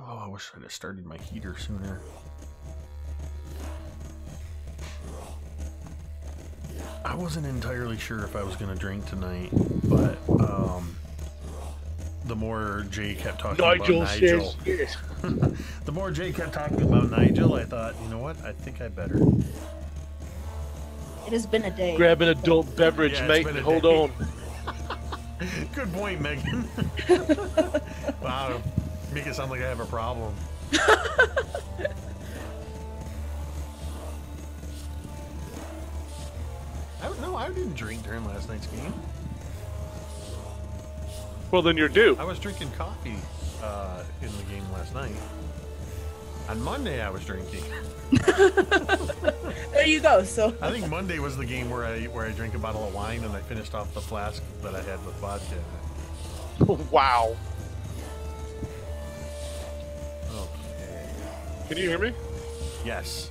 Oh, I wish I'd have started my heater sooner. I wasn't entirely sure if I was going to drink tonight, but the more Jay kept talking about Nigel, yes. the more Jay kept talking about Nigel, I thought, you know what? I think I better. It has been a day. Grab an adult beverage, Yeah, mate, and hold on. Good point, Megan. Wow, make it sound like I have a problem. I didn't drink during last night's game. Well, then you're due. I was drinking coffee in the game last night. On Monday, I was drinking. There you go. So I think Monday was the game where I drank a bottle of wine and I finished off the flask that I had with vodka. Wow. Okay. Can you hear me? Yes.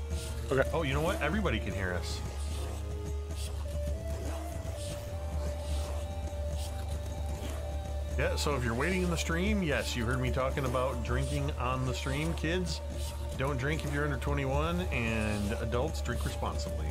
Okay. Oh, you know what? Everybody can hear us. Yeah, so if you're waiting in the stream, yes, you heard me talking about drinking on the stream. Kids, don't drink if you're under 21, and adults, drink responsibly.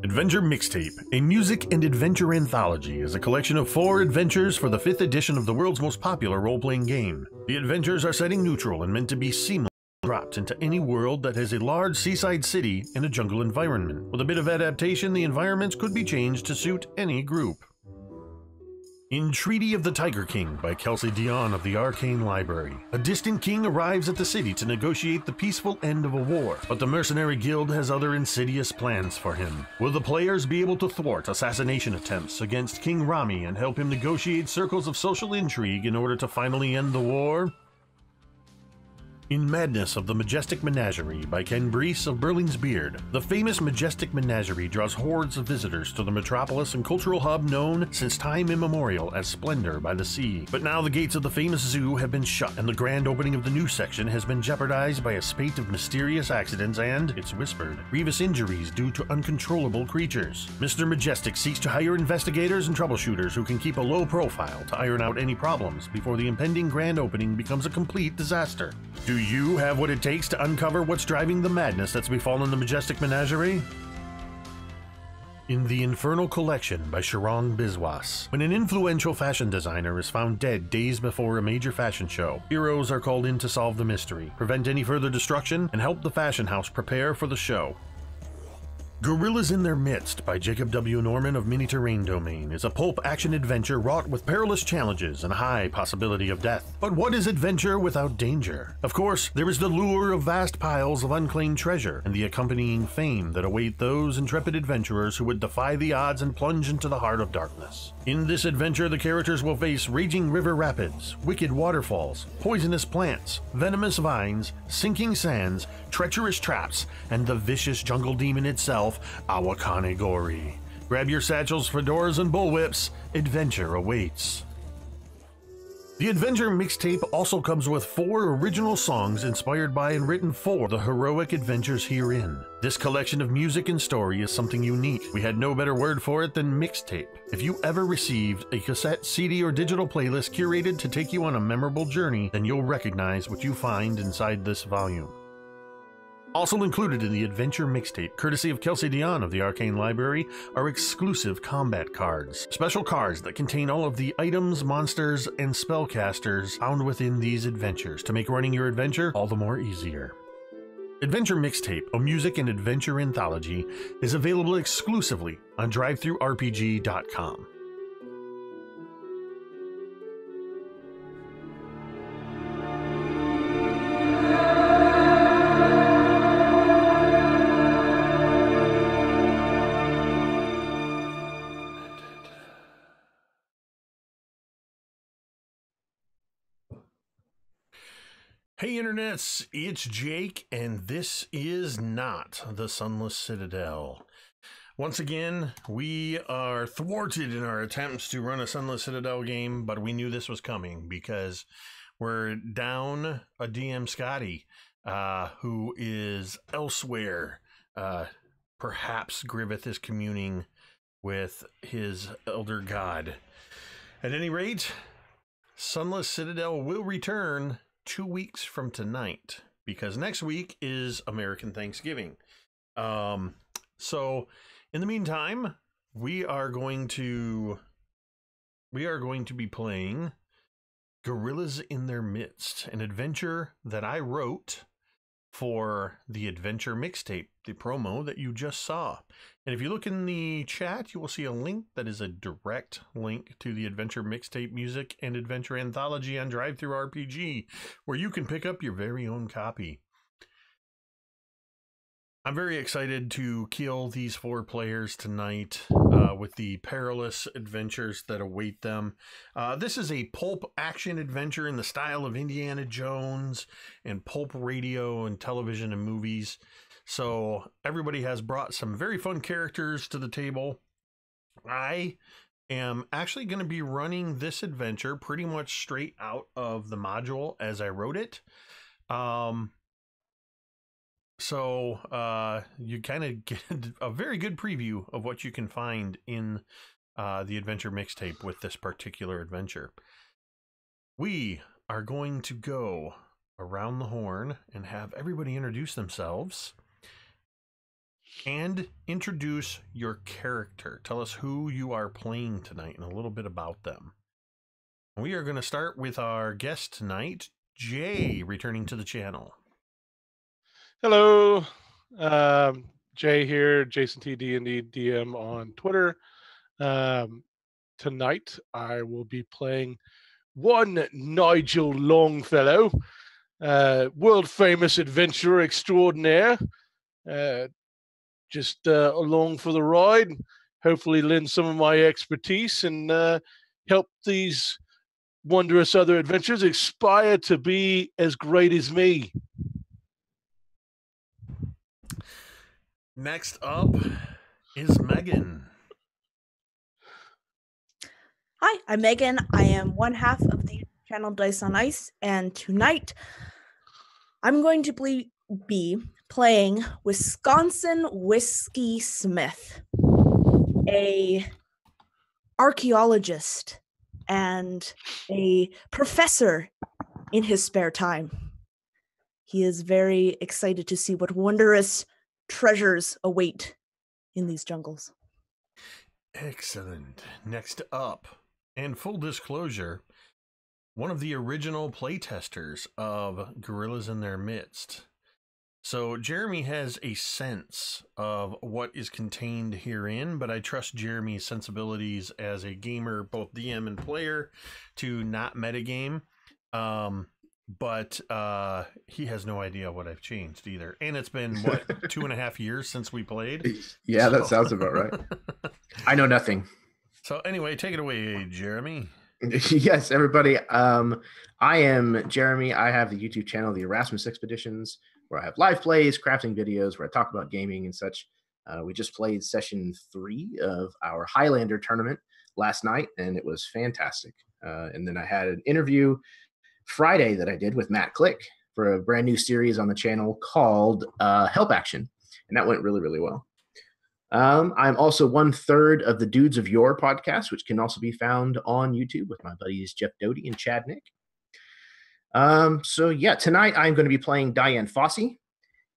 Adventure Mixtape, a music and adventure anthology, is a collection of 4 adventures for the 5th edition of the world's most popular role-playing game. The adventures are setting neutral and meant to be seamlessly dropped into any world that has a large seaside city and a jungle environment. With a bit of adaptation, the environments could be changed to suit any group. In Treaty of the Tiger King by Kelsey Dion of the Arcane Library, a distant king arrives at the city to negotiate the peaceful end of a war, but the mercenary guild has other insidious plans for him. Will the players be able to thwart assassination attempts against King Rami and help him negotiate circles of social intrigue in order to finally end the war? In Madness of the Majestic Menagerie by Ken Brees of Burling's Beard, the famous Majestic Menagerie draws hordes of visitors to the metropolis and cultural hub known since time immemorial as Splendor by the Sea. But now the gates of the famous zoo have been shut, and the grand opening of the new section has been jeopardized by a spate of mysterious accidents and, it's whispered, grievous injuries due to uncontrollable creatures. Mr. Majestic seeks to hire investigators and troubleshooters who can keep a low profile to iron out any problems before the impending grand opening becomes a complete disaster. Do you have what it takes to uncover what's driving the madness that's befallen the Majestic Menagerie? In The Infernal Collection by Sharong Biswas, when an influential fashion designer is found dead days before a major fashion show, heroes are called in to solve the mystery, prevent any further destruction, and help the fashion house prepare for the show. Gorillas in Their Midst by Jacob W. Norman of Mini Terrain Domain is a pulp action adventure wrought with perilous challenges and a high possibility of death. But what is adventure without danger? Of course, there is the lure of vast piles of unclaimed treasure and the accompanying fame that await those intrepid adventurers who would defy the odds and plunge into the heart of darkness. In this adventure, the characters will face raging river rapids, wicked waterfalls, poisonous plants, venomous vines, sinking sands, treacherous traps, and the vicious jungle demon itself, Awakane Ghori. Grab your satchels, fedoras, and bullwhips. Adventure awaits. The Adventure Mixtape also comes with 4 original songs inspired by and written for the heroic adventures herein. This collection of music and story is something unique. We had no better word for it than mixtape. If you ever received a cassette, CD, or digital playlist curated to take you on a memorable journey, then you'll recognize what you find inside this volume. Also included in the Adventure Mixtape, courtesy of Kelsey Dion of the Arcane Library, are exclusive combat cards. Special cards that contain all of the items, monsters, and spellcasters found within these adventures to make running your adventure all the more easier. Adventure Mixtape, a music and adventure anthology, is available exclusively on drivethrurpg.com. Hey internets, it's Jake, and this is not the Sunless Citadel. Once again, we are thwarted in our attempts to run a Sunless Citadel game, but we knew this was coming because we're down a DM Scotty, who is elsewhere. Perhaps Griveth is communing with his elder god. At any rate, Sunless Citadel will return 2 weeks from tonight, because next week is American Thanksgiving. So in the meantime, we are going to be playing Gorillas in Their Midst, an adventure that I wrote for the Adventure Mixtape, the promo that you just saw. And if you look in the chat, you will see a link that is a direct link to the Adventure Mixtape music and adventure anthology on DriveThruRPG, where you can pick up your very own copy. I'm very excited to kill these 4 players tonight with the perilous adventures that await them. This is a pulp action adventure in the style of Indiana Jones and pulp radio and television and movies. So everybody has brought some very fun characters to the table. I am actually going to be running this adventure pretty much straight out of the module as I wrote it. So you kind of get a very good preview of what you can find in the Adventure Mixtape with this particular adventure. We are going to go around the horn and have everybody introduce themselves and introduce your character. Tell us who you are playing tonight and a little bit about them. We are going to start with our guest tonight, Jay, returning to the channel. Hello, Jay here, Jason T D&D DM on Twitter. Tonight I will be playing one Nigel Longfellow, world famous adventurer extraordinaire. Just along for the ride, hopefully lend some of my expertise and help these wondrous other adventures aspire to be as great as me. Next up is Megan. Hi, I'm Megan. I am one half of the channel Dice on Ice, and tonight I'm going to be playing Wisconsin Whiskey Smith, a archaeologist and a professor in his spare time. He is very excited to see what wondrous treasures await in these jungles. Excellent. Next up, and full disclosure, one of the original playtesters of Gorillas in Their Midst. So Jeremy has a sense of what is contained herein, but I trust Jeremy's sensibilities as a gamer, both DM and player, to not metagame. But he has no idea what I've changed either. And it's been, what, 2.5 years since we played? Yeah, that sounds about right. I know nothing. So anyway, take it away, Jeremy. Yes, everybody. I am Jeremy. I have the YouTube channel, the Erasmus Expeditions, where I have live plays, crafting videos, where I talk about gaming and such. We just played session 3 of our Highlander tournament last night, and it was fantastic. And then I had an interview Friday that I did with Matt Click for a brand new series on the channel called Help Action, and that went really, really well. I'm also 1/3 of the Dudes of Yore podcast, which can also be found on YouTube with my buddies Jeff Doty and Chad Nick. So yeah, tonight I'm going to be playing Diane Fossey,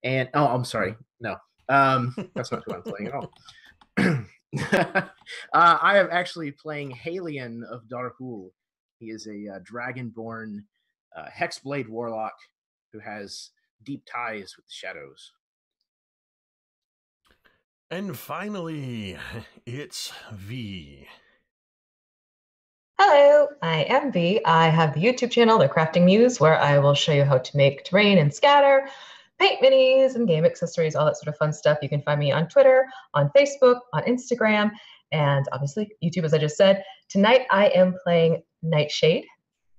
and I'm sorry, no, that's not who I'm playing at all. I am actually playing Halion of Darhul. He is a dragonborn hexblade warlock who has deep ties with the shadows. And finally, it's V. Hello, I am V. I have the YouTube channel, The Crafting Muse, where I will show you how to make terrain and scatter, paint minis and game accessories, all that sort of fun stuff. You can find me on Twitter, on Facebook, on Instagram, and obviously YouTube, as I just said. Tonight I am playing Nightshade.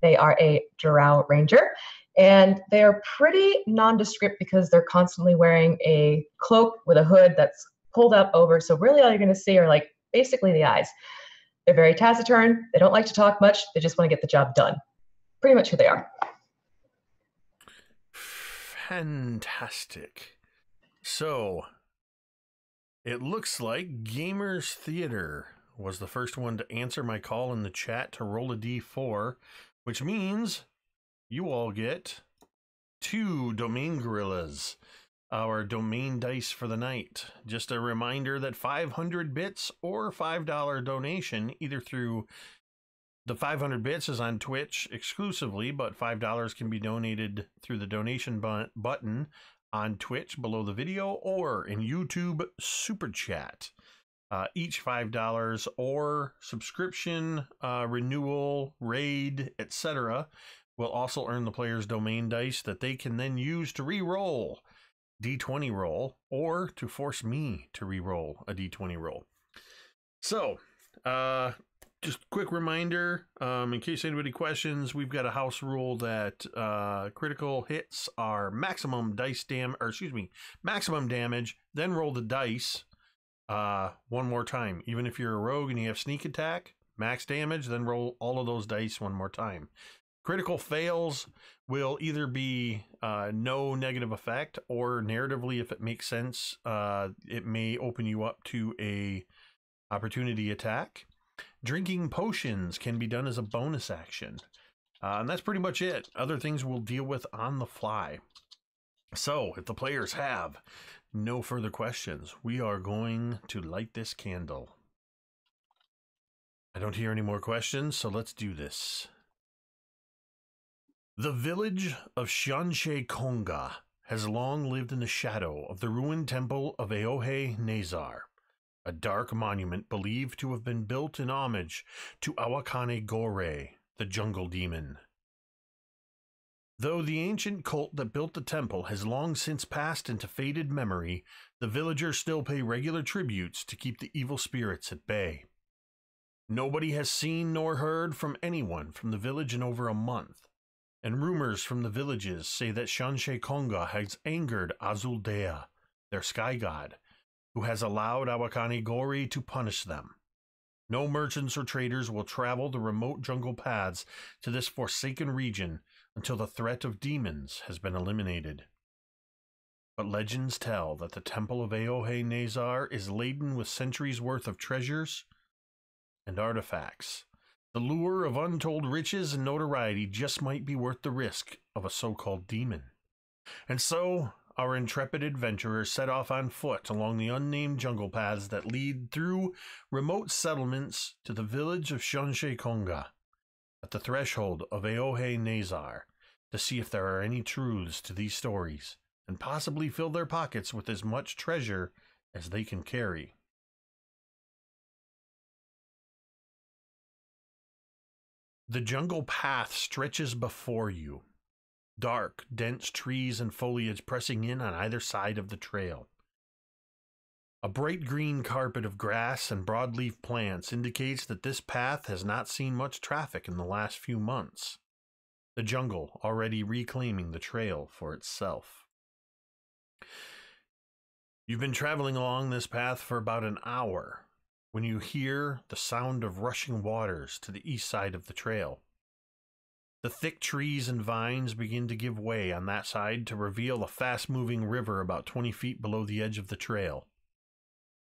They are a Drow Ranger, and they are pretty nondescript because they're constantly wearing a cloak with a hood that's pulled up over. So really all you're going to see are like basically the eyes. They're very taciturn. They don't like to talk much. They just want to get the job done. Pretty much who they are. Fantastic. So it looks like Gamers Theater was the first one to answer my call in the chat to roll a d4, which means you all get 2 domain gorillas, our domain dice for the night. Just a reminder that 500 bits or $5 donation, either through the 500 bits is on Twitch exclusively, but $5 can be donated through the donation button on Twitch below the video or in YouTube Super Chat. Each $5 or subscription, renewal, raid, etc. will also earn the player's domain dice that they can then use to re-roll D20 roll, or to force me to re-roll a D20 roll. So, just quick reminder, in case anybody questions, we've got a house rule that critical hits are maximum maximum damage, then roll the dice one more time. Even if you're a rogue and you have sneak attack, max damage, then roll all of those dice one more time. Critical fails will either be no negative effect, or narratively, if it makes sense, it may open you up to a opportunity attack. Drinking potions can be done as a bonus action. And that's pretty much it. Other things we'll deal with on the fly. So, if the players have no further questions, we are going to light this candle. I don't hear any more questions, so let's do this. The village of Shanshe Konga has long lived in the shadow of the ruined temple of Eohe Nazar, a dark monument believed to have been built in homage to Awakane Ghori, the jungle demon. Though the ancient cult that built the temple has long since passed into faded memory, the villagers still pay regular tributes to keep the evil spirits at bay. Nobody has seen nor heard from anyone from the village in over a month, and rumors from the villages say that Shanshe Konga has angered Azuldea, their sky god, who has allowed Awakane Ghori to punish them. No merchants or traders will travel the remote jungle paths to this forsaken region until the threat of demons has been eliminated. But legends tell that the temple of Eohe Nazar is laden with centuries' worth of treasures and artifacts. The lure of untold riches and notoriety just might be worth the risk of a so-called demon. And so, our intrepid adventurers set off on foot along the unnamed jungle paths that lead through remote settlements to the village of Shanshe Konga, at the threshold of Eohe Nazar, to see if there are any truths to these stories and possibly fill their pockets with as much treasure as they can carry. The jungle path stretches before you, dark, dense trees and foliage pressing in on either side of the trail. A bright green carpet of grass and broadleaf plants indicates that this path has not seen much traffic in the last few months. The jungle already reclaiming the trail for itself. You've been traveling along this path for about an hour when you hear the sound of rushing waters to the east side of the trail. The thick trees and vines begin to give way on that side to reveal a fast-moving river about 20 feet below the edge of the trail.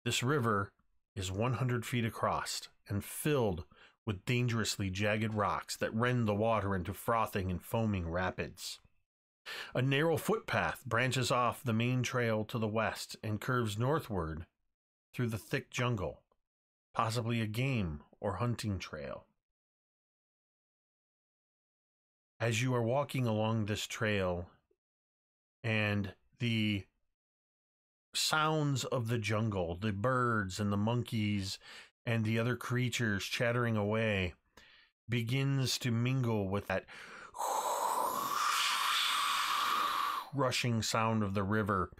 This river is 100 feet across and filled with dangerously jagged rocks that rend the water into frothing and foaming rapids. A narrow footpath branches off the main trail to the west and curves northward through the thick jungle, possibly a game or hunting trail. As you are walking along this trail and the sounds of the jungle, the birds and the monkeys and the other creatures chattering away, begins to mingle with that rushing sound of the river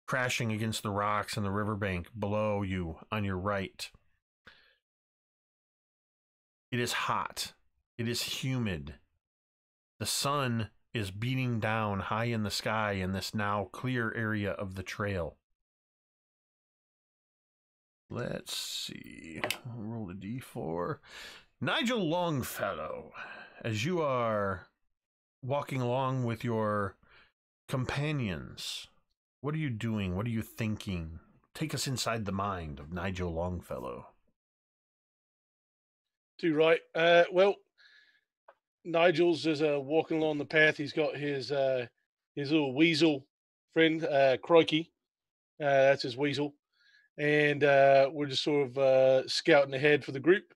crashing against the rocks and the riverbank below you on your right. It is hot. It is humid. The sun is beating down high in the sky in this now clear area of the trail. Let's see. Roll a d4. Nigel Longfellow, as you are walking along with your companions, what are you doing? What are you thinking? Take us inside the mind of Nigel Longfellow. Too right. Well, Nigel's is walking along the path. He's got his little weasel friend, Crikey. That's his weasel. And we're just sort of scouting ahead for the group,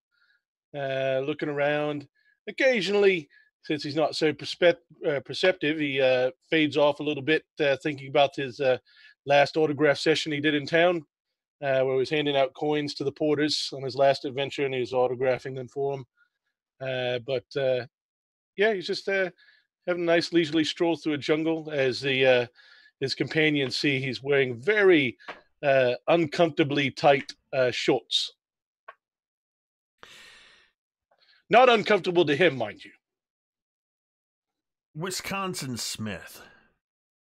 looking around. Occasionally, since he's not so perceptive, he fades off a little bit, thinking about his last autograph session he did in town, where he was handing out coins to the porters on his last adventure, and he was autographing them for them. But yeah, he's just having a nice leisurely stroll through a jungle as his companions see he's wearing very uncomfortably tight shorts. Not uncomfortable to him, mind you. Wisconsin Smith.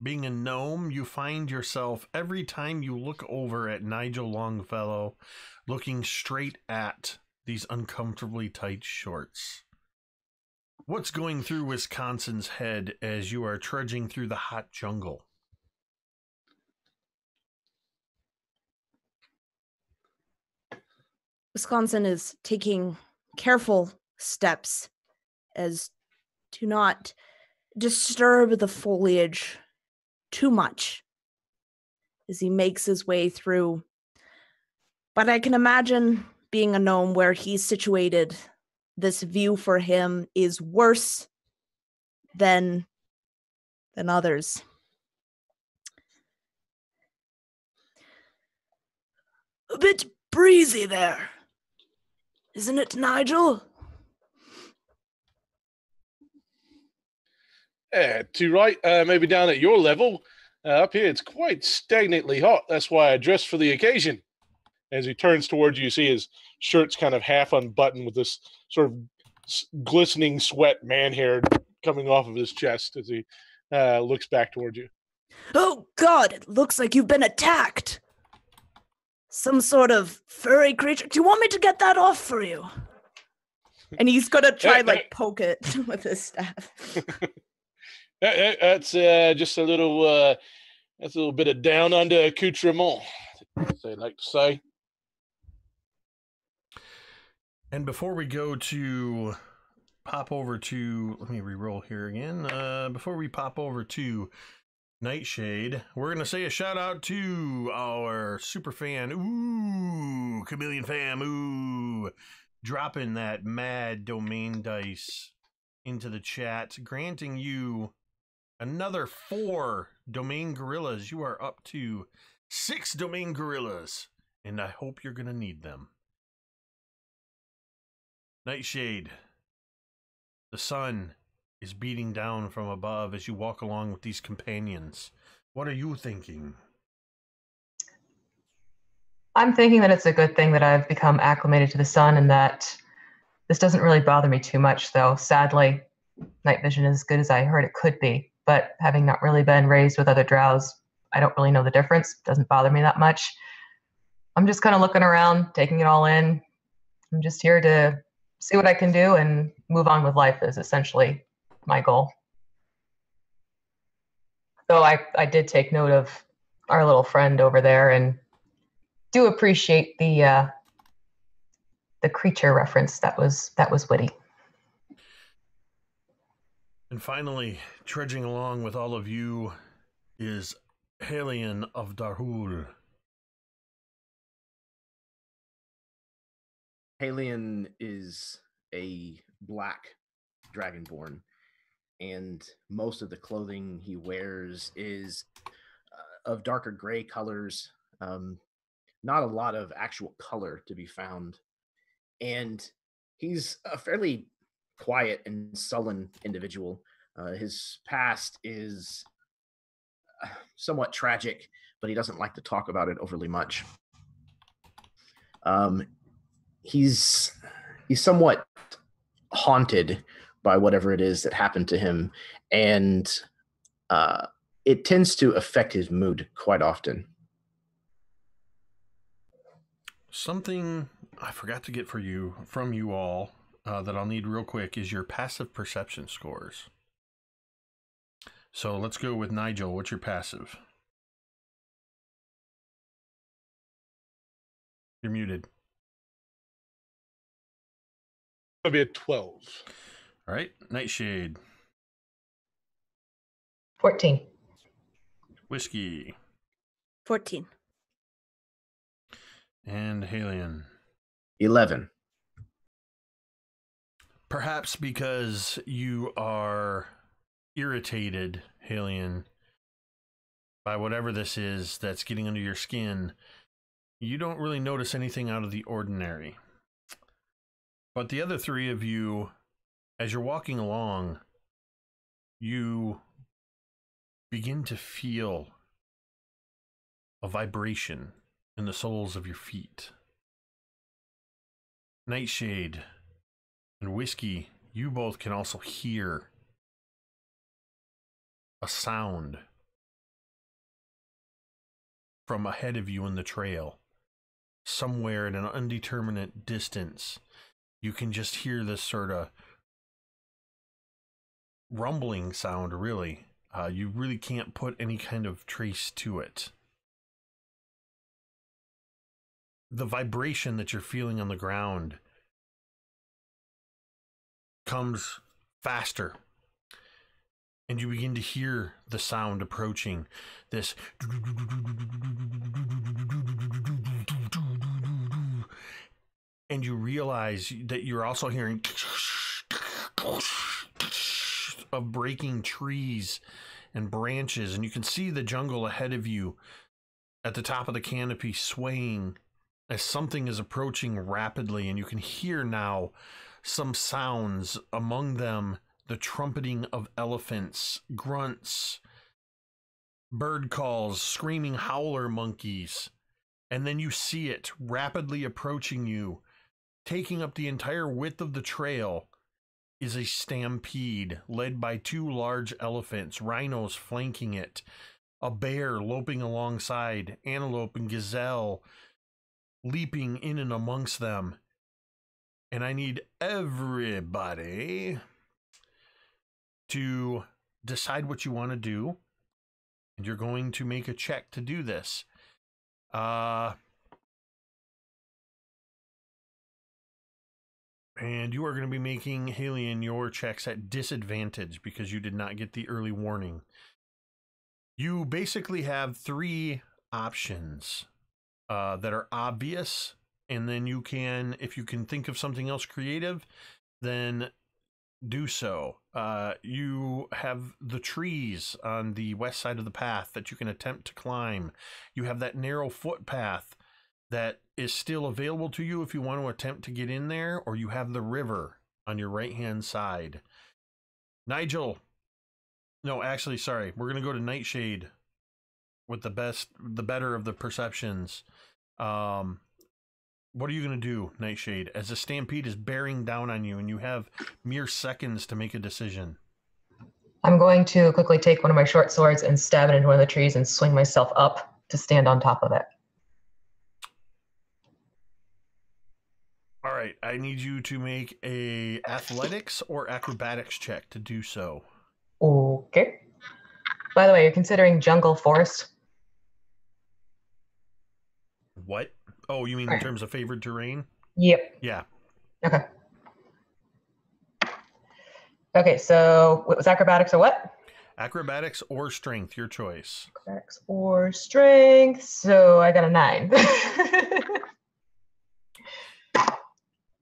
Being a gnome, you find yourself, every time you look over at Nigel Longfellow, looking straight at these uncomfortably tight shorts. What's going through Wisconsin's head as you are trudging through the hot jungle? Wisconsin is taking careful steps as to not disturb the foliage too much as he makes his way through. But I can imagine being a gnome where he's situated, this view for him is worse than others. A bit breezy there, isn't it, Nigel? Too right. Maybe down at your level. Up here, it's quite stagnantly hot. That's why I dressed for the occasion. As he turns towards you, you see his shirt's kind of half unbuttoned with this sort of glistening sweat, man-hair coming off of his chest as he looks back towards you. Oh, God, it looks like you've been attacked. Some sort of furry creature. Do you want me to get that off for you? And he's going to try, poke it with his staff. That's just a little bit of down under accoutrement, as they like to say. And before we go to pop over to, let me re-roll here again. Before we pop over to Nightshade, we're going to say a shout out to our super fan, Chameleon Fam, dropping that mad domain dice into the chat, granting you Another 4 domain gorillas. You are up to 6 domain gorillas, and I hope you're going to need them. Nightshade. The sun is beating down from above as you walk along with these companions. What are you thinking? I'm thinking that it's a good thing that I've become acclimated to the sun and that this doesn't really bother me too much, though. Sadly, night vision is as good as I heard it could be, but having not really been raised with other drows, I don't really know the difference. It doesn't bother me that much. I'm just kind of looking around, taking it all in. I'm just here to see what I can do and move on with life is essentially my goal. So I did take note of our little friend over there and do appreciate the creature reference. That was witty. And finally, trudging along with all of you is Halion of Darhul. Halion is a black dragonborn, and most of the clothing he wears is of darker gray colors. Not a lot of actual color to be found. And he's a fairly quiet and sullen individual. His past is somewhat tragic, but he doesn't like to talk about it overly much. He's somewhat haunted by whatever it is that happened to him, and it tends to affect his mood quite often. Something I forgot to get from you all that I'll need real quick is your passive perception scores. So let's go with Nigel. What's your passive? You're muted. It'll be a 12. All right, Nightshade. 14. Whiskey. 14. And Halion. 11. Perhaps because you are irritated, Halion, by whatever this is that's getting under your skin, you don't really notice anything out of the ordinary. But the other 3 of you, as you're walking along, you begin to feel a vibration in the soles of your feet. Nightshade and Whiskey, you both can also hear a sound from ahead of you in the trail. Somewhere at an undeterminate distance, you can just hear this sort of rumbling sound, really. You really can't put any kind of trace to it. The vibration that you're feeling on the ground comes faster, and you begin to hear the sound approaching. This, and you realize that you're also hearing of breaking trees and branches, and you can see the jungle ahead of you at the top of the canopy swaying as something is approaching rapidly, and you can hear now some sounds, among them the trumpeting of elephants, grunts, bird calls, screaming howler monkeys. And then you see it rapidly approaching you, taking up the entire width of the trail is a stampede led by 2 large elephants, rhinos flanking it, a bear loping alongside, antelope and gazelle leaping in and amongst them. And I need everybody to decide what you want to do. And you're going to make a check to do this. And you are going to be making, Halion, your checks at disadvantage because you did not get the early warning. You basically have 3 options that are obvious, and then you can, if you can think of something else creative, then do so. You have the trees on the west side of the path that you can attempt to climb. You have that narrow footpath that is still available to you if you want to attempt to get in there, or you have the river on your right-hand side. Nigel. No, actually, sorry. We're going to go to Nightshade with the better of the perceptions. What are you going to do, Nightshade, as the stampede is bearing down on you and you have mere seconds to make a decision? I'm going to quickly take one of my short swords and stab it into one of the trees and swing myself up to stand on top of it. All right, I need you to make a athletics or acrobatics check to do so. Okay. By the way, you're considering jungle forest? What? Oh, you mean in terms of favored terrain? Yep. Yeah. Okay. Okay, so what was acrobatics or what? Acrobatics or strength, your choice. Acrobatics or strength. So I got a 9.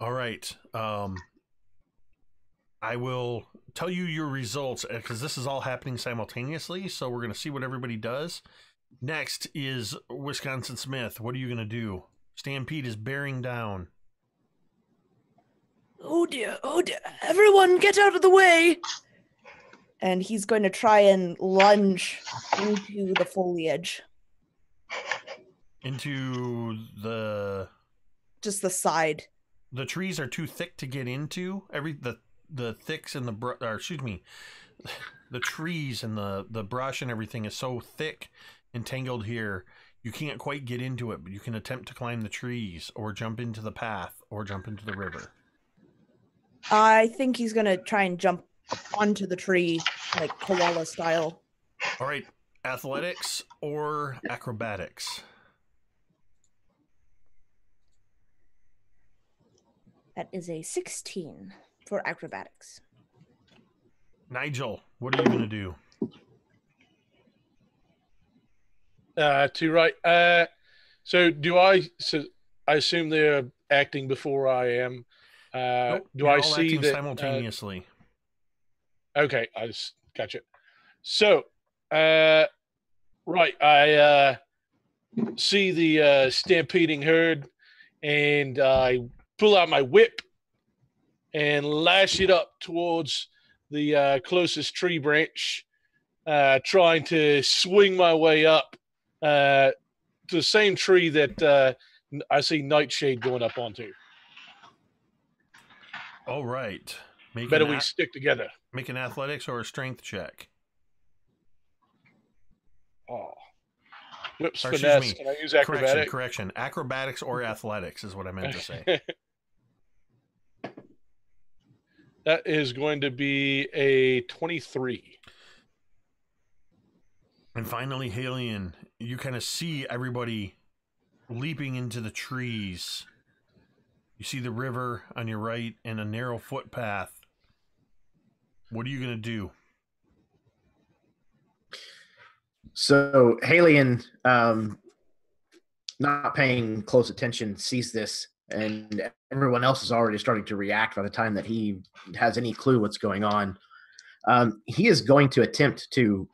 All right. I will tell you your results because this is all happening simultaneously. So we're going to see what everybody does. Next is Wisconsin Smith. What are you going to do? Stampede is bearing down. Oh dear, everyone get out of the way. And he's going to try and lunge into the foliage. Into the... Just the side. The trees are too thick to get into. The thicks and the trees and the brush and everything is so thick and tangled here, you can't quite get into it, but you can attempt to climb the trees or jump into the path or jump into the river. I think he's going to try and jump onto the tree, like koala style. All right, athletics or acrobatics? That is a 16 for acrobatics. Nigel, what are you going to do? So I assume they're acting before I am. Nope, do you're I all see acting that simultaneously? Okay, I just gotcha. So, right, I see the stampeding herd, and I pull out my whip and lash it up towards the closest tree branch, trying to swing my way up to the same tree that I see Nightshade going up onto. All right. Better we stick together. Make an athletics or a strength check. Oh. Whips finesse. Can I use acrobatics? Correction. Acrobatics or athletics is what I meant to say. That is going to be a 23. And finally, Halion, you kind of see everybody leaping into the trees. You see the river on your right and a narrow footpath. What are you going to do? So Halion, not paying close attention, sees this, and everyone else is already starting to react by the time that he has any clue what's going on. He is going to attempt to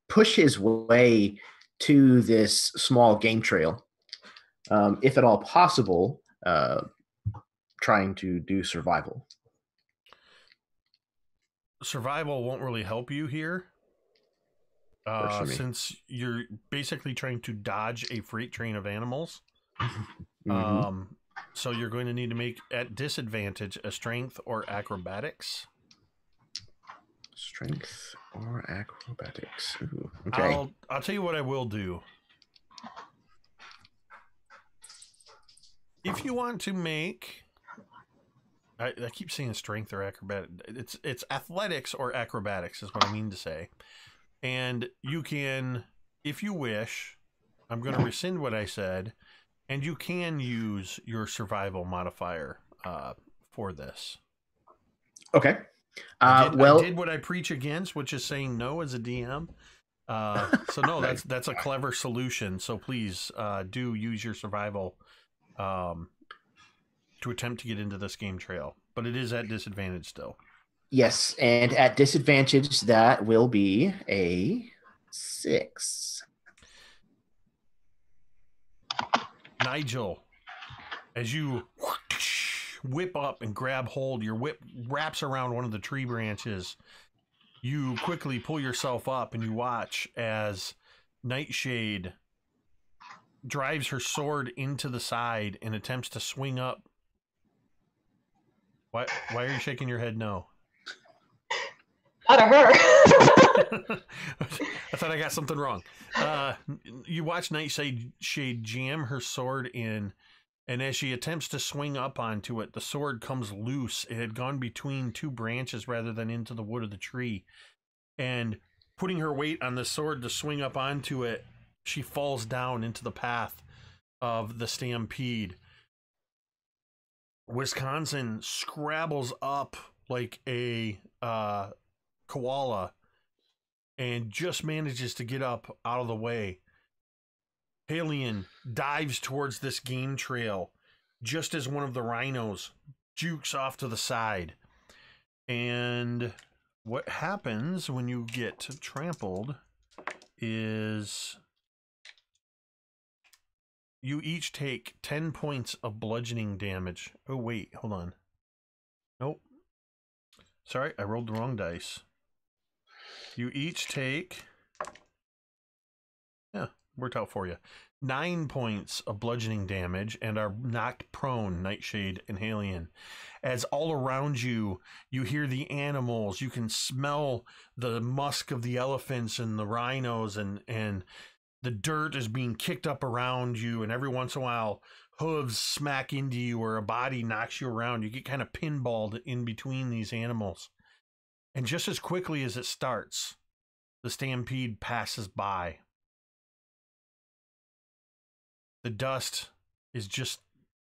push his way to this small game trail, if at all possible, trying to do survival. Survival won't really help you here, since you're basically trying to dodge a freight train of animals. Mm-hmm. So you're going to need to make, at disadvantage, a strength or acrobatics. Strength or acrobatics. Ooh, okay. I'll tell you what I will do. If you want to make... I keep saying strength or acrobatic. It's athletics or acrobatics is what I mean to say. And you can, if you wish, I'm going to rescind what I said, and you can use your survival modifier for this. Okay. I did what I preach against, which is saying no as a DM. So no, that's a clever solution. So please do use your survival to attempt to get into this game trail. but it is at disadvantage still. Yes, and at disadvantage, that will be a 6. Nigel, as you whip up and grab hold, your whip wraps around one of the tree branches. You quickly pull yourself up and you watch as Nightshade drives her sword into the side and attempts to swing up. Why are you shaking your head no? Out of her. I thought I got something wrong. You watch Nightshade jam her sword in, and as she attempts to swing up onto it, the sword comes loose. It had gone between two branches rather than into the wood of the tree. And putting her weight on the sword to swing up onto it, she falls down into the path of the stampede. Wisconsin scrabbles up like a koala and just manages to get up out of the way. Alien dives towards this game trail just as one of the rhinos jukes off to the side. And what happens when you get trampled is you each take 10 points of bludgeoning damage. Oh, wait, hold on. Nope. Sorry, I rolled the wrong dice. You each take... Yeah, worked out for you. 9 points of bludgeoning damage and are knocked prone, Nightshade and Halion. As all around you, you hear the animals. You can smell the musk of the elephants and the rhinos, and the dirt is being kicked up around you, and every once in a while, hooves smack into you or a body knocks you around. You get kind of pinballed in between these animals. And just as quickly as it starts, the stampede passes by. The dust is just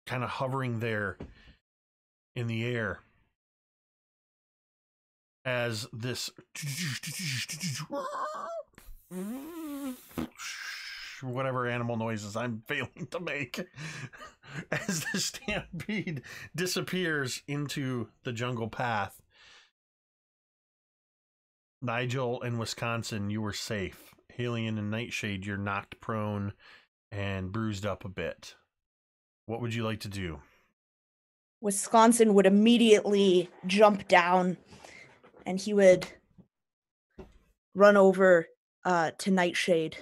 kind of hovering there in the air as this whatever animal noises I'm failing to make as the stampede disappears into the jungle path. Nigel and Wisconsin, you were safe. Halion and Nightshade, you're knocked prone and bruised up a bit. What would you like to do? Wisconsin would immediately jump down and he would run over to Nightshade.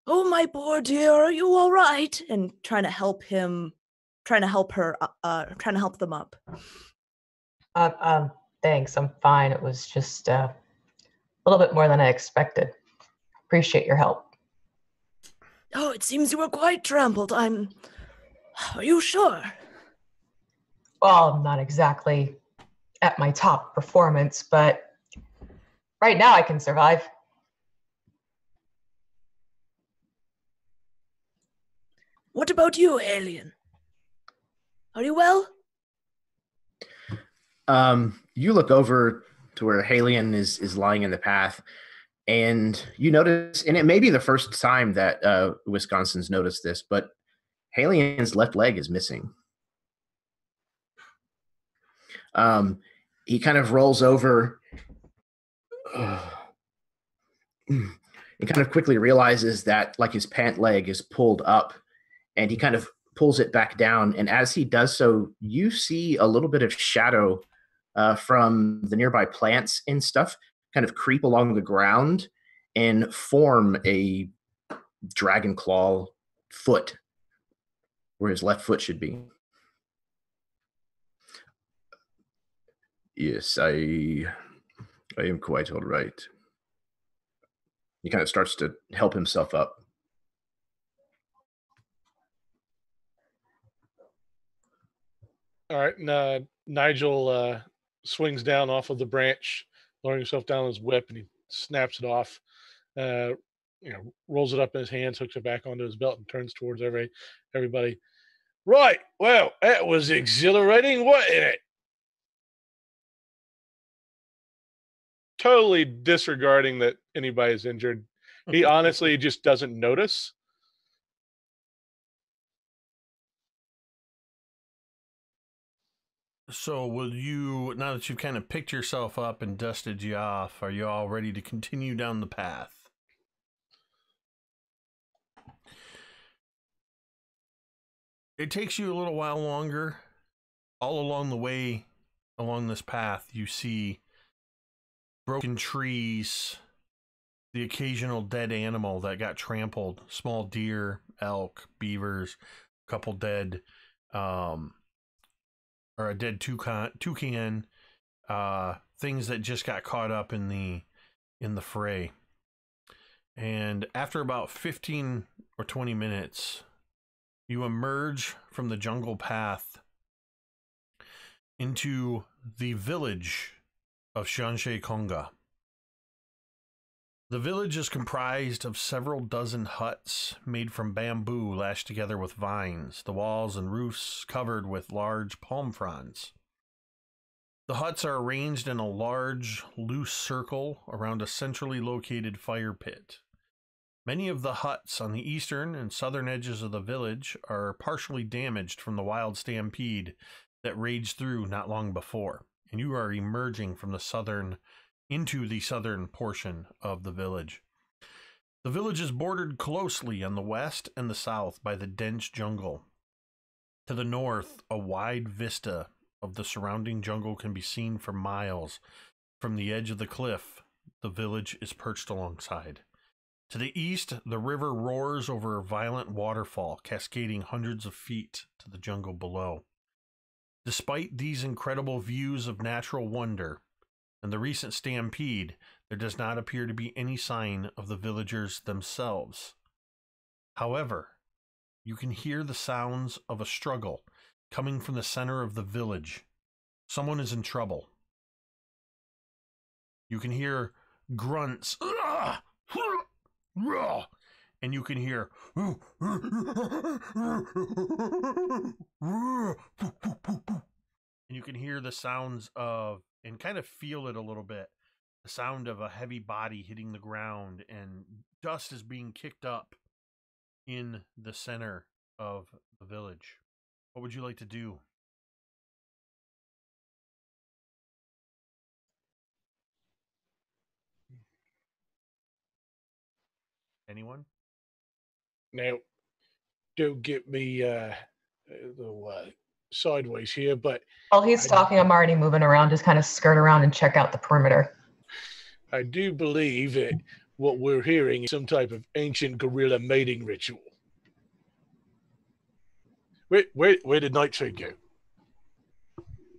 Oh, my poor dear, are you all right? And trying to help them up. Thanks, I'm fine. It was just a little bit more than I expected. Appreciate your help. Oh, it seems you were quite trampled. Are you sure? Well, I'm not exactly at my top performance, but right now I can survive. What about you, Alien? Are you well? You look over to where Halion is lying in the path, and you notice, and it may be the first time that Wisconsin's noticed this, but Halion's left leg is missing. He kind of rolls over. He kind of quickly realizes that like his pant leg is pulled up, and he kind of pulls it back down. And as he does so, you see a little bit of shadow from the nearby plants and stuff kind of creep along the ground and form a dragon claw foot where his left foot should be. Yes, I am quite all right. He kind of starts to help himself up. All right, Nigel swings down off of the branch, lowering himself down with his whip, and he snaps it off. Rolls it up in his hands, hooks it back onto his belt, and turns towards everybody. Right, well, that was exhilarating, wasn't it? Totally disregarding that anybody's injured. He honestly just doesn't notice. So will you, now that you've kind of picked yourself up and dusted you off, are you all ready to continue down the path? It takes you a little while longer. All along the way, along this path, you see broken trees, the occasional dead animal that got trampled, small deer, elk, beavers, a couple dead, or a dead toucan, things that just got caught up in the fray. And after about 15 or 20 minutes, you emerge from the jungle path into the village of Shanshe Konga. The village is comprised of several dozen huts made from bamboo lashed together with vines, the walls and roofs covered with large palm fronds. The huts are arranged in a large, loose circle around a centrally located fire pit. Many of the huts on the eastern and southern edges of the village are partially damaged from the wild stampede that raged through not long before, and you are emerging from the southern into the southern portion of the village. The village is bordered closely on the west and the south by the dense jungle. To the north, a wide vista of the surrounding jungle can be seen for miles. From the edge of the cliff, the village is perched alongside. To the east, the river roars over a violent waterfall, cascading hundreds of feet to the jungle below. Despite these incredible views of natural wonder and the recent stampede, there does not appear to be any sign of the villagers themselves. However, you can hear the sounds of a struggle coming from the center of the village. Someone is in trouble. You can hear grunts, and you can hear and you can hear the sounds of, and kind of feel it a little bit, the sound of a heavy body hitting the ground, and dust is being kicked up in the center of the village. What would you like to do? Anyone? Now, don't get me sideways here, but While he's talking, I'm already moving around, just kind of skirt around and check out the perimeter. I do believe that what we're hearing is some type of ancient gorilla mating ritual. Where did Nightshade go?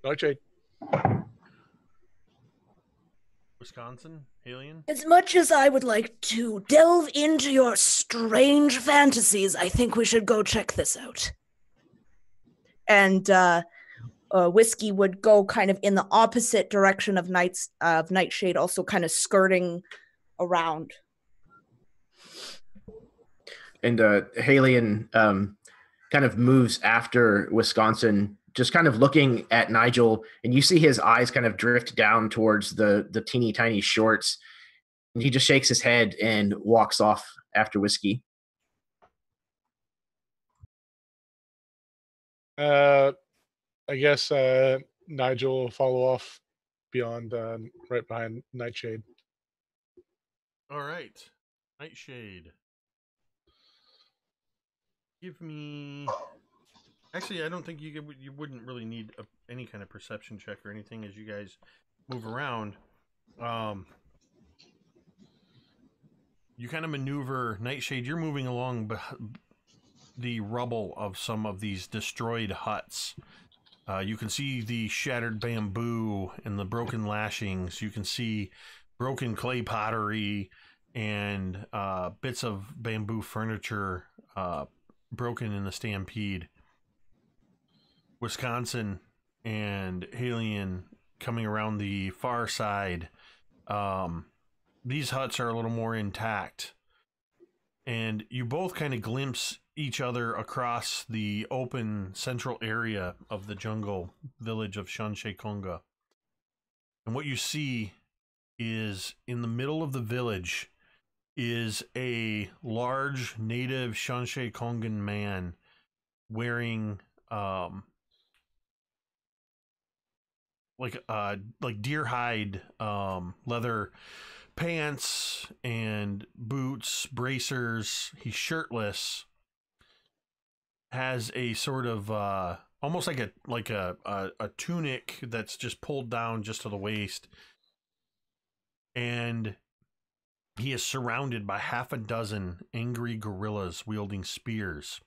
Nightshade? Wisconsin? Alien? As much as I would like to delve into your strange fantasies, I think we should go check this out. And Whiskey would go kind of in the opposite direction of Nightshade, also kind of skirting around. And Halion kind of moves after Wisconsin, just kind of looking at Nigel, and you see his eyes kind of drift down towards the teeny tiny shorts. And he just shakes his head and walks off after Whiskey. I guess Nigel will follow off beyond, right behind Nightshade. All right. Nightshade. Give me... Actually, I don't think you wouldn't really need any kind of perception check or anything as you guys move around. You kind of maneuver. Nightshade, you're moving along the rubble of some of these destroyed huts. You can see the shattered bamboo and the broken lashings. You can see broken clay pottery and bits of bamboo furniture broken in the stampede. Wisconsin and Halion coming around the far side. These huts are a little more intact. And you both kind of glimpse each other across the open central area of the jungle village of Shanshe Konga. And what you see is in the middle of the village is a large native Shanshe Kongan man wearing deer hide leather pants and boots, bracers. He's shirtless. Has a sort of almost like a tunic that's just pulled down just to the waist, and he is surrounded by half a dozen angry gorillas wielding spears.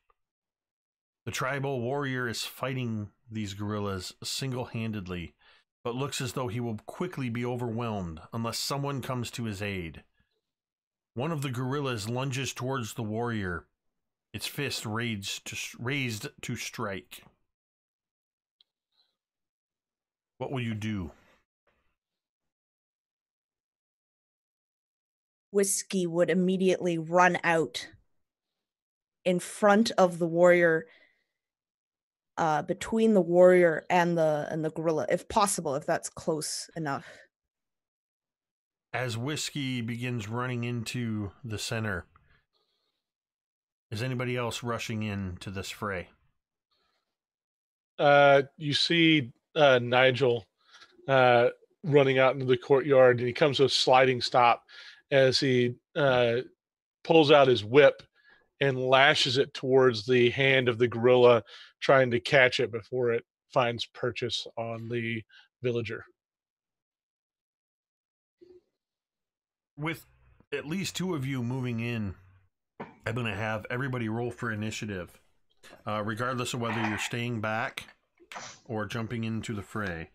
The tribal warrior is fighting these gorillas single-handedly, but looks as though he will quickly be overwhelmed unless someone comes to his aid. One of the gorillas lunges towards the warrior, its fist raised to strike. What will you do? Whiskey would immediately run out in front of the warrior, between the warrior and the gorilla, if possible, if that's close enough. As Whiskey begins running into the center, is anybody else rushing into this fray? You see Nigel running out into the courtyard, and he comes to a sliding stop as he pulls out his whip and lashes it towards the hand of the gorilla, trying to catch it before it finds purchase on the villager. With at least two of you moving in, I'm going to have everybody roll for initiative, regardless of whether you're staying back or jumping into the fray.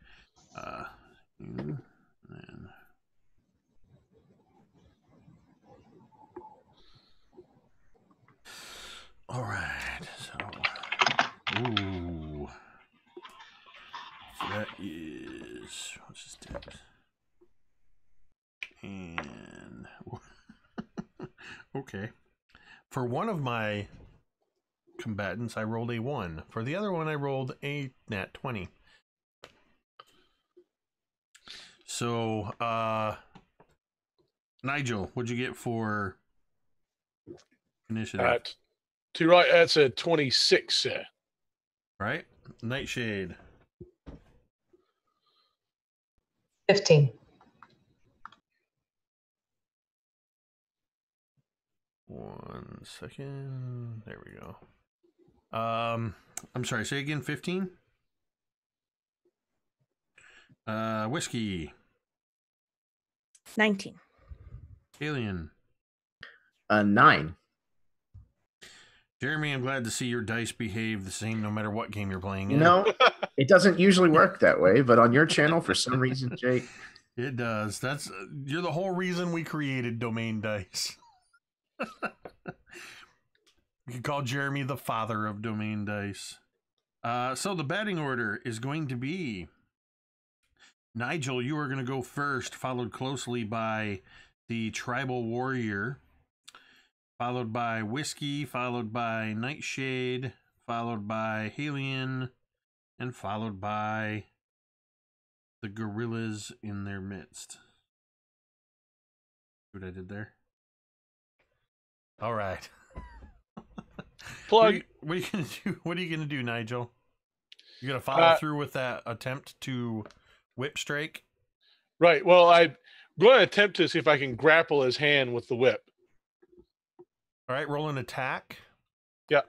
All right, so, ooh, so that is, what's his tips? And, okay. For one of my combatants, I rolled a 1. For the other one, I rolled a nat 20. So, Nigel, what'd you get for initiative? Right, that's a 26. Right? Nightshade. 15. One second. There we go. I'm sorry, say again, 15? Whiskey. 19. Alien. 9. Jeremy, I'm glad to see your dice behave the same no matter what game you're playing in. No, it doesn't usually work that way, but on your channel, for some reason, Jake, it does. That's you're the whole reason we created Domain Dice. You can call Jeremy the father of Domain Dice. So the batting order is going to be Nigel, you are going to go first, followed closely by the tribal warrior, followed by Whiskey, followed by Nightshade, followed by Halion, and followed by the gorillas in their midst. See what I did there? All right. Plug. What are you gonna do? What are you gonna do, Nigel? You gonna follow through with that attempt to whip strike? Right. Well, I'm going to attempt to see if I can grapple his hand with the whip. All right, roll an attack. Yeah.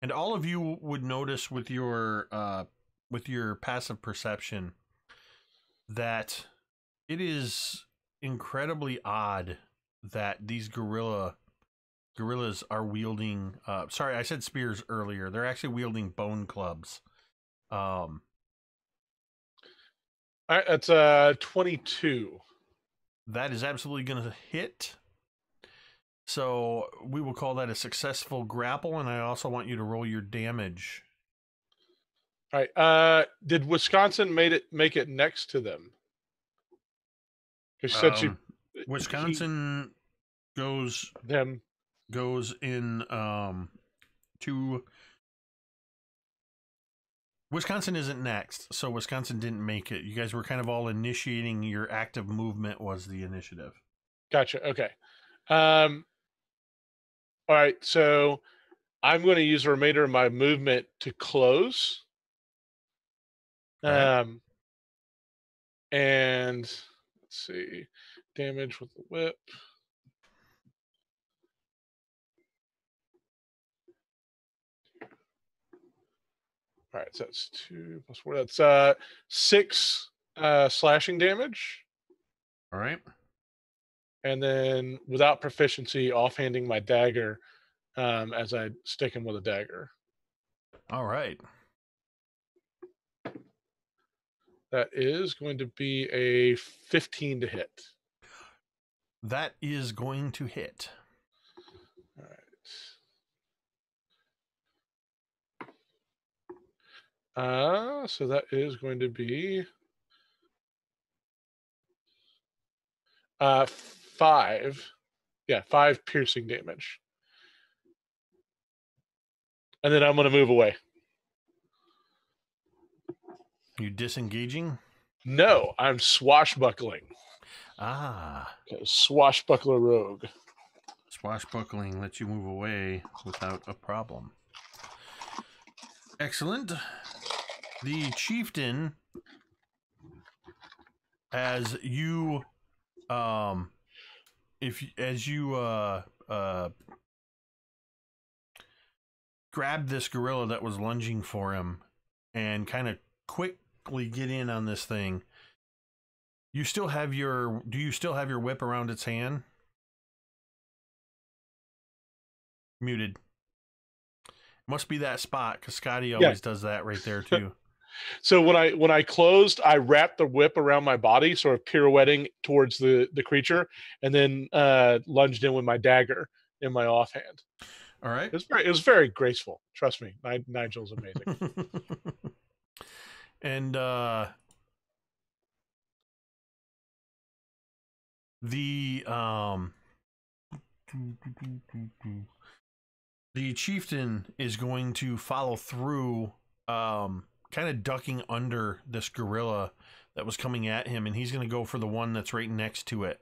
And all of you would notice with your passive perception that it is incredibly odd that these gorillas are wielding. Sorry, I said spears earlier. They're actually wielding bone clubs. All right, that's 22. That is absolutely going to hit. So we will call that a successful grapple, and I also want you to roll your damage. All right. Did Wisconsin make it next to them? Wisconsin goes in to Wisconsin isn't next, so Wisconsin didn't make it. You guys were kind of all initiating your active movement was the initiative. Gotcha. Okay. All right, so I'm going to use the remainder of my movement to close. Right. And let's see, damage with the whip. All right, so that's 2 plus 4. That's 6 slashing damage. All right. And then without proficiency, offhanding my dagger as I stick him with a dagger. All right. That is going to be a 15 to hit. That is going to hit. All right. So that is going to be 5. Yeah, 5 piercing damage. And then I'm going to move away. You disengaging? No, I'm swashbuckling. Ah. Swashbuckler rogue. Swashbuckling lets you move away without a problem. Excellent. The chieftain, as you grab this gorilla that was lunging for him and kind of quickly get in on this thing, do you still have your whip around its hand? Muted. Must be that spot, because Scotty always does that right there too. So when I closed, I wrapped the whip around my body, sort of pirouetting towards the creature, and then lunged in with my dagger in my offhand. All right. It was very graceful. Trust me, Nigel's amazing. And the chieftain is going to follow through, kind of ducking under this gorilla that was coming at him, and he's going to go for the one that's right next to it.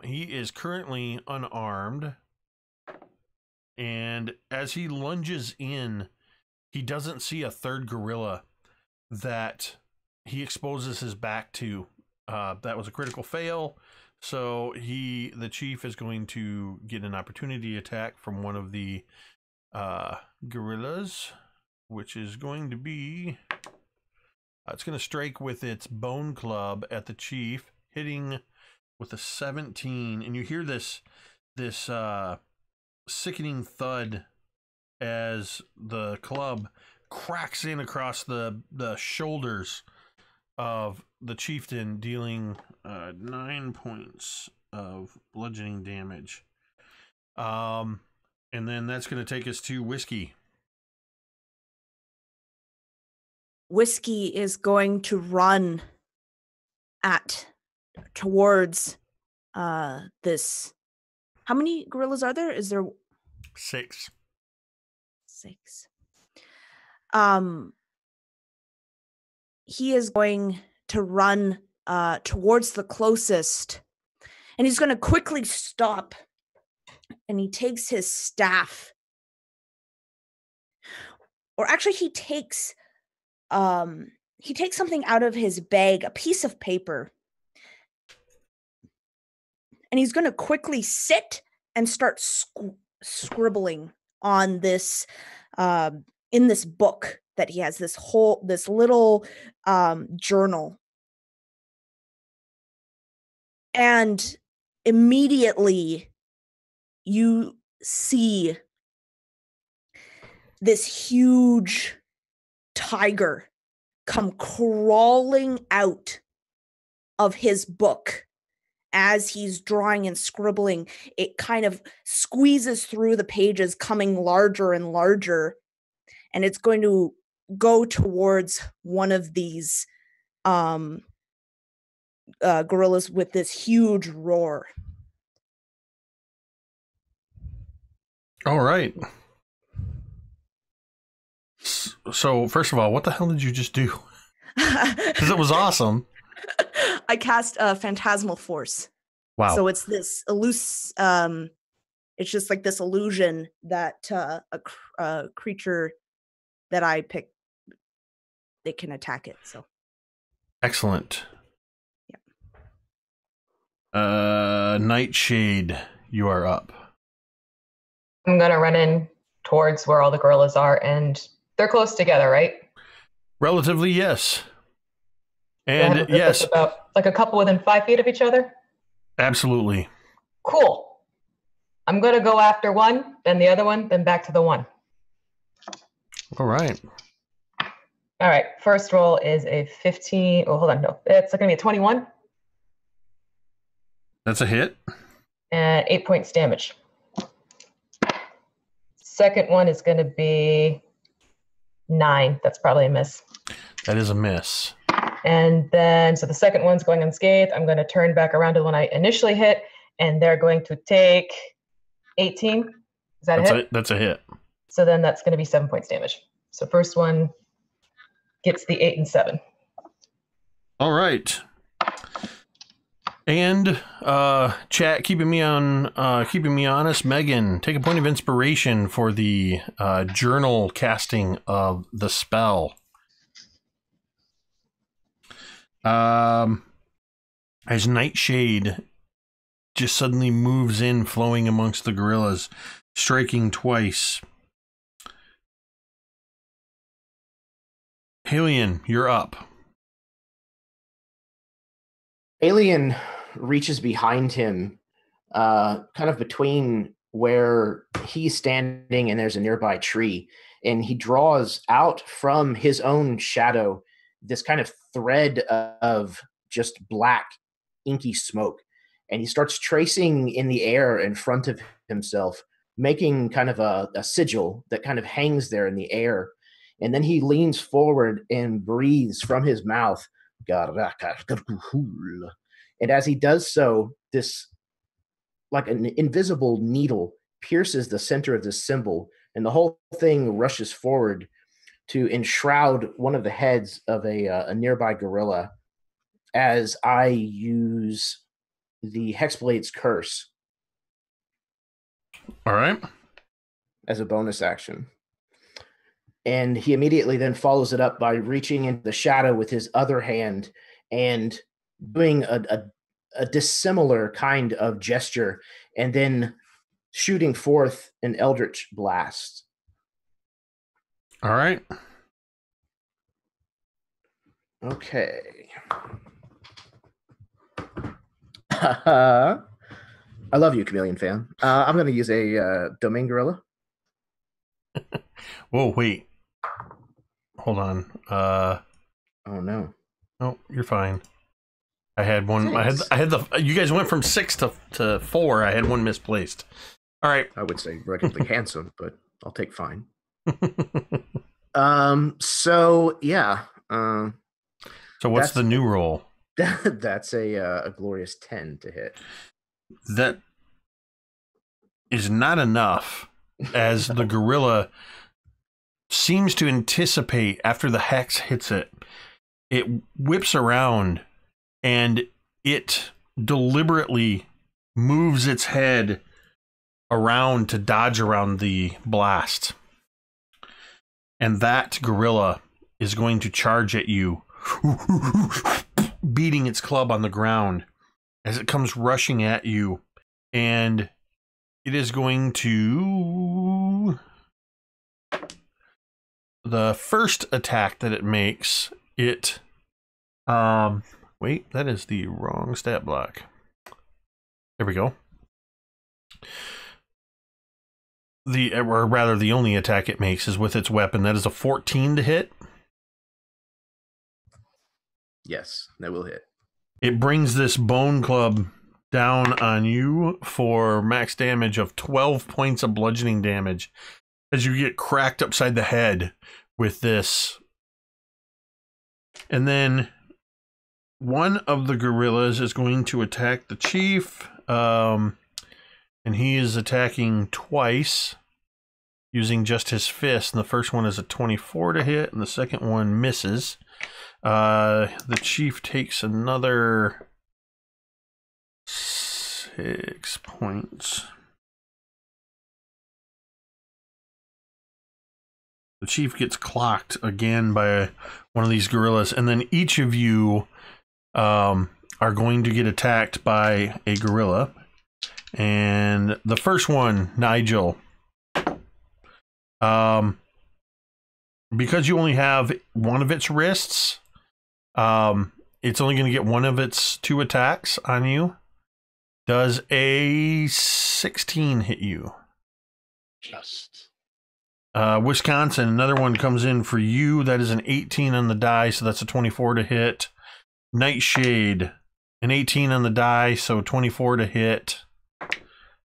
He is currently unarmed, and as he lunges in, he doesn't see a third gorilla that he exposes his back to. That was a critical fail. So the chief is going to get an opportunity attack from one of the gorillas, which is going to be, it's going to strike with its bone club at the chief, hitting with a 17. And you hear this sickening thud as the club cracks in across the shoulders of the chieftain, dealing 9 points of bludgeoning damage. And then that's going to take us to Whiskey. Whiskey is going to run towards this. How many gorillas are there? Is there 6? 6. He is going to run towards the closest, and he's going to quickly stop, and he takes his staff, or actually he takes something out of his bag, a piece of paper, and he's going to quickly sit and start scribbling on this in this book that he has, this little journal. And immediately you see this huge tiger come crawling out of his book. As he's drawing and scribbling, it kind of squeezes through the pages, coming larger and larger. And it's going to go towards one of these gorillas with this huge roar. All right. So, first of all, what the hell did you just do? Because it was awesome. I cast a Phantasmal Force. Wow. So it's this it's just like this illusion that a creature that I picked they can attack it. So Excellent. yeah. Nightshade, you are up. I'm gonna run in towards where all the gorillas are, and they're close together, right? Relatively, yes. They have a And group yes, that's about like a couple within 5 feet of each other. absolutely. Cool. I'm gonna go after one, then the other one, then back to the one. All right. All right. First roll is a 15. Oh, hold on. No, it's gonna be a 21 That's a hit. and 8 points damage. Second one is gonna be 9. That's probably a miss. That is a miss. And then, so the second one's going unscathed. I'm going to turn back around to the one I initially hit, and they're going to take 18. Is that a hit? That's a hit. So then that's going to be 7 points damage. So first one gets the 8 and 7. All right. And chat, keeping me honest, Megan, take a point of inspiration for the journal casting of the spell. As Nightshade just suddenly moves in, flowing amongst the gorillas, striking twice. Alien, you're up. Alien reaches behind him, kind of between where he's standing and there's a nearby tree, and he draws out from his own shadow this kind of thread of just black, inky smoke. And he starts tracing in the air in front of himself, making kind of a sigil that kind of hangs there in the air. And then he leans forward and breathes from his mouth. And as he does so, this, like an invisible needle, pierces the center of this symbol, and the whole thing rushes forward to enshroud one of the heads of a nearby gorilla as I use the Hexblade's Curse. All right. As a bonus action. And he immediately then follows it up by reaching into the shadow with his other hand and doing a dissimilar kind of gesture, and then shooting forth an Eldritch Blast. All right. Okay. I love you, Chameleon fan. I'm going to use a Domain Gorilla. Whoa, wait. Hold on. Oh no. No, you're fine. I had one. Thanks. I had the. You guys went from 6 to 4. I had one misplaced. All right. I would say ruggedly handsome, but I'll take fine. So yeah. So what's the new roll? That's a glorious 10 to hit. That is not enough, as the gorilla seems to anticipate after the hex hits it. It whips around and it deliberately moves its head around to dodge around the blast. And that gorilla is going to charge at you, beating its club on the ground as it comes rushing at you. And it is going to... The first attack that it makes, it... wait, that is the wrong stat block. There we go. Or rather, the only attack it makes is with its weapon. That is a 14 to hit. Yes, that will hit. It brings this bone club down on you for max damage of 12 points of bludgeoning damage as you get cracked upside the head with this. And then one of the gorillas is going to attack the chief. And he is attacking twice using just his fist. And the first one is a 24 to hit, and the second one misses. The chief takes another 6 points. The chief gets clocked again by one of these gorillas, and then each of you are going to get attacked by a gorilla. And the first one, Nigel, because you only have one of its wrists, it's only going to get one of its 2 attacks on you. Does a 16 hit you? Just. Wisconsin, another one comes in for you. That is an 18 on the die, so that's a 24 to hit. Nightshade, an 18 on the die, so 24 to hit.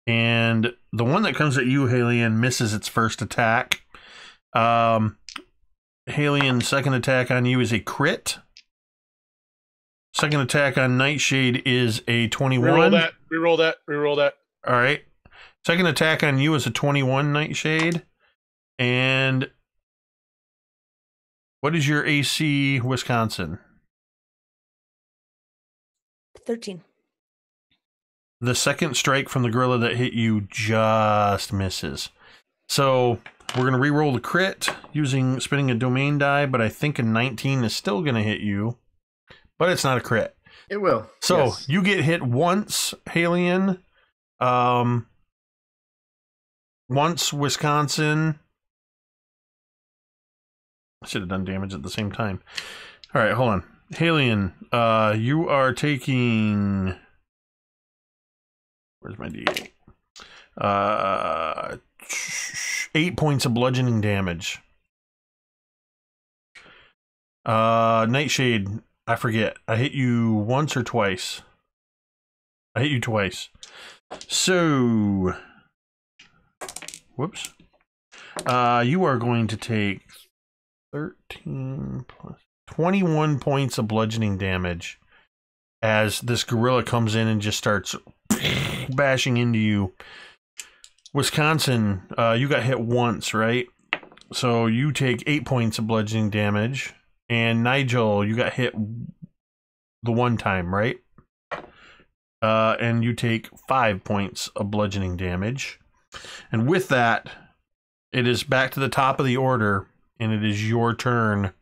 And the one that comes at you, Halion, misses its first attack. Halion's second attack on you is a crit. Second attack on Nightshade is a 21. Reroll that. All right. Second attack on you is a 21, Nightshade. And what is your AC, Wisconsin? 13. The second strike from the gorilla that hit you just misses. So we're going to re-roll the crit spinning a domain die, but I think a 19 is still going to hit you. But it's not a crit. It will. So yes. you get hit once, Halion. Once, Wisconsin. I should have done damage at the same time. All right, hold on. Halion, you are taking... Where's my D8? 8 points of bludgeoning damage. Nightshade, I forget. I hit you once or twice? I hit you twice. So... Whoops. You are going to take 13 plus 21 points of bludgeoning damage as this gorilla comes in and just starts bashing into you. Wisconsin, you got hit once, right? So you take 8 points of bludgeoning damage. And Nigel, you got hit the one time, right? And you take 5 points of bludgeoning damage. And with that, it is back to the top of the order, and it is your turn,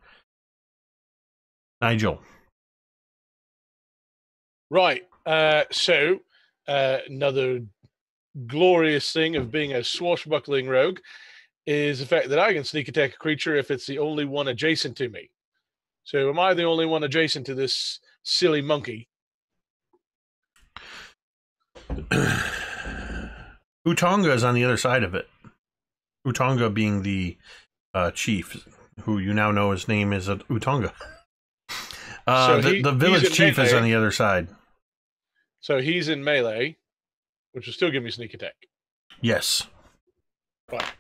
Nigel. Right. So, another glorious thing of being a swashbuckling rogue is the fact that I can sneak attack a creature if it's the only one adjacent to me. So, am I the only one adjacent to this silly monkey? Utonga is on the other side of it. Utonga being the chief, who you now know his name is Utonga. The village chief melee. Is on the other side. So he's in melee, which will still give me sneak attack. Yes. Right.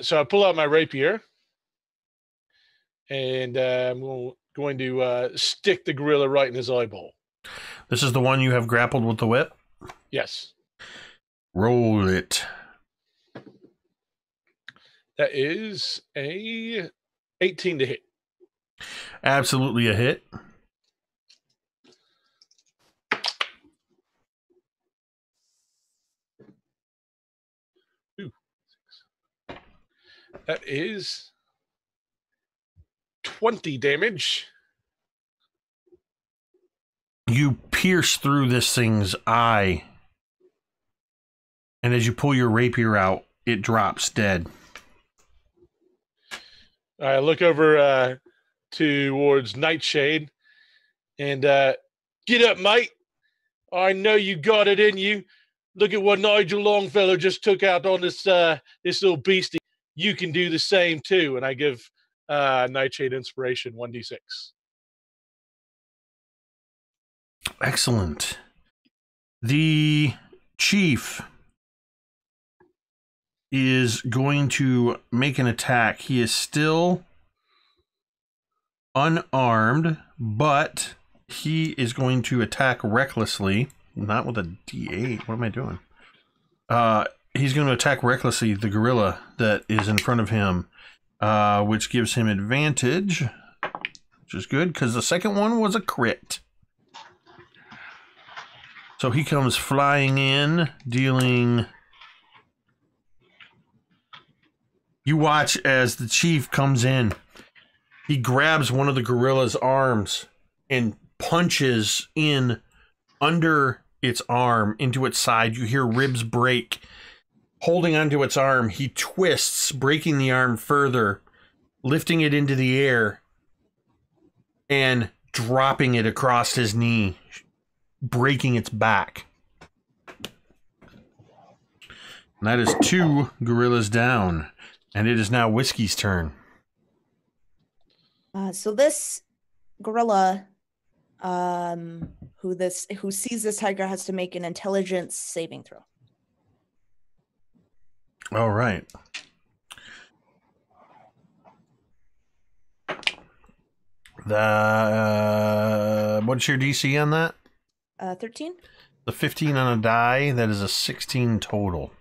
So I pull out my rapier, and I'm going to stick the gorilla right in his eyeball. This is the one you have grappled with the whip? Yes. Roll it. That is a 18 to hit. Absolutely a hit. Ooh. That is 20 damage. You pierce through this thing's eye. And as you pull your rapier out, it drops dead. I look over towards Nightshade and get up, mate. I know you got it in you. Look at what Nigel Longfellow just took out on this little beastie. You can do the same too. And I give Nightshade inspiration 1d6. Excellent. The chief is going to make an attack. He is still unarmed, but he is going to attack recklessly. Not with a D8. What am I doing? He's going to attack recklessly the gorilla that is in front of him, which gives him advantage, which is good because the second one was a crit. So he comes flying in, dealing You watch as the chief comes in. He grabs one of the gorilla's arms and punches in under its arm into its side. You hear ribs break. Holding onto its arm, he twists, breaking the arm further, lifting it into the air, and dropping it across his knee, breaking its back. And that is 2 gorillas down, and it is now Whiskey's turn. So this gorilla, who sees this tiger, has to make an intelligence saving throw. All right. What's your DC on that? 13. The 15 on a die. That is a 16 total.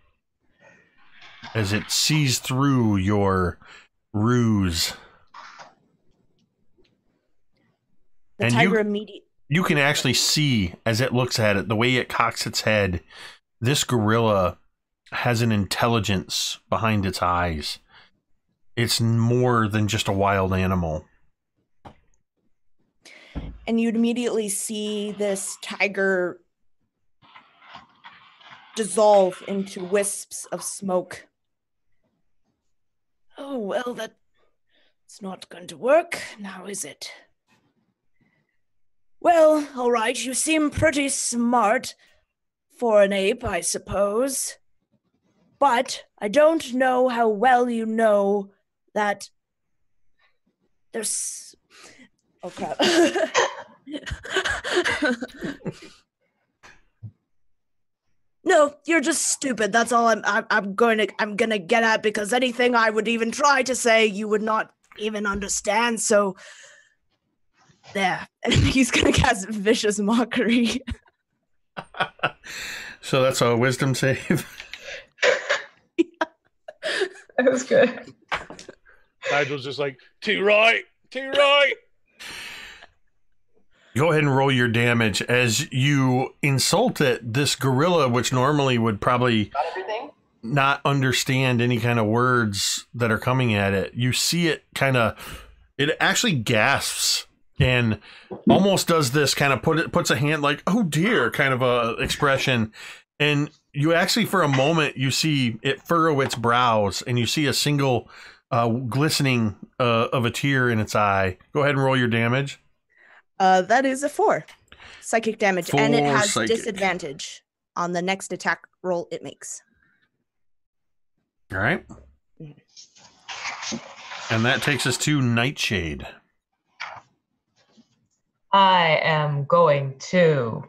As it sees through your ruse. The And tiger immediately. You can actually see, as it looks at it, the way it cocks its head, this gorilla has an intelligence behind its eyes. It's more than just a wild animal. And you'd immediately see this tiger dissolve into wisps of smoke. Oh, well, that's not going to work, now is it? Well, all right, you seem pretty smart for an ape, I suppose. But I don't know how well you know that there's... Oh, crap. No, you're just stupid. That's all I'm gonna get at, because anything I would even try to say, you would not even understand. So there. And he's gonna cast vicious mockery. So that's a wisdom save. That was good. Nigel's just like, too right. Go ahead and roll your damage as you insult it. This gorilla, which normally would probably not understand any kind of words that are coming at it, you see it it actually gasps and almost does this kind of puts a hand like, oh dear, kind of a expression. And you actually, for a moment, you see it furrow its brows, and you see a single glistening of a tear in its eye. Go ahead and roll your damage. That is a 4 psychic damage, 4 and it has psychic. disadvantage on the next attack roll it makes. All right. And that takes us to Nightshade. I am going to...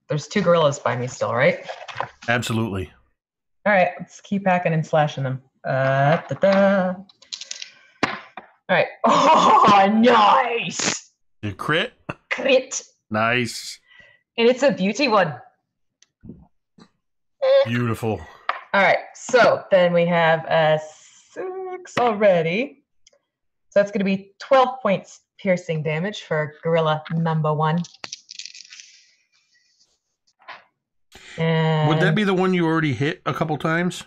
There's 2 gorillas by me still, right? Absolutely. All right, let's keep hacking and slashing them. All right. Oh, nice! You crit? Crit. Nice. And it's a beauty one. Beautiful. All right, so then we have 6 already. So that's going to be 12 points piercing damage for gorilla number 1. And Would that be the one you already hit a couple times?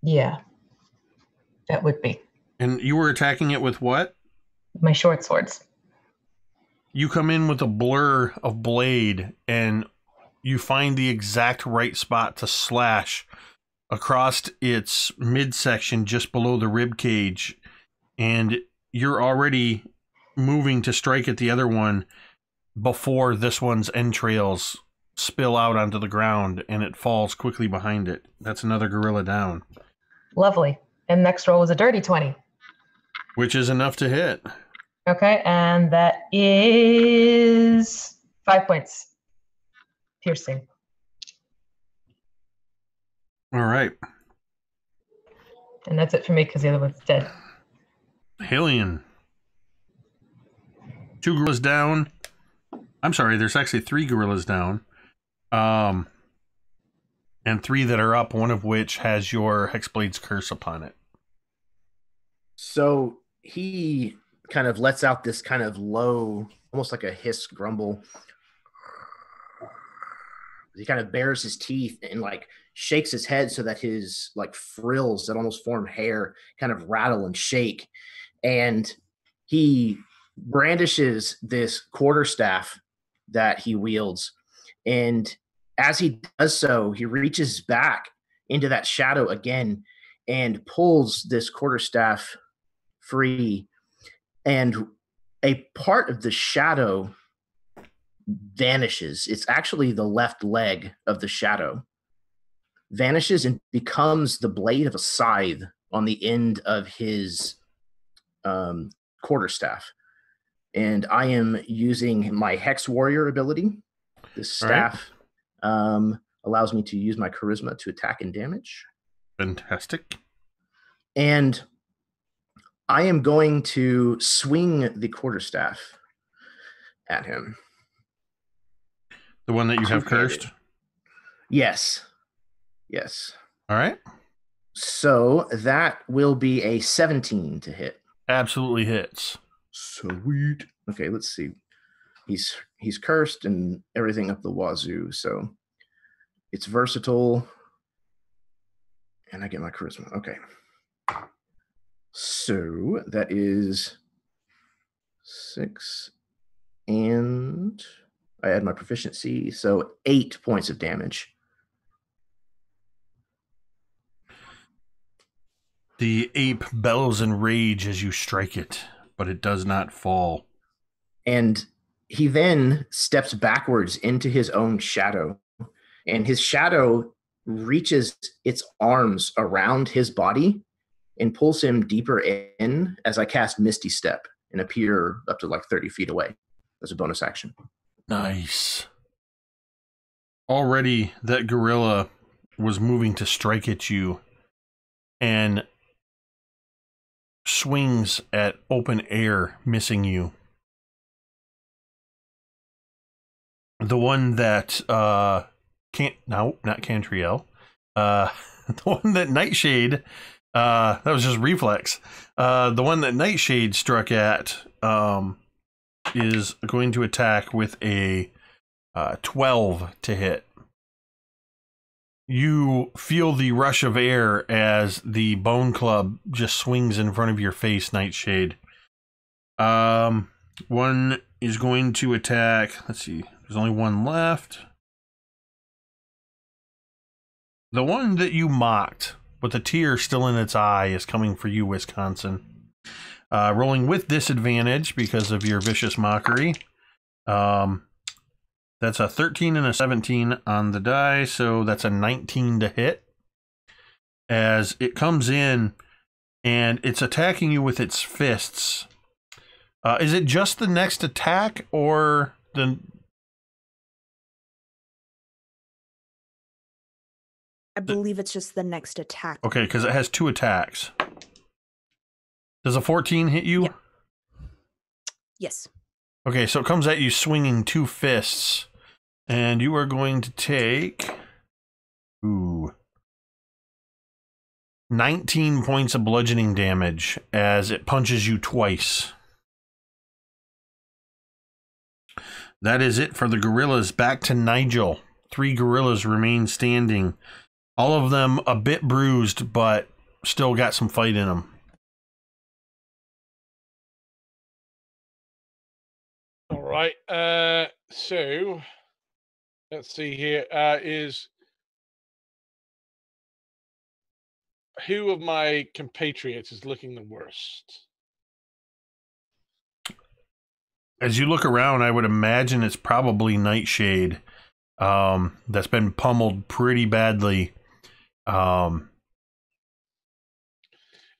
Yeah, that would be. And you were attacking it with what? My short swords. You come in with a blur of blade, and you find the exact right spot to slash across its midsection just below the rib cage, and you're already moving to strike at the other one before this one's entrails spill out onto the ground, and it falls quickly behind it. That's another gorilla down. Lovely. And next roll was a dirty 20. Which is enough to hit. Okay, and that is 5 points piercing. All right. And that's it for me because the other one's dead. Hillian. 2 gorillas down. I'm sorry, there's actually 3 gorillas down. And 3 that are up, one of which has your Hexblade's curse upon it. So he kind of lets out this kind of low, almost like a hiss grumble. He kind of bares his teeth and like shakes his head so that his like frills that almost form hair kind of rattle and shake. And he brandishes this quarterstaff that he wields. And as he does so, he reaches back into that shadow again and pulls this quarterstaff free. And a part of the shadow vanishes. It's actually the left leg of the shadow. Vanishes and becomes the blade of a scythe on the end of his quarterstaff. And I am using my Hex Warrior ability. This staff allows me to use my charisma to attack and damage. Fantastic. And I am going to swing the quarterstaff at him. The one that you have cursed? Yes. Yes. All right. So that will be a 17 to hit. Absolutely hits. Sweet. Okay, let's see. He's cursed and everything up the wazoo, so it's versatile. And I get my charisma. Okay. So that is 6, and I add my proficiency, so 8 points of damage. The ape bellows in rage as you strike it, but it does not fall. And he then steps backwards into his own shadow, and his shadow reaches its arms around his body and pulls him deeper in as I cast Misty Step and appear up to like 30 feet away as a bonus action. Nice. Already that gorilla was moving to strike at you and swings at open air, missing you. The one that not Cantriel. The one that Nightshade, that was just reflex. The one that Nightshade struck at is going to attack with a 12 to hit. You feel the rush of air as the bone club just swings in front of your face, Nightshade. One is going to attack. Let's see. There's only one left. The one that you mocked, with a tear still in its eye, is coming for you, Wisconsin. Rolling with disadvantage because of your vicious mockery. That's a 13 and a 17 on the die, so that's a 19 to hit. As it comes in, and it's attacking you with its fists. Is it just the next attack, or the... I believe it's just the next attack. Okay, because it has 2 attacks. Does a 14 hit you? Yep. Yes. Okay, so it comes at you swinging 2 fists. And you are going to take 19 points of bludgeoning damage as it punches you twice. That is it for the gorillas. Back to Nigel. 3 gorillas remain standing. All of them a bit bruised, but still got some fight in them. All right. So let's see here. Is who of my compatriots is looking the worst? As you look around, I would imagine it's probably Nightshade. That's been pummeled pretty badly.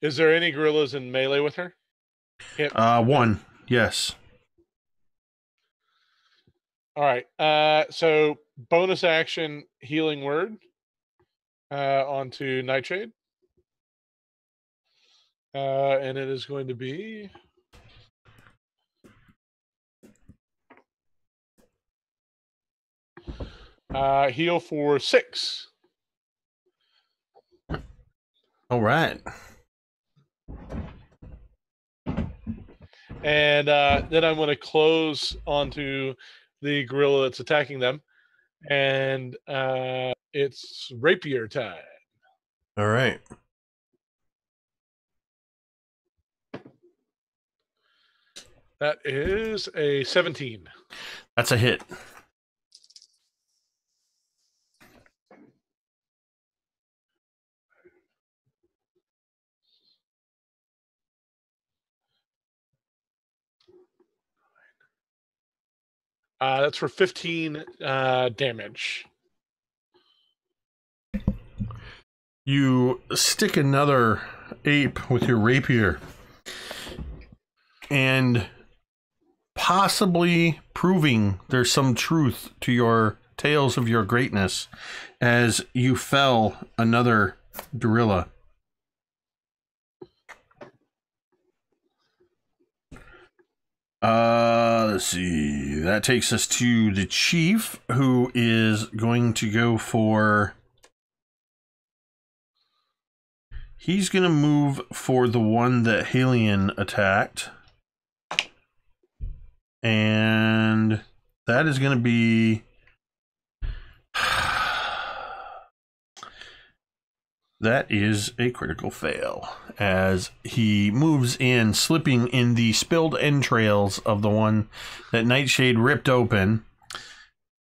Is there any gorillas in melee with her? Yep. One, yes. All right. So bonus action healing word onto Nightshade. And it is going to be heal for 6. All right. And then I'm going to close onto the gorilla that's attacking them. And it's rapier time. All right. That is a 17. That's a hit. That's for 15 damage. You stick another ape with your rapier, and possibly proving there's some truth to your tales of your greatness, as you fell another gorilla. Let's see. That takes us to the chief, who is going to go for... He's going to move for the one that Halion attacked. And that is going to be... That is a critical fail, as he moves in, slipping in the spilled entrails of the one that Nightshade ripped open,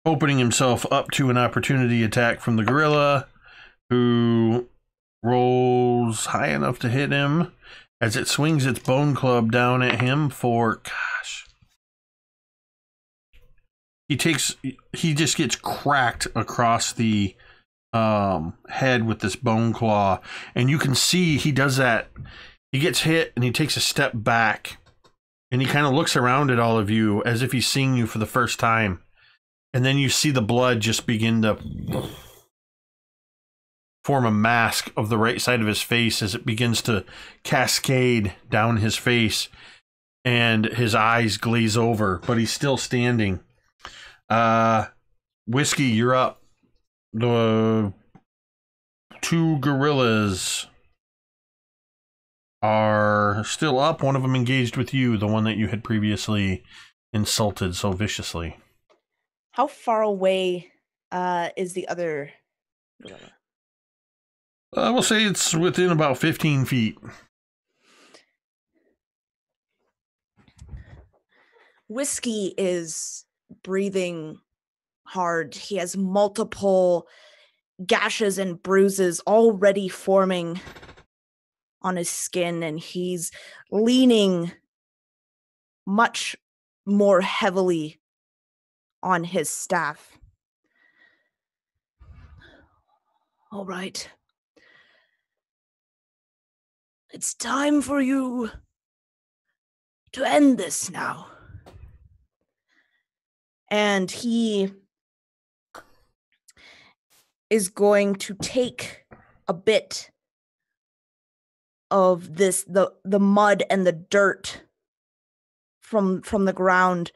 opening himself up to an opportunity attack from the gorilla, who rolls high enough to hit him as it swings its bone club down at him for, gosh. He just gets cracked across the head with this bone claw, and you can see he does that. He gets hit and he takes a step back, and he kind of looks around at all of you as if he's seeing you for the first time, and then you see the blood just begin to form a mask of the right side of his face as it begins to cascade down his face, and his eyes glaze over, but he's still standing. Whiskey, you're up. The two gorillas are still up. One of them engaged with you, the one that you had previously insulted so viciously. How far away is the other gorilla? We'll say it's within about 15 feet. Whiskey is breathing hard. He has multiple gashes and bruises already forming on his skin, and he's leaning much more heavily on his staff. All right. It's time for you to end this now. And he is going to take a bit of this, the mud and the dirt from the ground,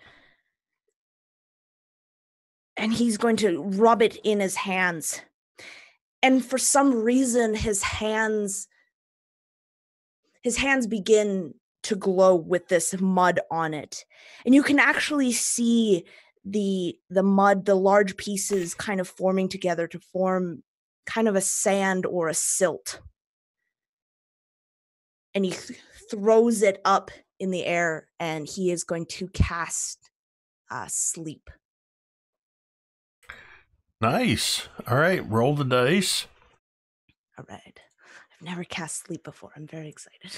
and he's going to rub it in his hands. And for some reason, his hands begin to glow with this mud on it. And you can actually see the mud, the large pieces kind of forming together to form kind of a sand or a silt. And he throws it up in the air, and he is going to cast sleep. Nice. All right, roll the dice. All right. I've never cast sleep before. I'm very excited.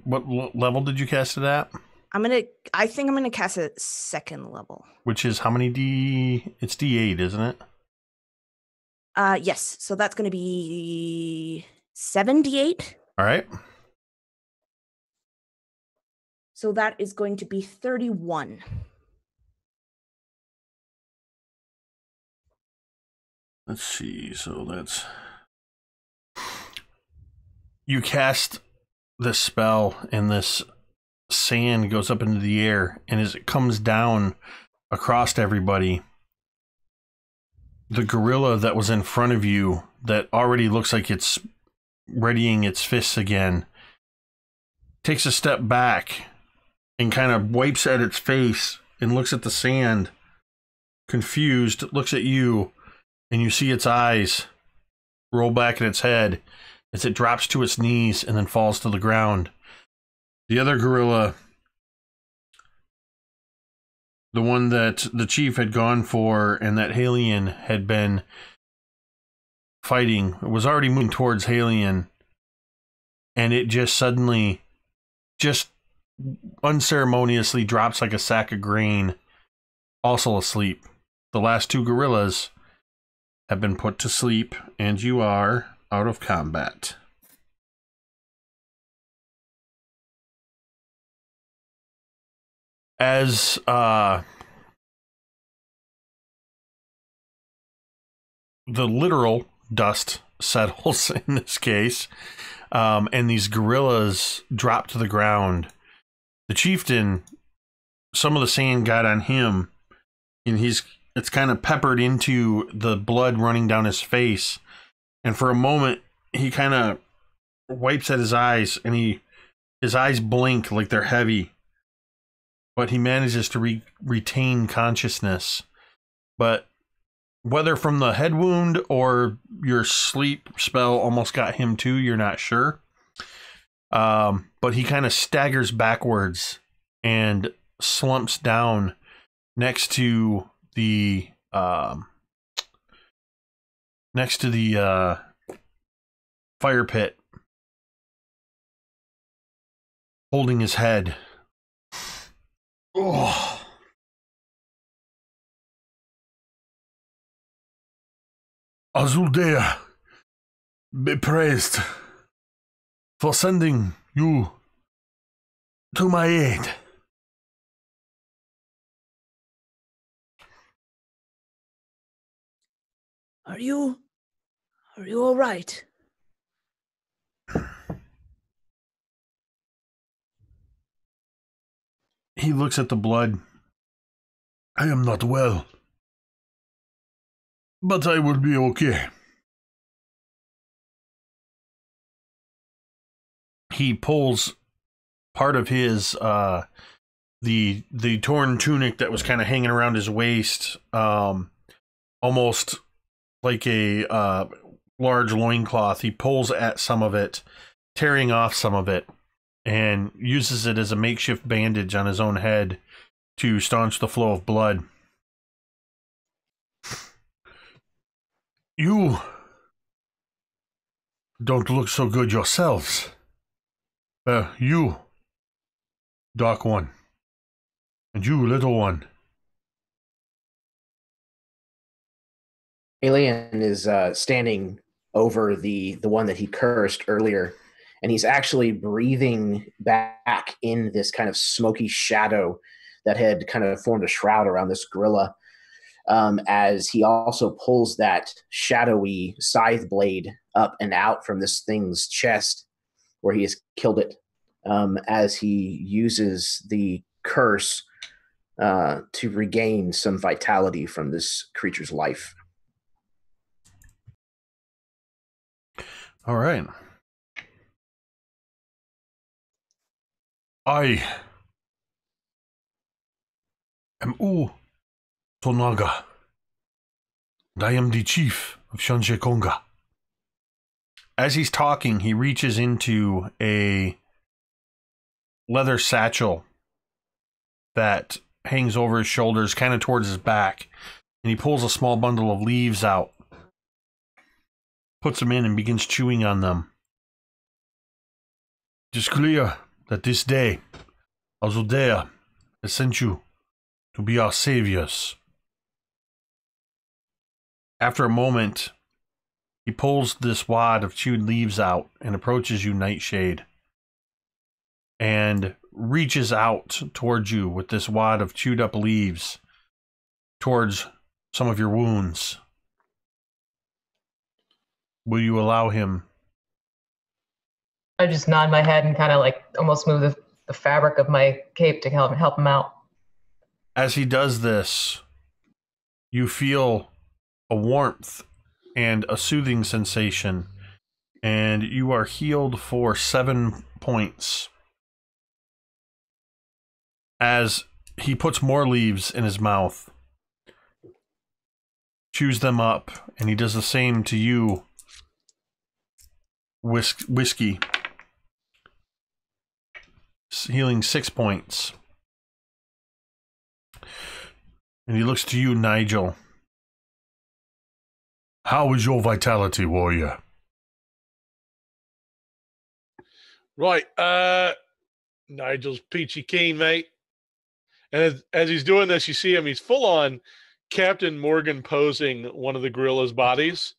What level did you cast it at? I think I'm gonna cast it at 2nd level. Which is how many it's D8, isn't it? Yes. So that's gonna be 78. All right. So that is going to be 31. Let's see. So that's... You cast the spell, and this sand goes up into the air, and as it comes down across everybody, the gorilla that was in front of you, that already looks like it's readying its fists again, takes a step back and kind of wipes at its face and looks at the sand, confused, looks at you, and you see its eyes roll back in its head as it drops to its knees and then falls to the ground. The other gorilla, the one that the chief had gone for and that Halion had been fighting, was already moving towards Halion, and it just suddenly, just unceremoniously drops like a sack of grain, also asleep. The last two gorillas have been put to sleep, and you are out of combat. As the literal dust settles in this case, and these gorillas drop to the ground, the chieftain, some of the sand got on him, and it's kind of peppered into the blood running down his face. And for a moment, he kind of wipes at his eyes, and his eyes blink like they're heavy. But he manages to retain consciousness. But whether from the head wound or your sleep spell almost got him too, you're not sure. But he kind of staggers backwards and slumps down next to the fire pit, holding his head. Oh. Azul-Dea, be praised for sending you to my aid. Are you all right? He looks at the blood. I am not well, but I will be okay. He pulls part of his the torn tunic that was kind of hanging around his waist, almost like a large loincloth. He pulls at some of it, tearing off some of it, and uses it as a makeshift bandage on his own head to staunch the flow of blood. You don't look so good yourselves. You, Dark One, and you, Little One. Alien is standing over the one that he cursed earlier, and he's actually breathing back in this kind of smoky shadow that had kind of formed a shroud around this gorilla, as he also pulls that shadowy scythe blade up and out from this thing's chest where he has killed it, as he uses the curse to regain some vitality from this creature's life. All right. I am Tonaga, and I am the chief of Shanjekonga. As he's talking, he reaches into a leather satchel that hangs over his shoulders, kind of towards his back, and he pulls a small bundle of leaves out, puts them in, and begins chewing on them. It is clear that this day, Azul-Dea has sent you to be our saviors. After a moment, he pulls this wad of chewed leaves out and approaches you, Nightshade, and reaches out towards you with this wad of chewed up leaves towards some of your wounds. Will you allow him? I just nod my head and kind of like almost move the fabric of my cape to help him out. As he does this, you feel a warmth and a soothing sensation, and you are healed for 7 points. As he puts more leaves in his mouth, chews them up, and he does the same to you, Whiskey. Healing 6 points. And he looks to you, Nigel. How is your vitality, warrior? Right. Nigel's peachy keen, mate. And as he's doing this, you see him, he's full on Captain Morgan posing one of the gorilla's bodies.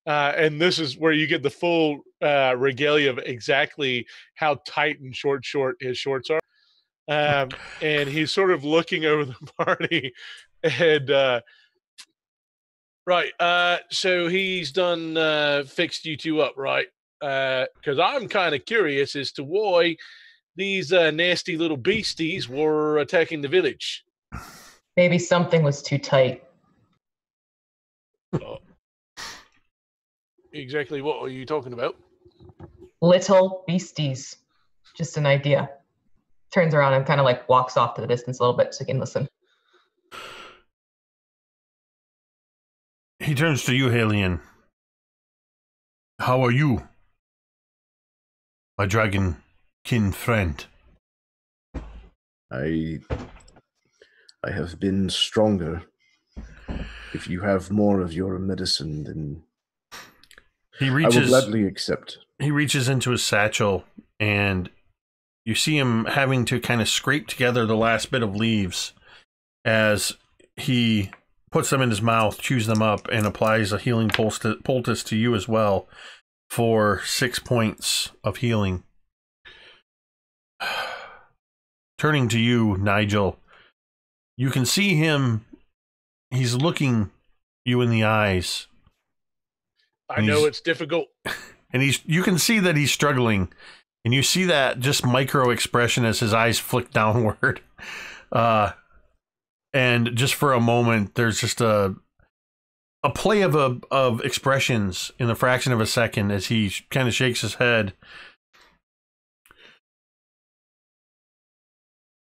And this is where you get the full regalia of exactly how tight and short his shorts are. And he's sort of looking over the party. And, right. So he's done fixed you two up, right? Because I'm kind of curious as to why these nasty little beasties were attacking the village. Maybe something was too tight. Exactly what are you talking about? Little beasties. Just an idea. Turns around and kind of like walks off to the distance a little bit so you can listen. He turns to you, Halion. How are you, my dragon kin friend? I have been stronger. If you have more of your medicine, then I will gladly accept. He reaches into his satchel, and you see him having to kind of scrape together the last bit of leaves as he puts them in his mouth, chews them up, and applies a healing poultice to you as well for 6 points of healing. Turning to you, Nigel, you can see him. He's looking you in the eyes. I know it's difficult. And you can see that he's struggling. And you see that just micro expression as his eyes flick downward. And just for a moment, there's just a play of expressions in the fraction of a second as he kind of shakes his head.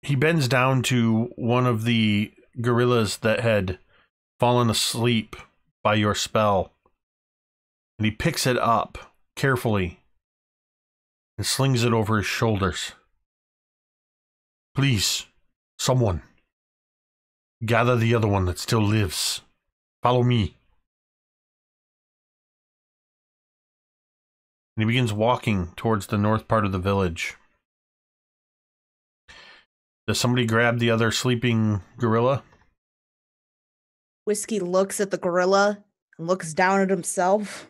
He bends down to one of the gorillas that had fallen asleep by your spell. And he picks it up carefully and slings it over his shoulders. Please, someone, gather the other one that still lives. Follow me. And he begins walking towards the north part of the village. Does somebody grab the other sleeping gorilla? Whiskey looks at the gorilla and looks down at himself.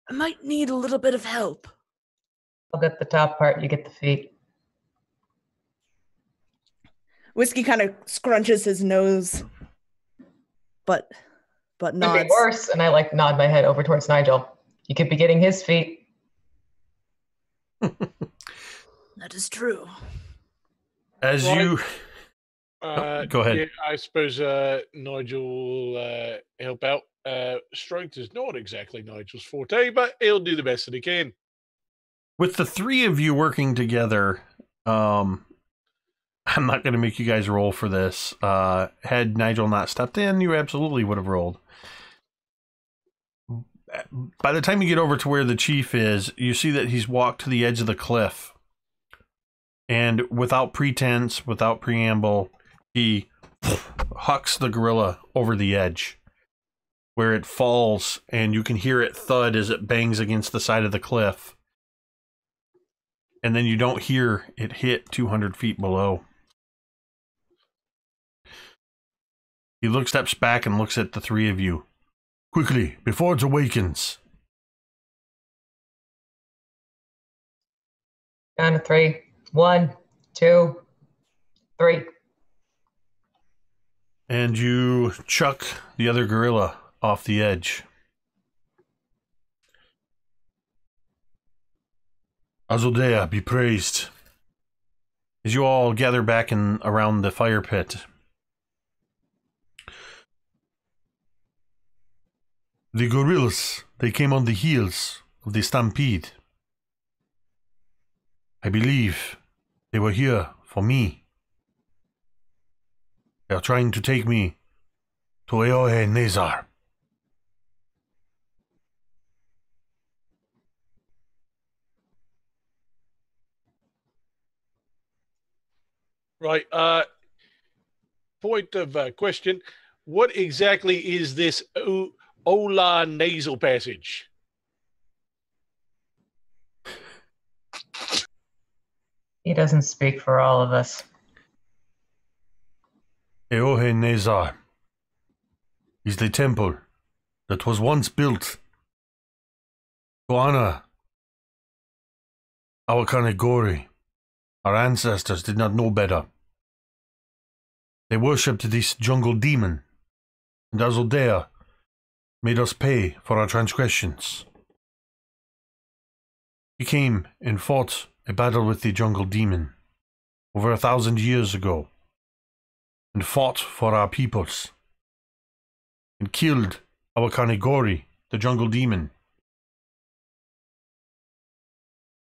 I might need a little bit of help. I'll get the top part, you get the feet. Whiskey kind of scrunches his nose, but nods. Could be worse, and I like nod my head over towards Nigel. You could be getting his feet. That is true. As Right. you... go ahead. Yeah, I suppose Nigel will help out. Strength is not exactly Nigel's forte, but he'll do the best that he can. With the three of you working together, I'm not going to make you guys roll for this. Had Nigel not stepped in, you absolutely would have rolled. By the time you get over to where the chief is, you see that he's walked to the edge of the cliff. And without pretense, without preamble, he hucks the gorilla over the edge, where it falls, and you can hear it thud as it bangs against the side of the cliff. And then you don't hear it hit 200 feet below. He steps back and looks at the three of you. Quickly, before it awakens. Down to 3. 1, 2, 3. And you chuck the other gorilla off the edge. Azaldea, be praised. As you all gather back around the fire pit. The gorillas, they came on the heels of the stampede. I believe They were here for me. They are trying to take me to Awakane Ghori. Right. Point of question. What exactly is this Ola nasal passage? He doesn't speak for all of us. Awakane Ghori is the temple that was once built to honor Awakane Ghori. Our ancestors did not know better. They worshipped this jungle demon, and Azaldea made us pay for our transgressions. He came and fought a battle with the jungle demon over 1,000 years ago, and fought for our peoples, and killed Awakane Ghori, the jungle demon.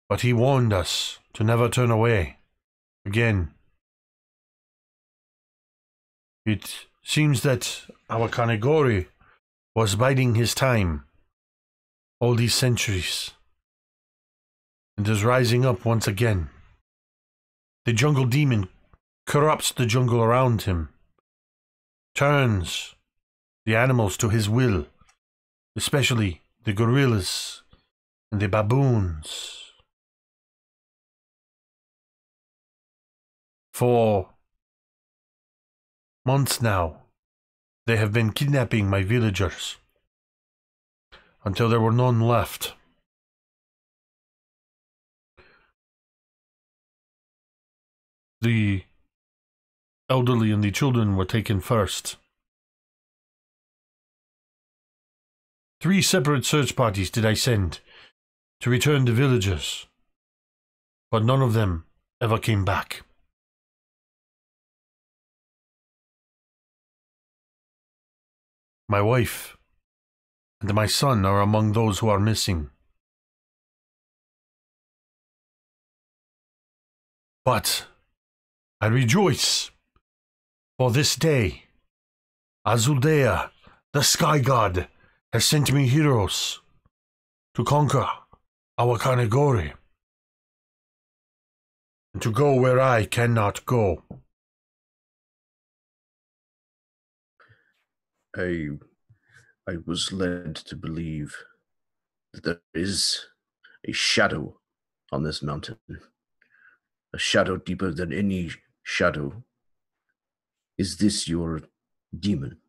But he warned us to never turn away again. It seems that Awakane Ghori was biding his time all these centuries, and is rising up once again. The jungle demon corrupts the jungle around him, turns the animals to his will, especially the gorillas and the baboons. For months now, they have been kidnapping my villagers until there were none left. The elderly and the children were taken first. 3 separate search parties did I send to return the villagers, but none of them ever came back. My wife and my son are among those who are missing. But I rejoice, for this day, Azaldea, the sky god, has sent me heroes to conquer Awakane Ghori, and to go where I cannot go. I was led to believe that there is a shadow on this mountain, a shadow deeper than any shadow. Is this your demon?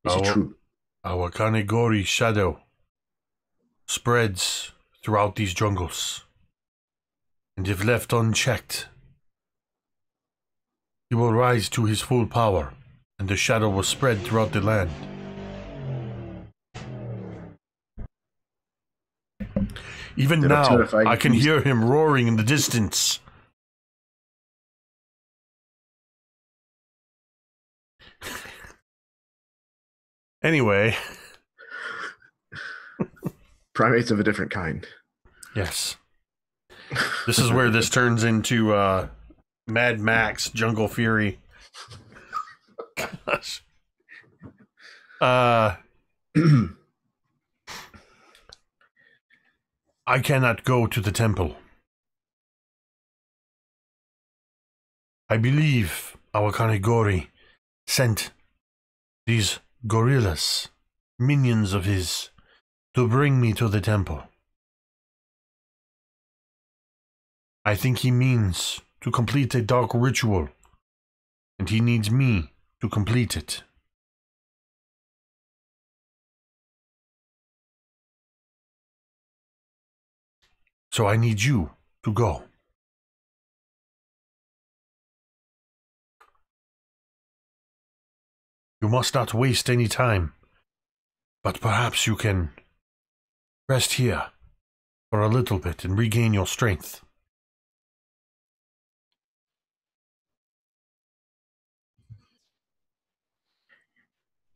Is it true? Awakane Ghori's shadow spreads throughout these jungles, and if left unchecked, he will rise to his full power, and the shadow will spread throughout the land. Even now, I can hear him roaring in the distance. Anyway. Primates of a different kind. Yes. This is where this turns into Mad Max Jungle Fury. Gosh. I cannot go to the temple. I believe Awakane Ghori sent these gorillas, minions of his, to bring me to the temple. I think he means to complete a dark ritual, and he needs me to complete it. So I need you to go. You must not waste any time, but perhaps you can rest here for a little bit and regain your strength.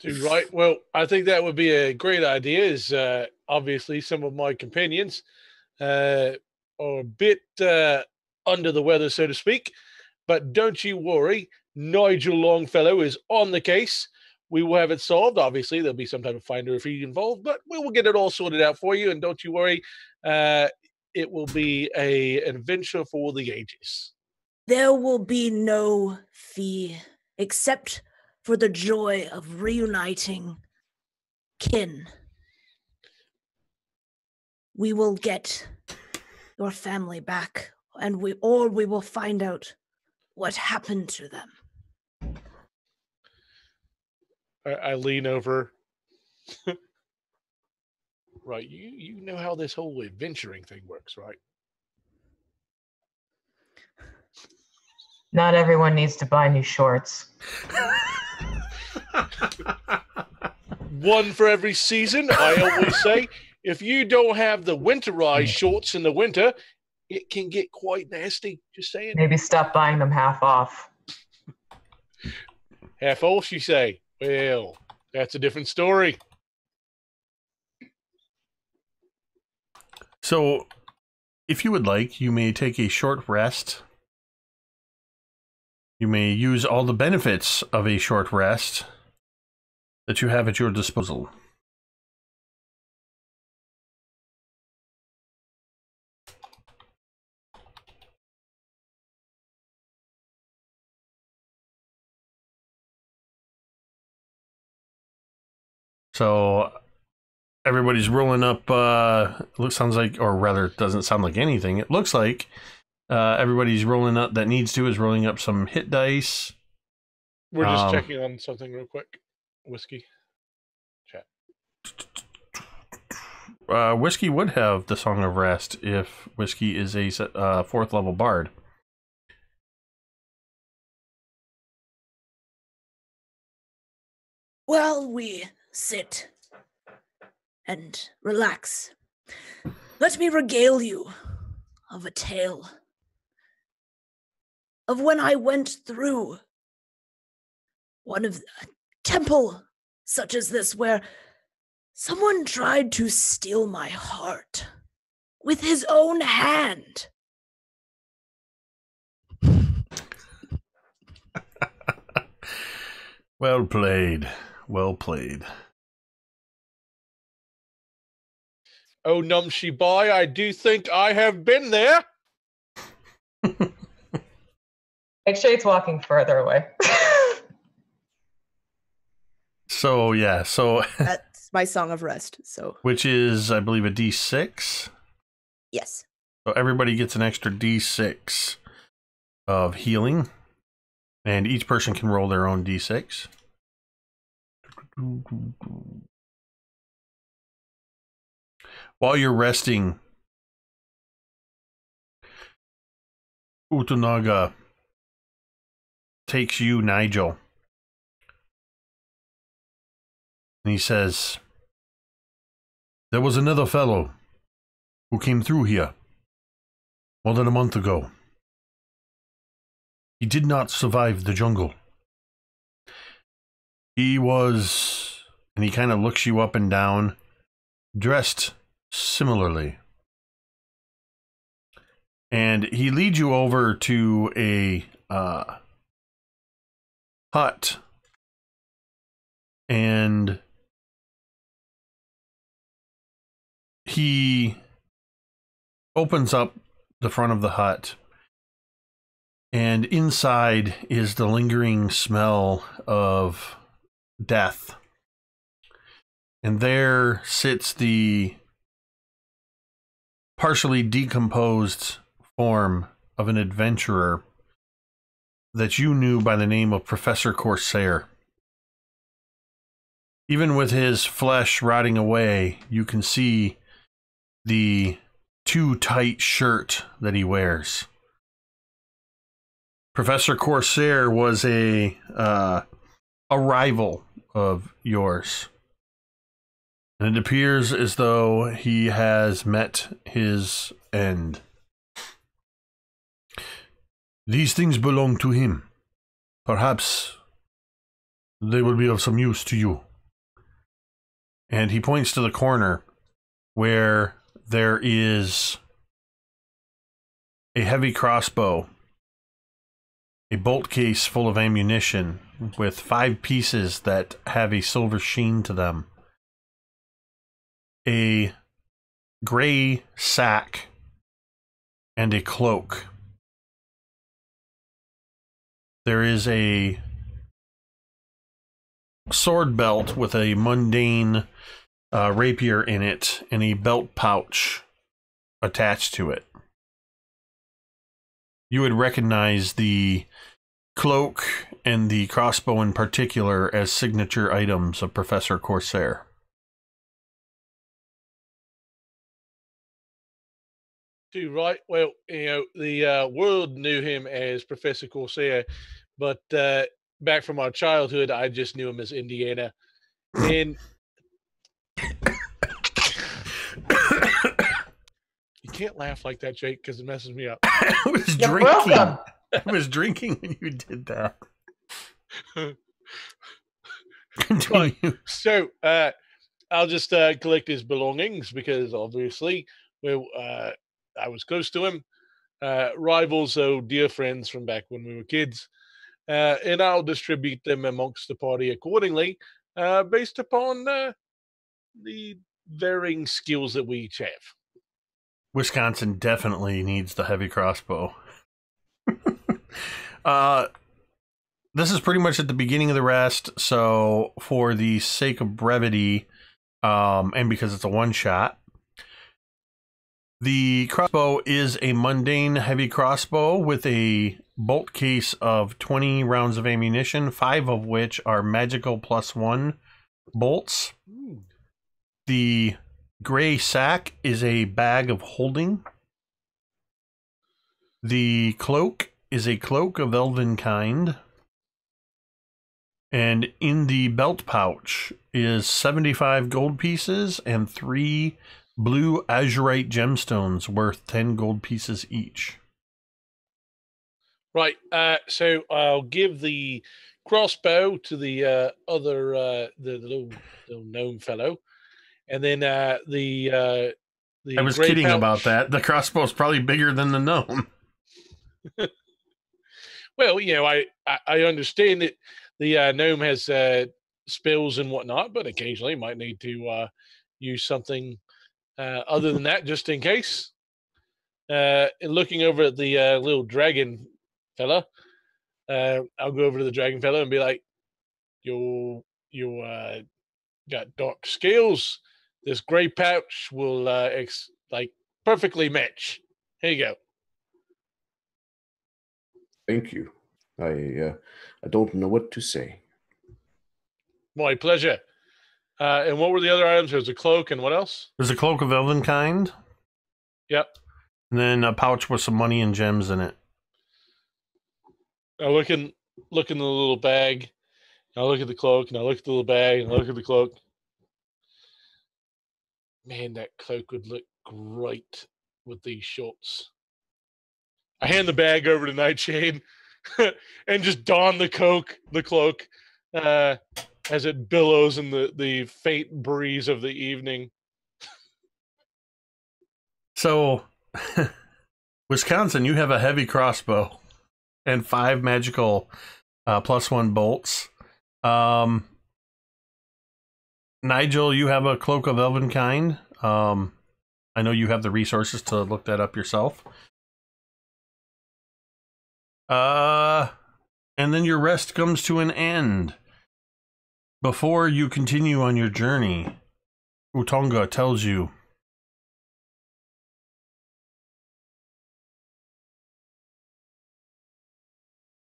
Right. Well, I think that would be a great idea. Is obviously some of my companions are a bit under the weather, so to speak. But don't you worry, Nigel Longfellow is on the case. We will have it solved. Obviously, there'll be some type of finder if he's involved, but we will get it all sorted out for you. And don't you worry, it will be an adventure for the ages. There will be no fee except for the joy of reuniting kin. We will get your family back, and we will find out what happened to them. I lean over. Right, you know how this whole adventuring thing works, right? Not everyone needs to buy new shorts. One for every season. I always say, if you don't have the winterized shorts in the winter, it can get quite nasty. Just saying. Maybe stop buying them half off. Half off, you say? Well, that's a different story. So, if you would like, you may take a short rest. You may use all the benefits of a short rest that you have at your disposal. So everybody's rolling up, sounds like, or rather, it doesn't sound like anything. It looks like everybody's rolling up, that needs to, is rolling up some hit dice. We're just checking on something real quick. Whiskey. Chat. Whiskey would have the Song of Rest if Whiskey is a 4th level bard. While we sit and relax, let me regale you of a tale of when I went through one of a temple such as this, where someone tried to steal my heart with his own hand. Well played. Well played. Oh, Num Shibai, I do think I have been there. Make sure it's walking further away. So, yeah, so... That's my Song of Rest, so... Which is, I believe, a D6? Yes. So everybody gets an extra D6 of healing. And each person can roll their own D6. While you're resting, Utonaga takes you, Nigel, and he says, "There was another fellow who came through here more than a month ago. He did not survive the jungle. He was," and he kind of looks you up and down, "dressed similarly. And he leads you over to a hut, and he opens up the front of the hut, and inside is the lingering smell of death. And there sits the partially decomposed form of an adventurer that you knew by the name of Professor Corsair. Even with his flesh rotting away, you can see the too tight shirt that he wears. Professor Corsair was a rival of yours. And it appears as though he has met his end. These things belong to him. Perhaps they will be of some use to you." And he points to the corner where there is a heavy crossbow, a bolt case full of ammunition with 5 pieces that have a silver sheen to them, a gray sack, and a cloak. There is a sword belt with a mundane rapier in it and a belt pouch attached to it. You would recognize the cloak and the crossbow in particular as signature items of Professor Corsair. Too right. Well, the world knew him as Professor Corsair, but back from our childhood, I just knew him as Indiana. And you can't laugh like that, Jake, because it messes me up. I was You're drinking. welcome. I was drinking when you did that. Continue. So I'll just collect his belongings because obviously, well, I was close to him. Rivals, though, dear friends from back when we were kids. And I'll distribute them amongst the party accordingly, based upon the varying skills that we each have. Wisconsin definitely needs the heavy crossbow. This is pretty much at the beginning of the rest, so for the sake of brevity, and because it's a one-shot, the crossbow is a mundane heavy crossbow with a bolt case of 20 rounds of ammunition, 5 of which are magical +1 bolts. The gray sack is a bag of holding. The cloak is a cloak of elven kind. And in the belt pouch is 75 gold pieces and 3 blue azurite gemstones worth 10 gold pieces each. Right. So I'll give the crossbow to the other the little gnome fellow, and then the I was gray kidding pouch. about that. The crossbow is probably bigger than the gnome. Well, I understand that the gnome has spills and whatnot, but occasionally might need to use something other than that, just in case. And looking over at the little dragon fella, I'll go over to the dragon fella and be like, "You got dark scales. This gray pouch will perfectly match. Here you go." Thank you. I don't know what to say. My pleasure. And what were the other items? There's a cloak and what else? There's a cloak of elven kind, Yep. and then a pouch with some money and gems in it. I look in the little bag. I look at the cloak, and I look at the little bag, and I look at the cloak. Man, that cloak would look great with these shorts. I hand the bag over to Nightshade and just don the cloak as it billows in the faint breeze of the evening. So, Wisconsin, you have a heavy crossbow and 5 magical +1 bolts. Nigel, you have a cloak of elven kind. I know you have the resources to look that up yourself. And then your rest comes to an end. Before you continue on your journey, Utonga tells you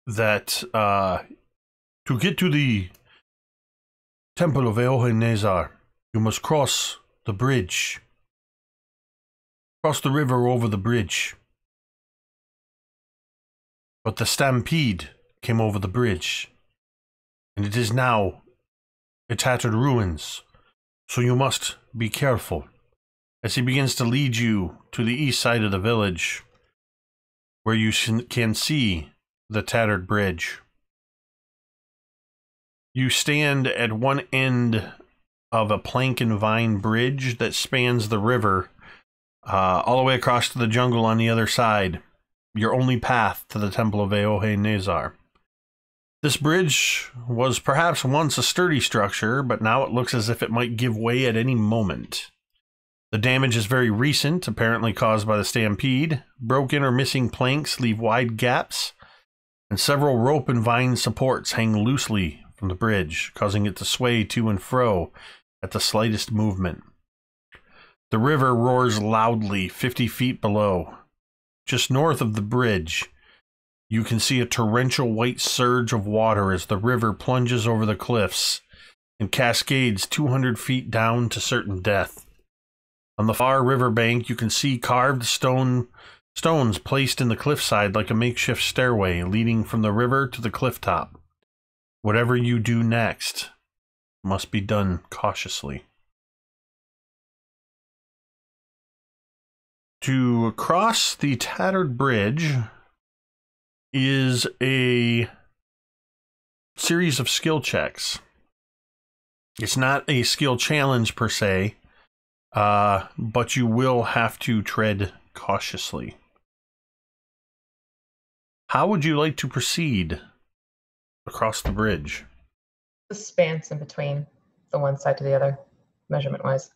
that to get to the Temple of Eohenezar, you must cross the bridge. Cross the river over the bridge. But the stampede came over the bridge, and it is now a tattered ruins, so you must be careful. As he begins to lead you to the east side of the village, where you can see the tattered bridge. You stand at one end of a plank and vine bridge that spans the river all the way across to the jungle on the other side. your only path to the Temple of Eohe Nezar. This bridge was perhaps once a sturdy structure, but now it looks as if it might give way at any moment. The damage is very recent, apparently caused by the stampede. Broken or missing planks leave wide gaps, and several rope and vine supports hang loosely from the bridge, causing it to sway to and fro at the slightest movement. The river roars loudly 50 feet below. Just north of the bridge, you can see a torrential white surge of water as the river plunges over the cliffs and cascades 200 feet down to certain death. On the far riverbank, you can see carved stones placed in the cliffside like a makeshift stairway leading from the river to the cliff top. Whatever you do next must be done cautiously. To cross the tattered bridge is a series of skill checks. It's not a skill challenge per se, but you will have to tread cautiously. How would you like to proceed across the bridge? The spans in between the one side to the other, measurement-wise.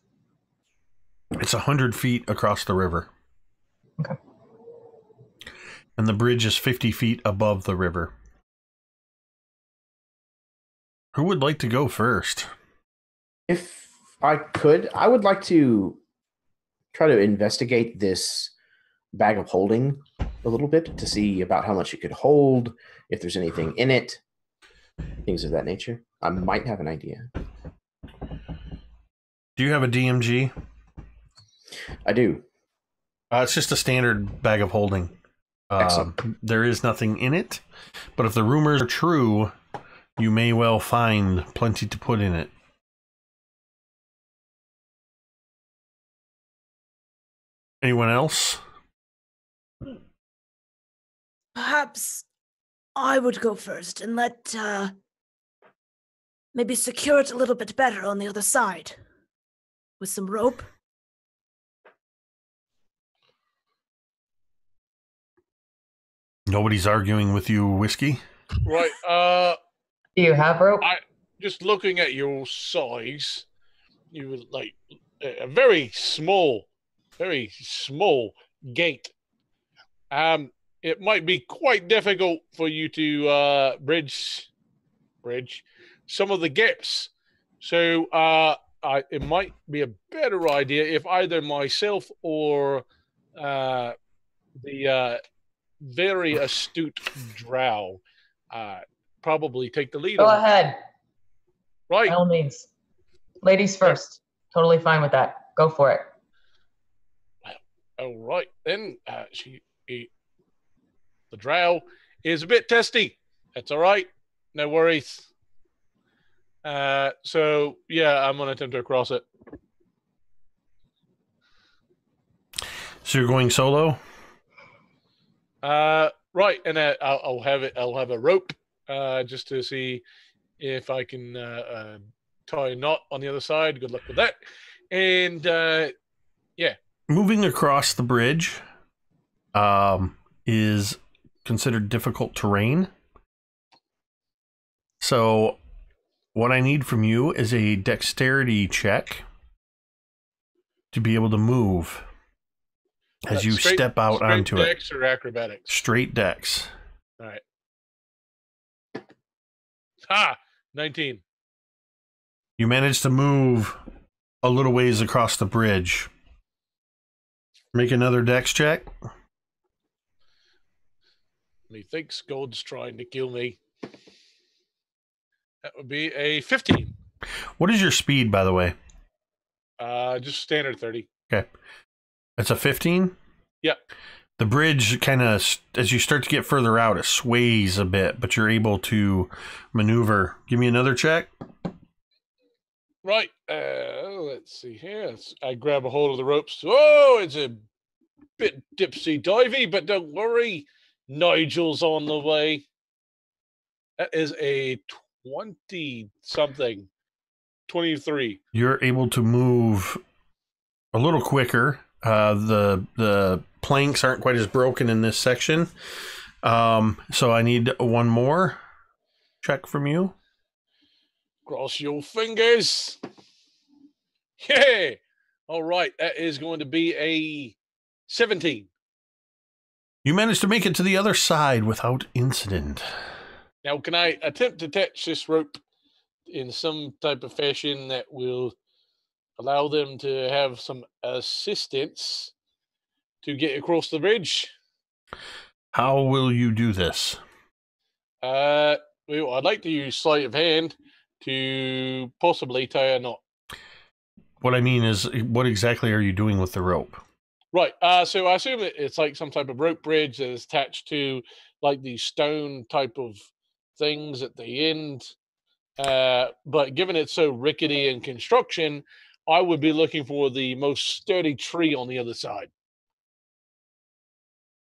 It's 100 feet across the river. Okay. And the bridge is 50 feet above the river. Who would like to go first? If I could, I would like to try to investigate this bag of holding a little bit to see about how much it could hold, if there's anything in it, things of that nature. I might have an idea. Do you have a DMG? I do. It's just a standard bag of holding. There is nothing in it, but if the rumors are true, you may well find plenty to put in it. Anyone else? Perhaps I would go first and let maybe secure it a little bit better on the other side with some rope. Nobody's arguing with you, Whiskey? Right. Do you have rope? Just looking at your size, you were like a very small gate. It might be quite difficult for you to bridge some of the gaps. So it might be a better idea if either myself or the very astute drow probably take the lead. Go ahead. Right. By all means. Ladies first. Totally fine with that. Go for it. All right. Then the drow is a bit testy. That's all right. No worries. So, yeah, I'm going to attempt to cross it. So you're going solo? Right, and I'll have a rope just to see if I can tie a knot on the other side. Good luck with that. And yeah, moving across the bridge is considered difficult terrain. So what I need from you is a dexterity check to be able to move as you step out onto it. Straight dex or acrobatics? Straight dex. All right. 19. You managed to move a little ways across the bridge. Make another dex check. Methinks God's trying to kill me. That would be a 15. What is your speed, by the way? Just standard 30. Okay. It's a 15? Yeah. The bridge kind of, as you start to get further out, it sways a bit, but you're able to maneuver. Give me another check. Right. Let's see here. I grab a hold of the ropes. Oh, it's a bit dipsy-divey, but don't worry. Nigel's on the way. That is a 20-something. 23. You're able to move a little quicker. The planks aren't quite as broken in this section. So I need one more check from you. Cross your fingers. Yeah. All right. That is going to be a 17. You managed to make it to the other side without incident. Now, can I attempt to attach this rope in some type of fashion that will allow them to have some assistance to get across the bridge? How will you do this? Well, I'd like to use sleight of hand to possibly tie a knot. What I mean is, what exactly are you doing with the rope? Right. So I assume that it's like some type of rope bridge that is attached to like these stone type of things at the end. But given it's so rickety in construction, I would be looking for the most sturdy tree on the other side.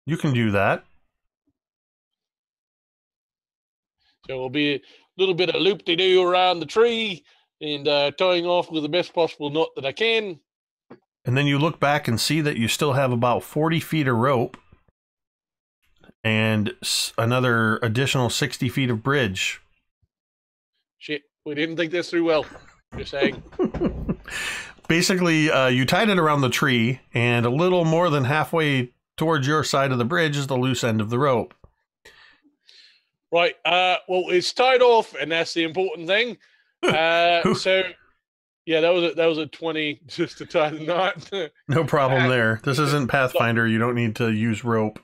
You can do that. So it'll be a little bit of loop-de-doo around the tree and tying off with the best possible knot that I can. And then you look back and see that you still have about 40 feet of rope and another additional 60 feet of bridge. Shit, we didn't think this through well. Just saying. Basically, you tied it around the tree, and a little more than halfway towards your side of the bridge is the loose end of the rope. Right. Well, it's tied off, and that's the important thing. So, yeah, that was a 20 just to tie the knot. No problem there. This isn't Pathfinder. You don't need to use rope.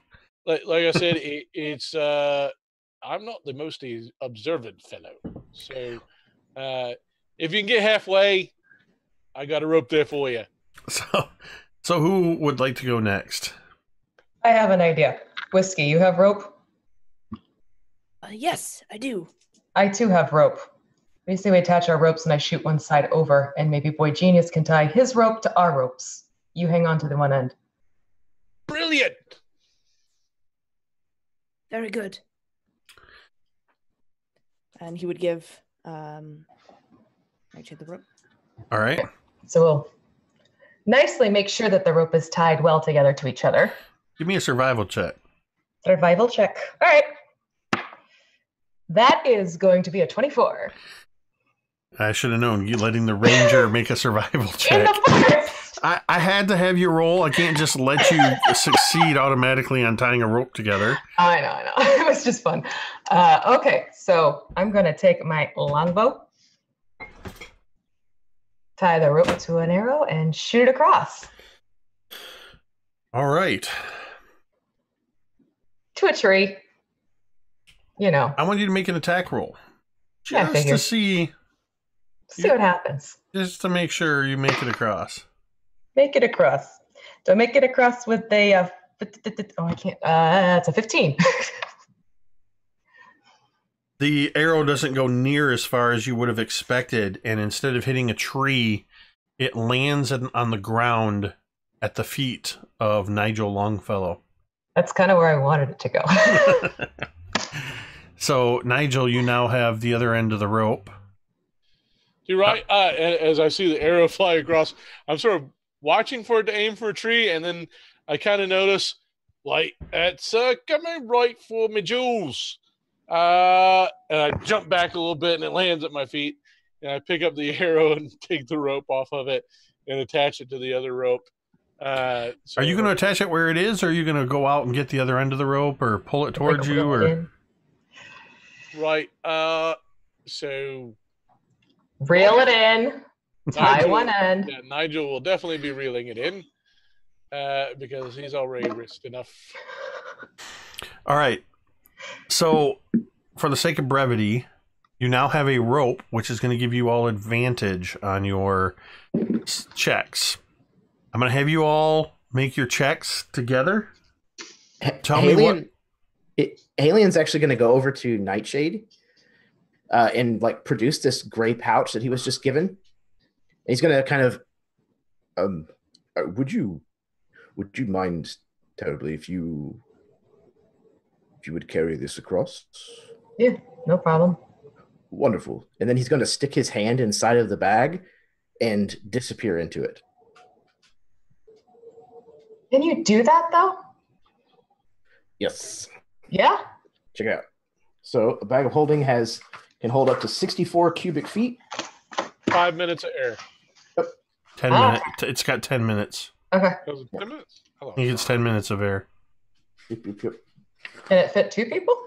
Like I said, it's I'm not the most observant fellow. So, if you can get halfway, I got a rope there for you. So who would like to go next? I have an idea. Whiskey, you have rope? Yes, I do. I too have rope. Basically, we attach our ropes and I shoot one side over, and maybe Boy Genius can tie his rope to our ropes. You hang on to the one end. Brilliant. Very good. And he would give Nightshade the rope. All right. So we'll nicely make sure that the rope is tied well together to each other. Give me a survival check. Survival check. All right. That is going to be a 24. I should have known. You letting the ranger make a survival check. In the forest! I had to have you roll. I can't just let you succeed automatically on tying a rope together. I know. It was just fun. Okay, so I'm going to take my longbow, tie the rope to an arrow, and shoot it across. All right. To a tree. You know. I want you to make an attack roll. Yeah, Just to see what happens. Just to make sure you make it across. Make it across. So make it across with a... oh, I can't. It's a 15. The arrow doesn't go near as far as you would have expected, and instead of hitting a tree, it lands on the ground at the feet of Nigel Longfellow. That's kind of where I wanted it to go. So, Nigel, you now have the other end of the rope. You're right. As I see the arrow fly across, I'm sort of watching for it to aim for a tree, and then I kind of notice, like, it's coming right for me jewels. And I jump back a little bit, and it lands at my feet. And I pick up the arrow and take the rope off of it and attach it to the other rope. Are you going to attach it where it is, or are you going to go out and get the other end of the rope, or pull it towards you, or... Right. So reel it in. Tie one end. Yeah, Nigel will definitely be reeling it in because he's already risked enough. All right. So, for the sake of brevity, you now have a rope, which is going to give you all advantage on your checks. I'm going to have you all make your checks together. Tell me what... Alien's actually going to go over to Nightshade and like produce this gray pouch that he was just given. And he's going to kind of, would you mind terribly if you would carry this across? Yeah, no problem. Wonderful. And then he's going to stick his hand inside of the bag and disappear into it. Can you do that though? Yes. Yeah. Check it out. So a bag of holding can hold up to 64 cubic feet. 5 minutes of air. 10 minutes. It's got 10 minutes. Okay. 10 minutes. I think it's 10 minutes of air. Yep, yep, yep. Can it fit 2 people?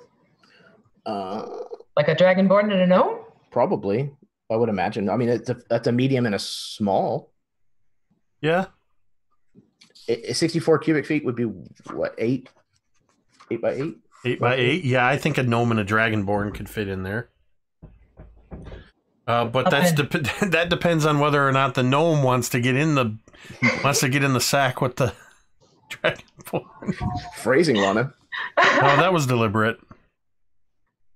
Like a dragonborn and a gnome? Probably. I would imagine. I mean, that's a medium and a small. Yeah. 64 cubic feet would be what, 8 by 8? 8 by 8. Yeah, I think a gnome and a dragonborn could fit in there. But that depends on whether or not the gnome wants to get in the sack with the dragonborn. Phrasing, Lana. Oh, that was deliberate.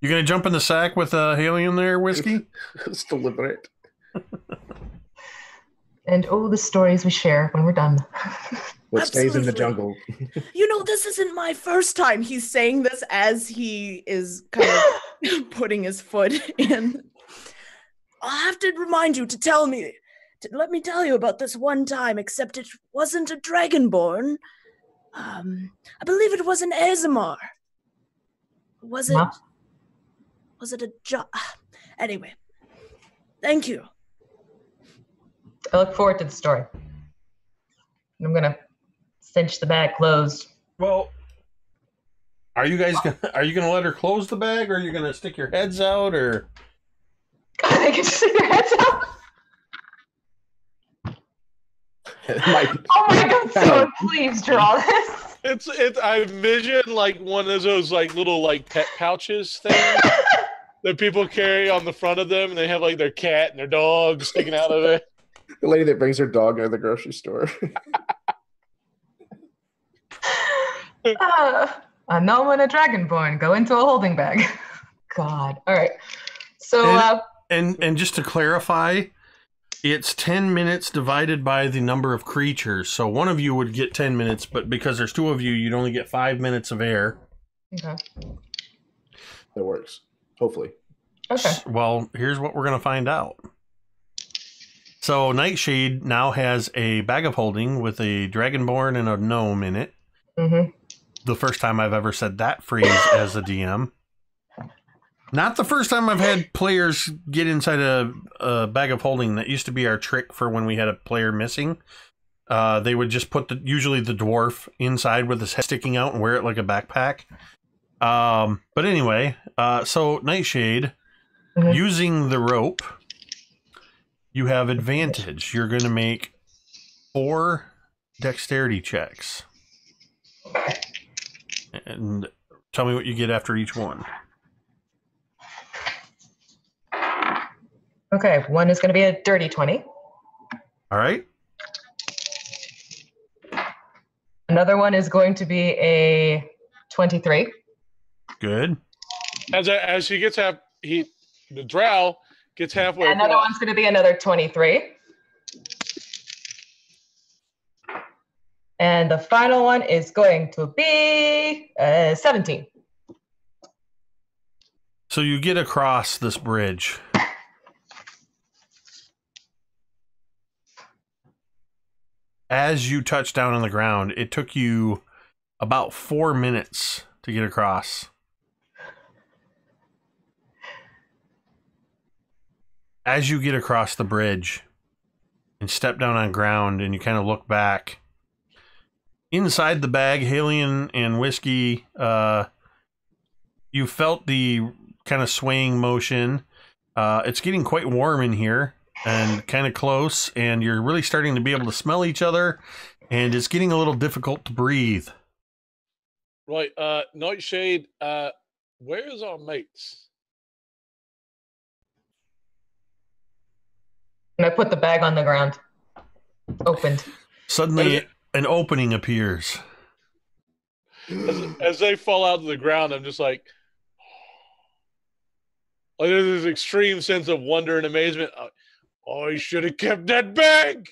You gonna jump in the sack with Halion there, Whiskey? It's deliberate. And the stories we share when we're done. What stays in the jungle? You know, this isn't my first time. He's saying this as he is kind of putting his foot in. I'll have to remind you to let me tell you about this one time, except it wasn't a dragonborn. I believe it was an Azamar. Was it? Huh? Was it a Anyway, thank you. I look forward to the story. I'm gonna cinch the bag closed. Well, are you gonna let her close the bag, or are you gonna stick your heads out, or? I can stick your heads out. Oh my god! So please draw this. I envision like one of those like little like pet pouches things that people carry on the front of them, and they have like their cat and their dog sticking out of it. The lady that brings her dog to the grocery store. A gnome and a dragonborn go into a holding bag. God. All right. So. And just to clarify, it's 10 minutes divided by the number of creatures. So one of you would get 10 minutes, but because there's 2 of you, you'd only get 5 minutes of air. Okay. That works. Hopefully. Okay. Well, here's what we're going to find out. So Nightshade now has a bag of holding with a dragonborn and a gnome in it. Mm-hmm. The first time I've ever said that phrase as a DM. Not the first time I've had players get inside a bag of holding. That used to be our trick for when we had a player missing. They would just put usually the dwarf inside with his head sticking out and wear it like a backpack. But anyway, so Nightshade, using the rope, you have advantage. You're going to make 4 dexterity checks. And tell me what you get after each one. Okay, one is going to be a dirty 20. All right. Another one is going to be a 23. Good. As she gets the drow gets halfway. Another one's going to be another 23. And the final one is going to be 17. So you get across this bridge. As you touch down on the ground, it took you about 4 minutes to get across. As you get across the bridge and step down on ground and you kind of look back, inside the bag, Halion and Whiskey, you felt the kind of swaying motion. It's getting quite warm in here and kind of close, and you're really starting to be able to smell each other, and it's getting a little difficult to breathe. Right, Nightshade, where's our mates? And I put the bag on the ground. Opened. Suddenly, an opening appears. As they fall out to the ground, I'm just like there's this extreme sense of wonder and amazement. I should have kept that bag.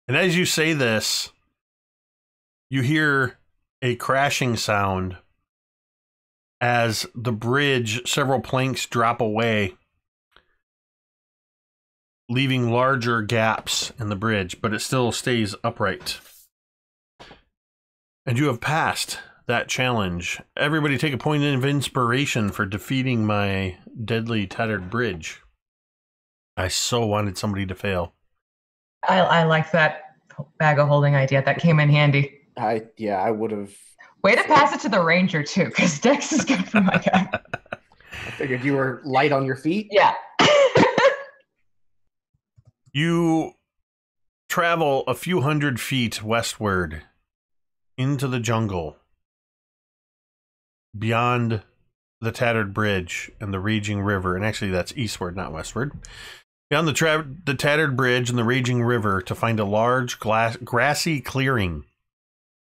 And as you say this, you hear a crashing sound as the bridge, several planks drop away, leaving larger gaps in the bridge, but it still stays upright. And you have passed that challenge. Everybody take a point of inspiration for defeating my deadly tattered bridge. I so wanted somebody to fail. I like that bag of holding idea. That came in handy. I would have. Way to pass it to the ranger too, because Dex is good for my guy. I figured you were light on your feet. Yeah. You travel a few hundred feet westward into the jungle, beyond the tattered bridge and the raging river. And actually that's eastward, not westward. Beyond the tattered bridge and the raging river to find a large grassy clearing.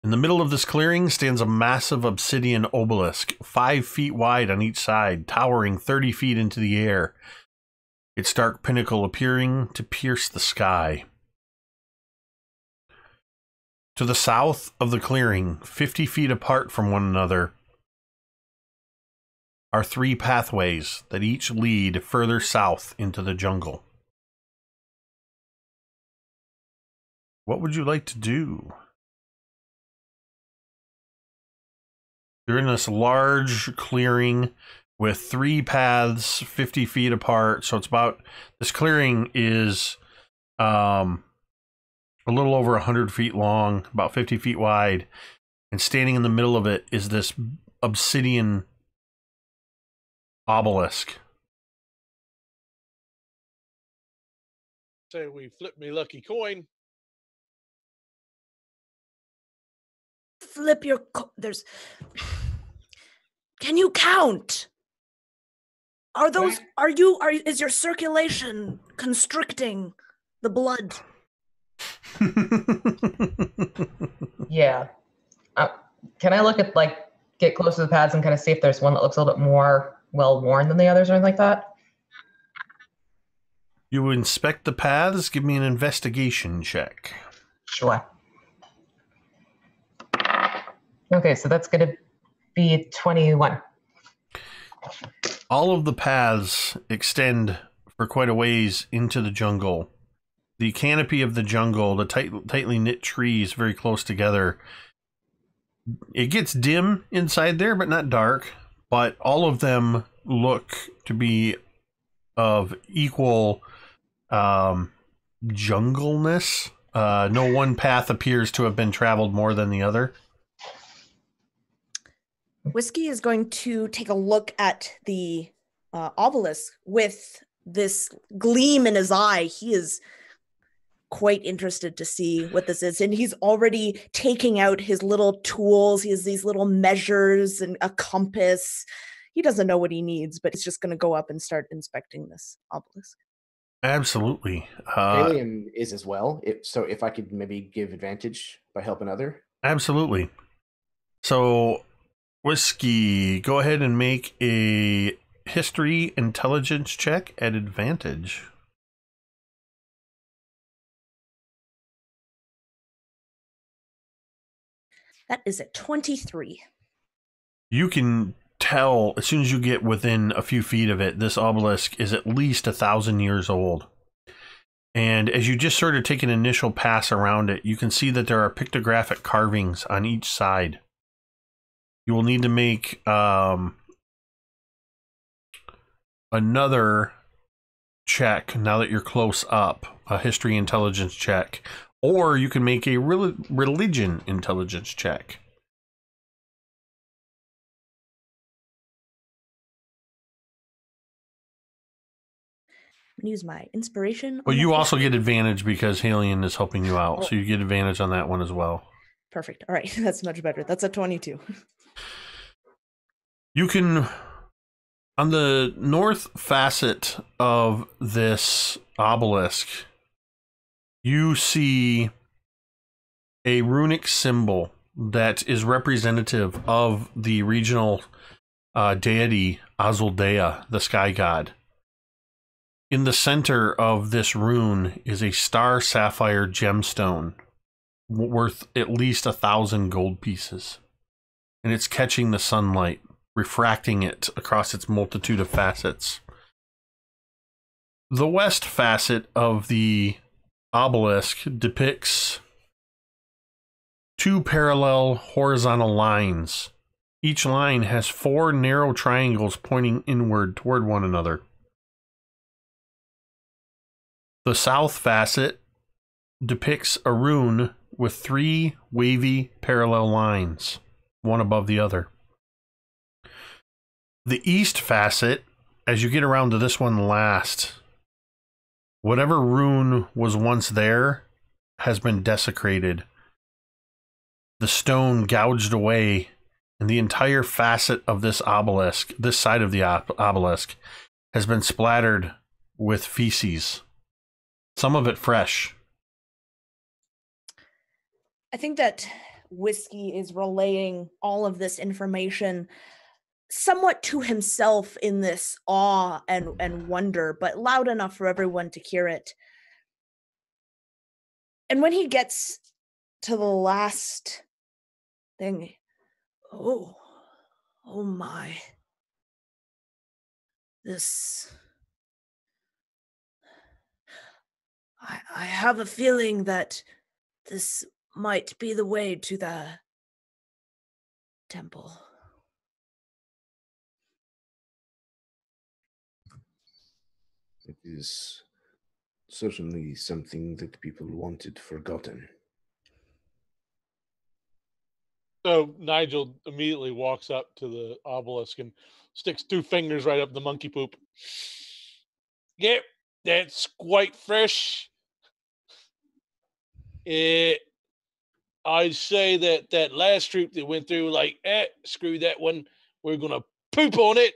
In the middle of this clearing stands a massive obsidian obelisk, 5 feet wide on each side, towering 30 feet into the air, its dark pinnacle appearing to pierce the sky. To the south of the clearing, 50 feet apart from one another, are 3 pathways that each lead further south into the jungle. What would you like to do? You're in this large clearing with 3 paths 50 feet apart. So it's about, this clearing is a little over 100 feet long, about 50 feet wide. And standing in the middle of it is this obsidian obelisk. So we flip me lucky coin. Flip your there's Can you count? Are those is your circulation constricting the blood? Yeah. Can I look at, get close to the pads and kind of see if there's one that looks a little bit more well-worn than the others or anything like that? You inspect the paths. Give me an investigation check. Sure. Okay, so that's going to be 21. All of the paths extend for quite a ways into the jungle. The canopy of the jungle, the tightly knit trees very close together. It gets dim inside there, but not dark. But all of them look to be of equal jungleness. No one path appears to have been traveled more than the other. Whiskey is going to take a look at the obelisk with this gleam in his eye. He is quite interested to see what this is, and he's already taking out his little tools. He has these little measures and a compass. He doesn't know what he needs, but he's just going to go up and start inspecting this obelisk. Absolutely. Alien is as well. So if I could maybe give advantage by helping other. Absolutely. So, Whiskey, go ahead and make a history intelligence check at advantage. That is a 23. You can tell as soon as you get within a few feet of it, this obelisk is at least 1,000 years old. And as you just sort of take an initial pass around it, you can see that there are pictographic carvings on each side. You will need to make another check now that you're close up, a history intelligence check. Or you can make a religion intelligence check. I'm going to use my inspiration. Well, you also get advantage because Halion is helping you out. So you get advantage on that one as well. Perfect. All right. That's much better. That's a 22. You can, on the north facet of this obelisk, you see a runic symbol that is representative of the regional deity Azuldea, the sky god. In the center of this rune is a star sapphire gemstone worth at least 1,000 gold pieces. And it's catching the sunlight, refracting it across its multitude of facets. The west facet of the obelisk depicts 2 parallel horizontal lines. Each line has 4 narrow triangles pointing inward toward one another. The south facet depicts a rune with 3 wavy parallel lines, one above the other. The east facet, as you get around to this one last, whatever rune was once there has been desecrated. The stone gouged away, and the entire facet of this obelisk, this side of the obelisk, has been splattered with feces. Some of it fresh. I think that Whiskey is relaying all of this information somewhat to himself in this awe and wonder, but loud enough for everyone to hear it. And when he gets to the last thing, oh my, this, I have a feeling that this might be the way to the temple. It is certainly something that people wanted forgotten. So Nigel immediately walks up to the obelisk and sticks 2 fingers right up the monkey poop. Yep, that's quite fresh. I'd say that last troop that went through, like, screw that one, we're going to poop on it,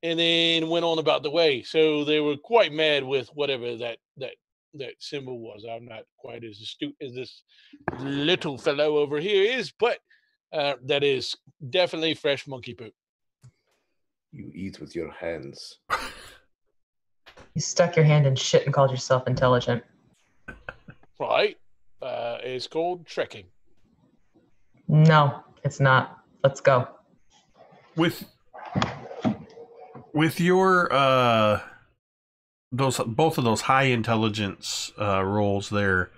and then went on about the way. So they were quite mad with whatever that symbol was. I'm not quite as astute as this little fellow over here is, but that is definitely fresh monkey poop. You eat with your hands. You stuck your hand in shit and called yourself intelligent. Right. It's called trekking. No, it's not. Let's go. With your both of those high intelligence rolls there,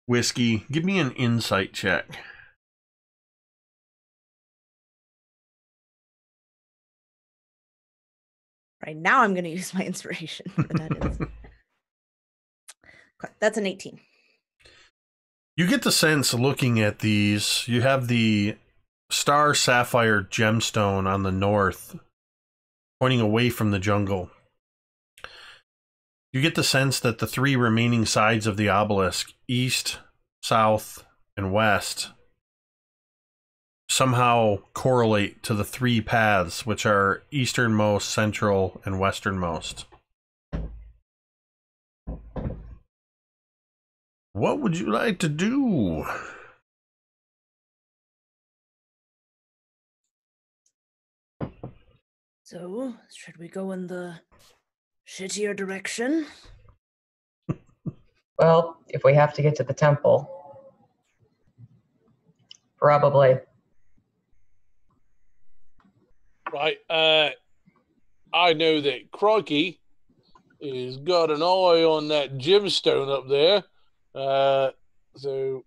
Whiskey, give me an insight check. Right now I'm going to use my inspiration for that. That's an 18. You get the sense looking at these, you have the star sapphire gemstone on the north, pointing away from the jungle. You get the sense that the 3 remaining sides of the obelisk, east, south, and west, somehow correlate to the 3 paths, which are easternmost, central, and westernmost. What would you like to do? So, should we go in the shittier direction? Well, if we have to get to the temple, probably. Right. I know that Crikey has got an eye on that gemstone up there. So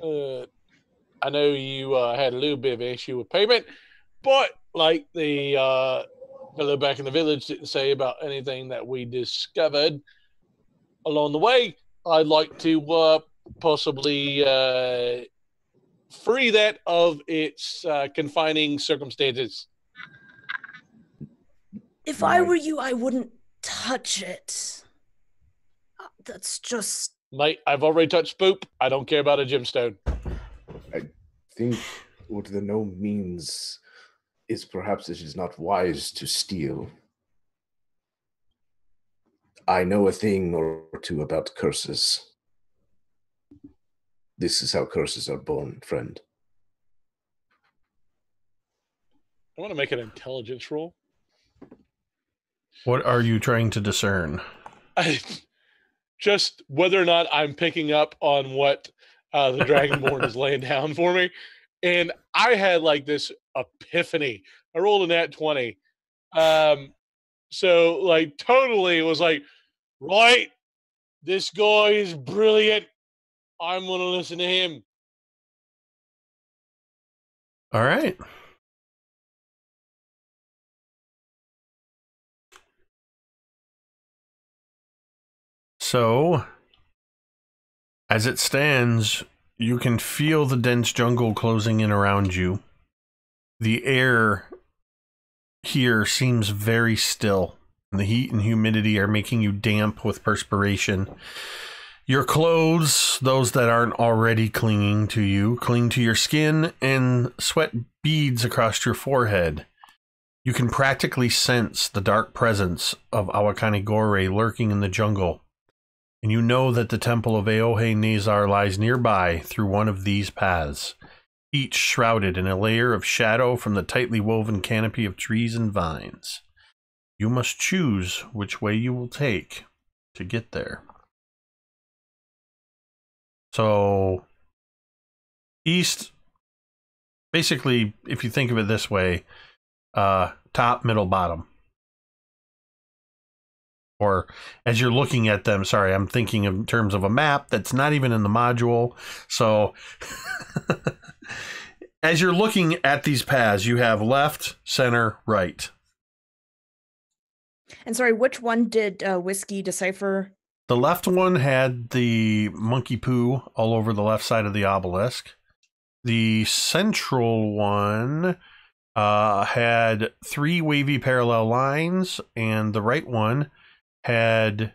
I know you had a little bit of an issue with payment, but like the fellow back in the village didn't say about anything that we discovered along the way, I'd like to possibly free that of its confining circumstances. If I were you, I wouldn't touch it. That's just... Mate, I've already touched Spoop. I don't care about a gemstone. I think what the gnome means is perhaps it is not wise to steal. I know a thing or 2 about curses. This is how curses are born, friend. I want to make an intelligence roll. What are you trying to discern? Just whether or not I'm picking up on what the Dragonborn is laying down for me. And I had like this epiphany. I rolled a nat 20. So like totally it was like, right, this guy is brilliant. I'm going to listen to him. All right. So, as it stands, you can feel the dense jungle closing in around you. The air here seems very still, and the heat and humidity are making you damp with perspiration. Your clothes, those that aren't already clinging to you, cling to your skin, and sweat beads across your forehead. You can practically sense the dark presence of Awakane Ghori lurking in the jungle, and you know that the temple of Eohe Nazar lies nearby through one of these paths, each shrouded in a layer of shadow from the tightly woven canopy of trees and vines. You must choose which way you will take to get there. So, east, basically, if you think of it this way, top, middle, bottom. Or as you're looking at them, sorry, I'm thinking in terms of a map that's not even in the module. So, as you're looking at these paths, you have left, center, right. And sorry, which one did Whiskey decipher? The left one had the monkey poo all over the left side of the obelisk. The central one had 3 wavy parallel lines, and the right one had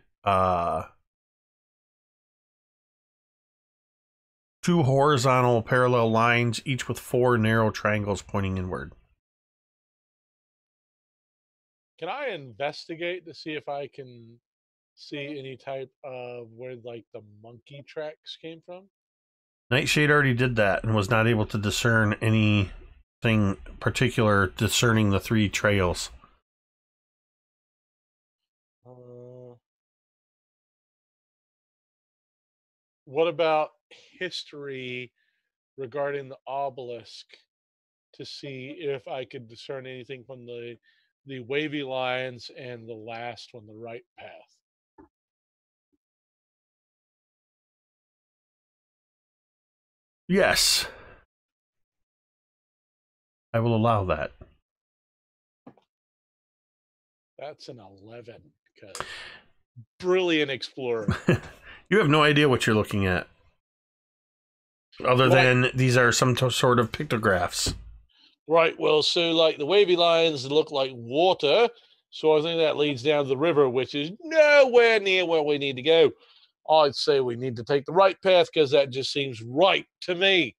2 horizontal parallel lines, each with 4 narrow triangles pointing inward. Can I investigate to see if I can see any type of where like the monkey tracks came from? Nightshade already did that and was not able to discern anything particular discerning the 3 trails. What about history regarding the obelisk to see if I could discern anything from the wavy lines and the last one, the right path? Yes. I will allow that. That's an 11. Because brilliant explorer. You have no idea what you're looking at. Other than these are some sort of pictographs. Right, well, so like the wavy lines look like water, so I think that leads down to the river, which is nowhere near where we need to go. I'd say we need to take the right path because that just seems right to me.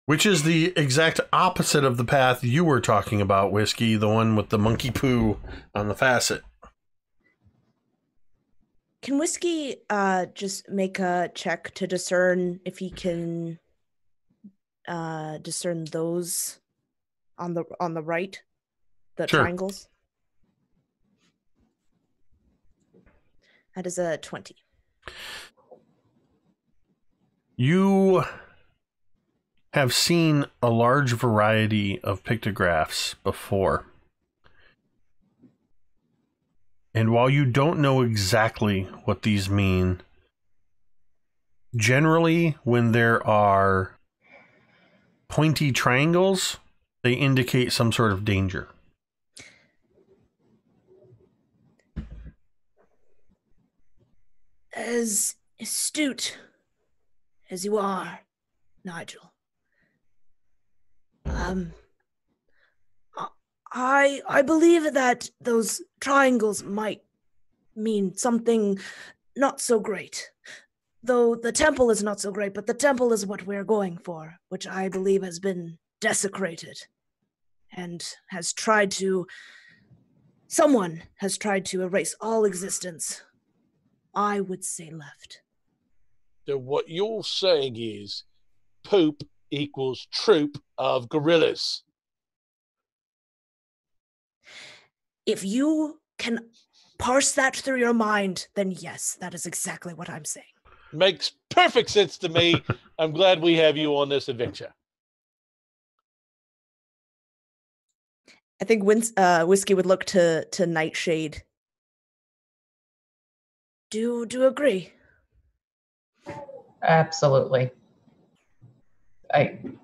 Which is the exact opposite of the path you were talking about, Whiskey, the one with the monkey poo on the facet. Can Whiskey just make a check to discern if he can discern those on the right, the Sure. triangles? That is a 20. You have seen a large variety of pictographs before. And while you don't know exactly what these mean, generally when there are pointy triangles, they indicate some sort of danger. As astute as you are, Nigel, I believe that those triangles might mean something not so great. Though the temple is not so great, but the temple is what we're going for, which I believe has been desecrated and someone has tried to erase all existence. I would say left. So what you're saying is poop equals troop of gorillas. If you can parse that through your mind, then yes, that is exactly what I'm saying. Makes perfect sense to me. I'm glad we have you on this adventure. I think Whiskey would look to Nightshade. Do agree? Absolutely. I'm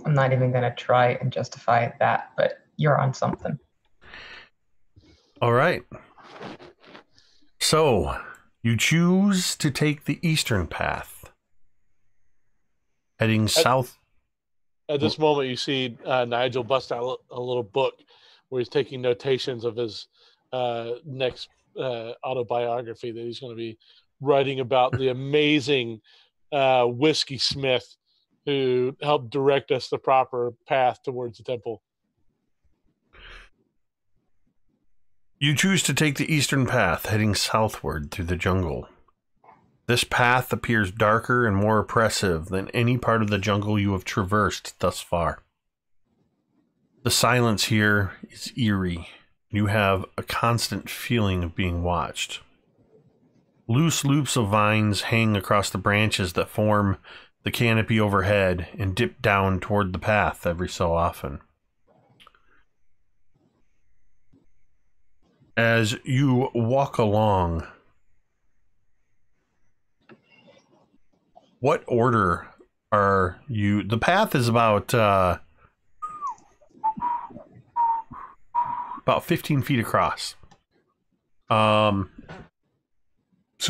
not even going to try and justify that, but you're on something. All right. So, you choose to take the eastern path, heading south. At this moment, you see Nigel bust out a little book where he's taking notations of his next autobiography that he's going to be writing about the amazing whiskey smith who helped direct us the proper path towards the temple. You choose to take the eastern path, heading southward through the jungle. This path appears darker and more oppressive than any part of the jungle you have traversed thus far. The silence here is eerie. You have a constant feeling of being watched. Loose loops of vines hang across the branches that form the canopy overhead and dip down toward the path every so often. As you walk along, what order are you? The path is about 15 feet across. So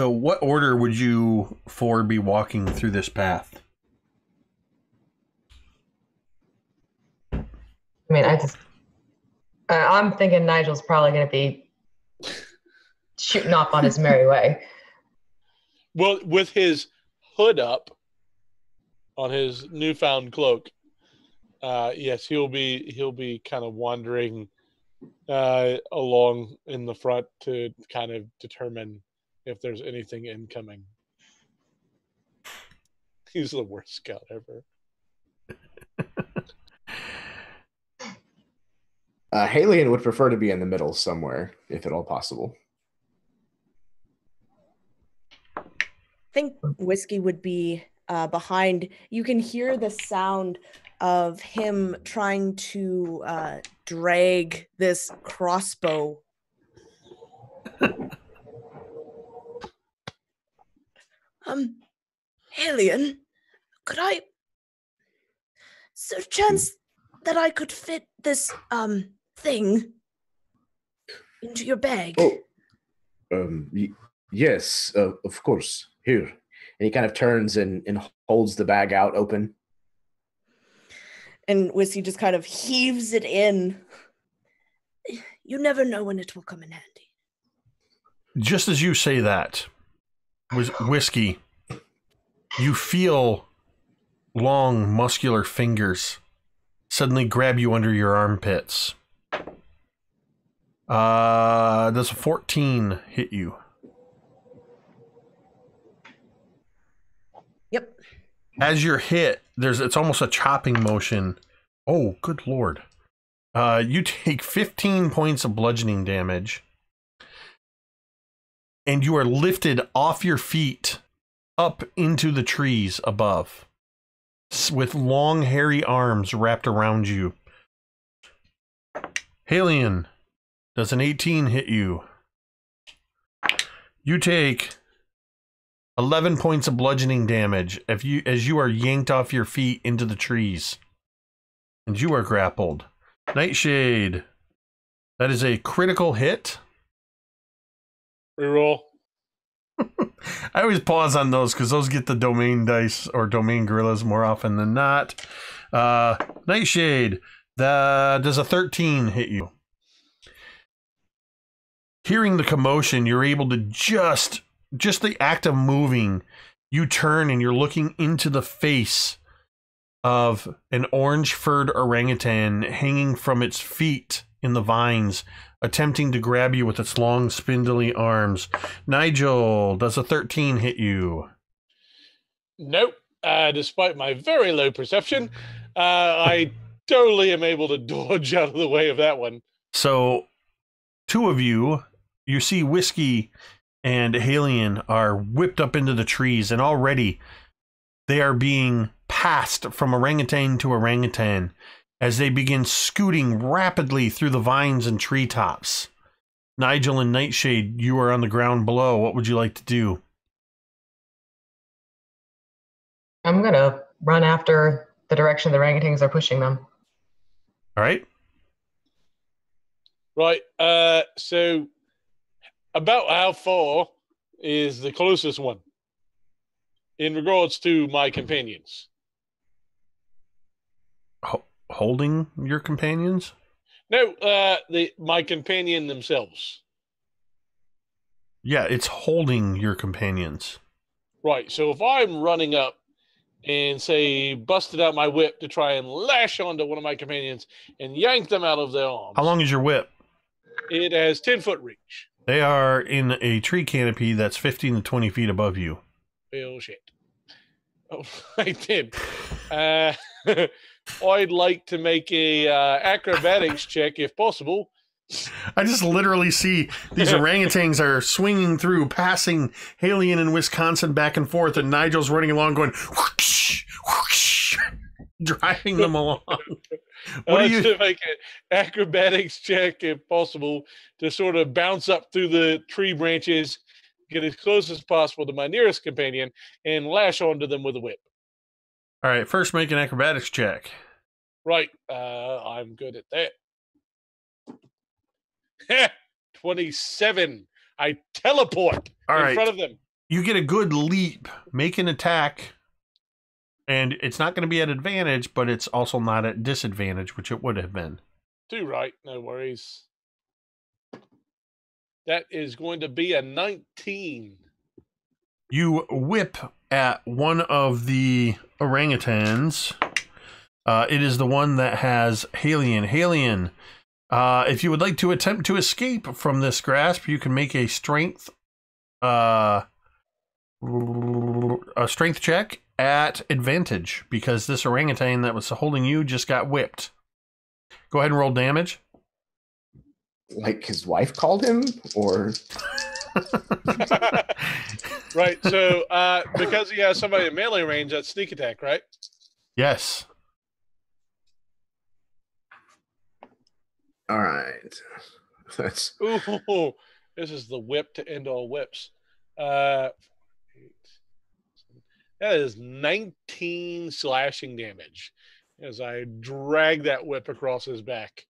what order would you four be walking through this path? I mean, I'm thinking Nigel's probably going to be shooting off on his merry way. Well, with his hood up on his newfound cloak, yes, he'll be kind of wandering along in the front to kind of determine if there's anything incoming. He's the worst scout ever. Halion would prefer to be in the middle somewhere, if at all possible. I think Whiskey would be behind. You can hear the sound of him trying to drag this crossbow. Halion, could I... Is there a chance that I could fit this thing into your bag? Oh, yes, of course. Here. And he kind of turns and holds the bag out open. And Whiskey just kind of heaves it in. You never know when it will come in handy. Just as you say that, Whiskey, you feel long, muscular fingers suddenly grab you under your armpits. Does a 14 hit you? Yep. As you're hit, it's almost a chopping motion. Oh, good lord. You take 15 points of bludgeoning damage. And you are lifted off your feet up into the trees above, with long, hairy arms wrapped around you. Halion, does an 18 hit you? You take 11 points of bludgeoning damage as you are yanked off your feet into the trees. And you are grappled. Nightshade, that is a critical hit. Reroll. I always pause on those because those get the domain dice or domain gorillas more often than not. Nightshade, does a 13 hit you? Hearing the commotion, you're able to just the act of moving, you turn and you're looking into the face of an orange-furred orangutan hanging from its feet in the vines, attempting to grab you with its long, spindly arms. Nigel, does a 13 hit you? Nope. Despite my very low perception, I totally am able to dodge out of the way of that one. So, two of you see Whiskey and Halion are whipped up into the trees, and already they are being passed from orangutan to orangutan as they begin scooting rapidly through the vines and treetops. Nigel and Nightshade, you are on the ground below. What would you like to do? I'm going to run after the direction the orangutans are pushing them. All right. Right. So about how far is the closest one in regards to my companions? Holding your companions? No, my companion themselves. Yeah, it's holding your companions. Right. So if I'm running up and say busted out my whip to try and lash onto one of my companions and yank them out of their arms. How long is your whip? It has 10-foot reach. They are in a tree canopy that's 15 to 20 feet above you. Well, shit. Oh, I did. I'd like to make a acrobatics check if possible. I just literally see these orangutans are swinging through, passing Halion and Wisconsin back and forth, and Nigel's running along going, whoosh, whoosh, driving them along. I'd like to make an acrobatics check if possible to sort of bounce up through the tree branches, get as close as possible to my nearest companion, and lash onto them with a whip. All right, first make an acrobatics check. Right, I'm good at that. 27. I teleport in front of them. You get a good leap, make an attack, and it's not going to be at advantage, but it's also not at disadvantage, which it would have been. Too right, no worries. That is going to be a 19. You whip at one of the orangutans. It is the one that has Halion. Halion, if you would like to attempt to escape from this grasp, you can make a strength check at advantage, because this orangutan that was holding you just got whipped. Go ahead and roll damage. Like his wife called him, or right. So because he has somebody in melee range, that's sneak attack, right? Yes. All right. That's ooh. This is the whip to end all whips. That is 19 slashing damage as I drag that whip across his back.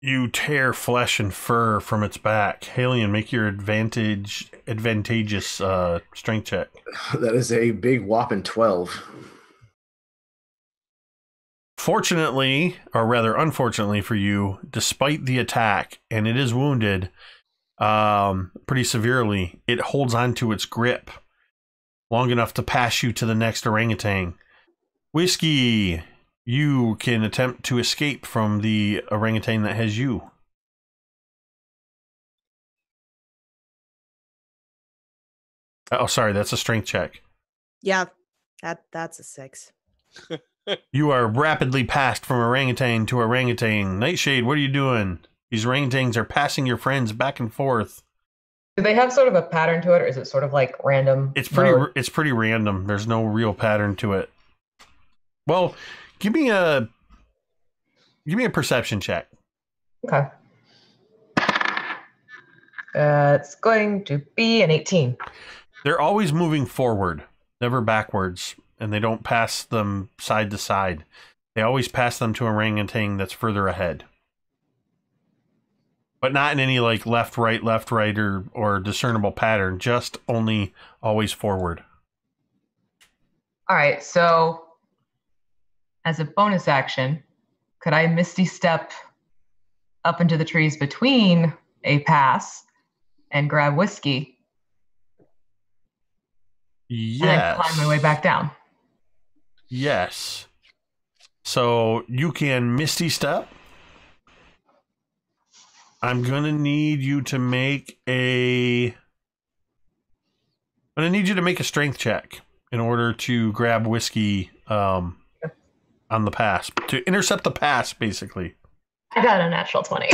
You tear flesh and fur from its back. Halion, make your advantageous strength check. That is a big whopping 12. Fortunately, or rather unfortunately for you, despite the attack, and it is wounded pretty severely, it holds on to its grip long enough to pass you to the next orangutan. Whiskey, you can attempt to escape from the orangutan that has you. Oh, sorry, that's a strength check. Yeah, that's a 6. You are rapidly passed from orangutan to orangutan. Nightshade, what are you doing? These orangutans are passing your friends back and forth. Do they have sort of a pattern to it, or is it sort of like random? It's pretty random. There's no real pattern to it. Well, give me a perception check. Okay. It's going to be an 18. They're always moving forward, never backwards, and they don't pass them side to side. They always pass them to orangutan that's further ahead. But not in any like left, right, or discernible pattern, just only always forward. All right, so as a bonus action, could I Misty Step up into the trees between a pass and grab Whiskey? Yes. And then climb my way back down. Yes. So you can Misty Step. I'm going to need you to make a strength check in order to grab Whiskey on the pass. To intercept the pass, basically. I got a natural 20.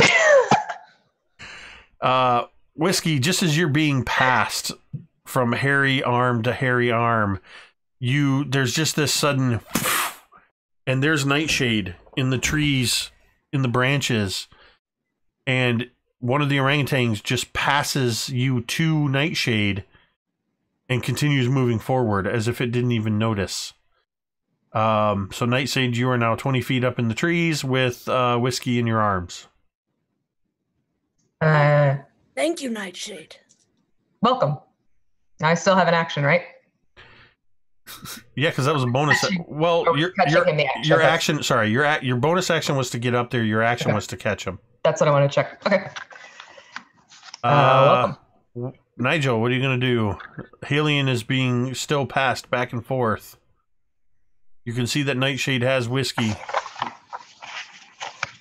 Whiskey, just as you're being passed from hairy arm to hairy arm, there's just this sudden, and there's Nightshade in the trees, in the branches, and one of the orangutans just passes you to Nightshade and continues moving forward as if it didn't even notice. So Nightshade, you are now 20 feet up in the trees with whiskey in your arms. Thank you, Nightshade. Welcome. I still have an action, right? Yeah, because that was a bonus. Well, your action. Sorry, your bonus action was to get up there. Your action was to catch him. That's what I want to check. Okay. Welcome. Nigel, what are you going to do? Halion is being still passed back and forth. You can see that Nightshade has whiskey.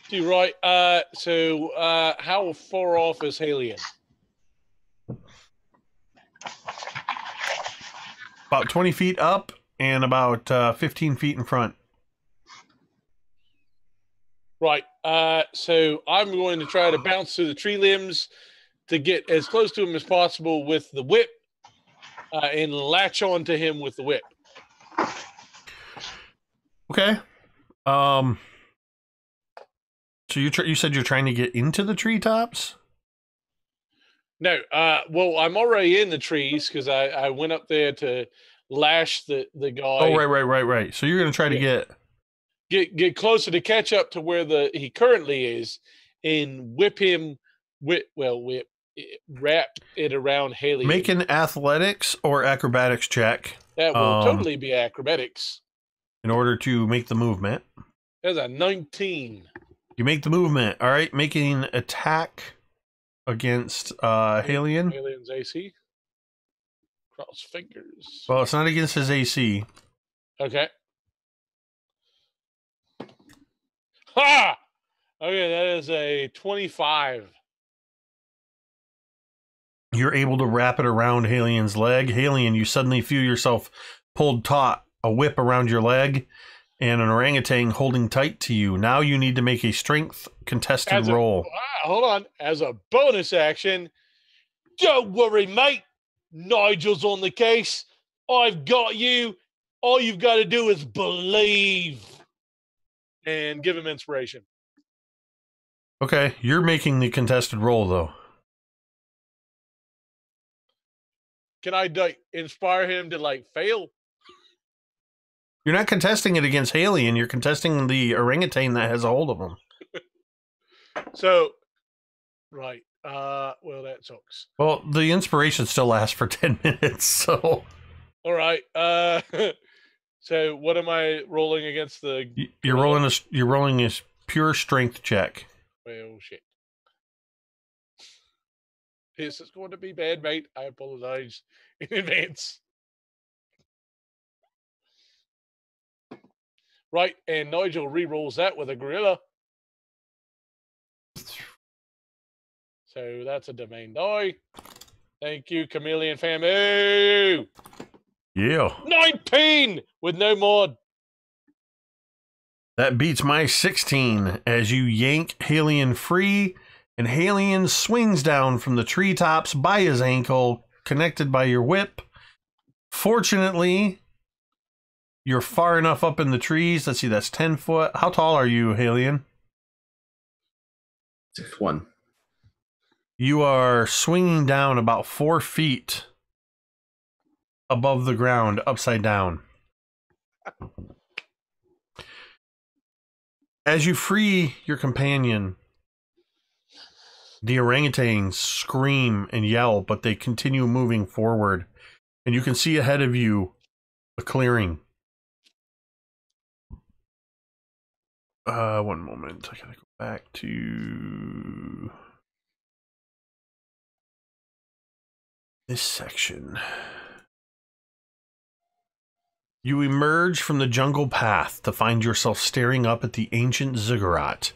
You're right. So how far off is Halion? About 20 feet up and about 15 feet in front. Right. So I'm going to try to bounce through the tree limbs to get as close to him as possible with the whip and latch on to him with the whip. Okay. So you said you're trying to get into the treetops? No. Well, I'm already in the trees because I went up there to lash the guy. Oh, right. So you're going to try to get closer to catch up to where he currently is and whip him wrap it around Halion. Make an athletics or acrobatics check. That will totally be acrobatics. In order to make the movement. That's a 19. You make the movement. All right, making attack against Halion. Halion's AC. Cross fingers. Well, it's not against his AC. Okay. Ha! Okay, that is a 25. You're able to wrap it around Halion's leg. Halion, you suddenly feel yourself pulled taut, a whip around your leg, and an orangutan holding tight to you. Now you need to make a strength contested roll. Hold on. As a bonus action, don't worry, mate. Nigel's on the case. I've got you. All you've got to do is believe. And give him inspiration. Okay, you're making the contested roll, though. Can I inspire him to fail? You're not contesting it against Halion. You're contesting the orangutan that has a hold of him. So, right. Well, that sucks. Well, the inspiration still lasts for 10 minutes, so. All right. So what am I rolling against the? You're rolling a pure strength check. Well, shit. This is going to be bad, mate. I apologize in advance. Right, and Nigel re-rolls that with a gorilla. So that's a domain die. Thank you, Chameleon family. Yeah. 19 with no mod. That beats my 16 as you yank Halion free, and Halion swings down from the treetops by his ankle, connected by your whip. Fortunately, you're far enough up in the trees. Let's see, that's 10 foot. How tall are you, Halion? 6'1". You are swinging down about 4 feet above the ground, upside down. As you free your companion, the orangutans scream and yell, but they continue moving forward. And you can see ahead of you a clearing. One moment. I gotta go back to this section. You emerge from the jungle path to find yourself staring up at the ancient ziggurat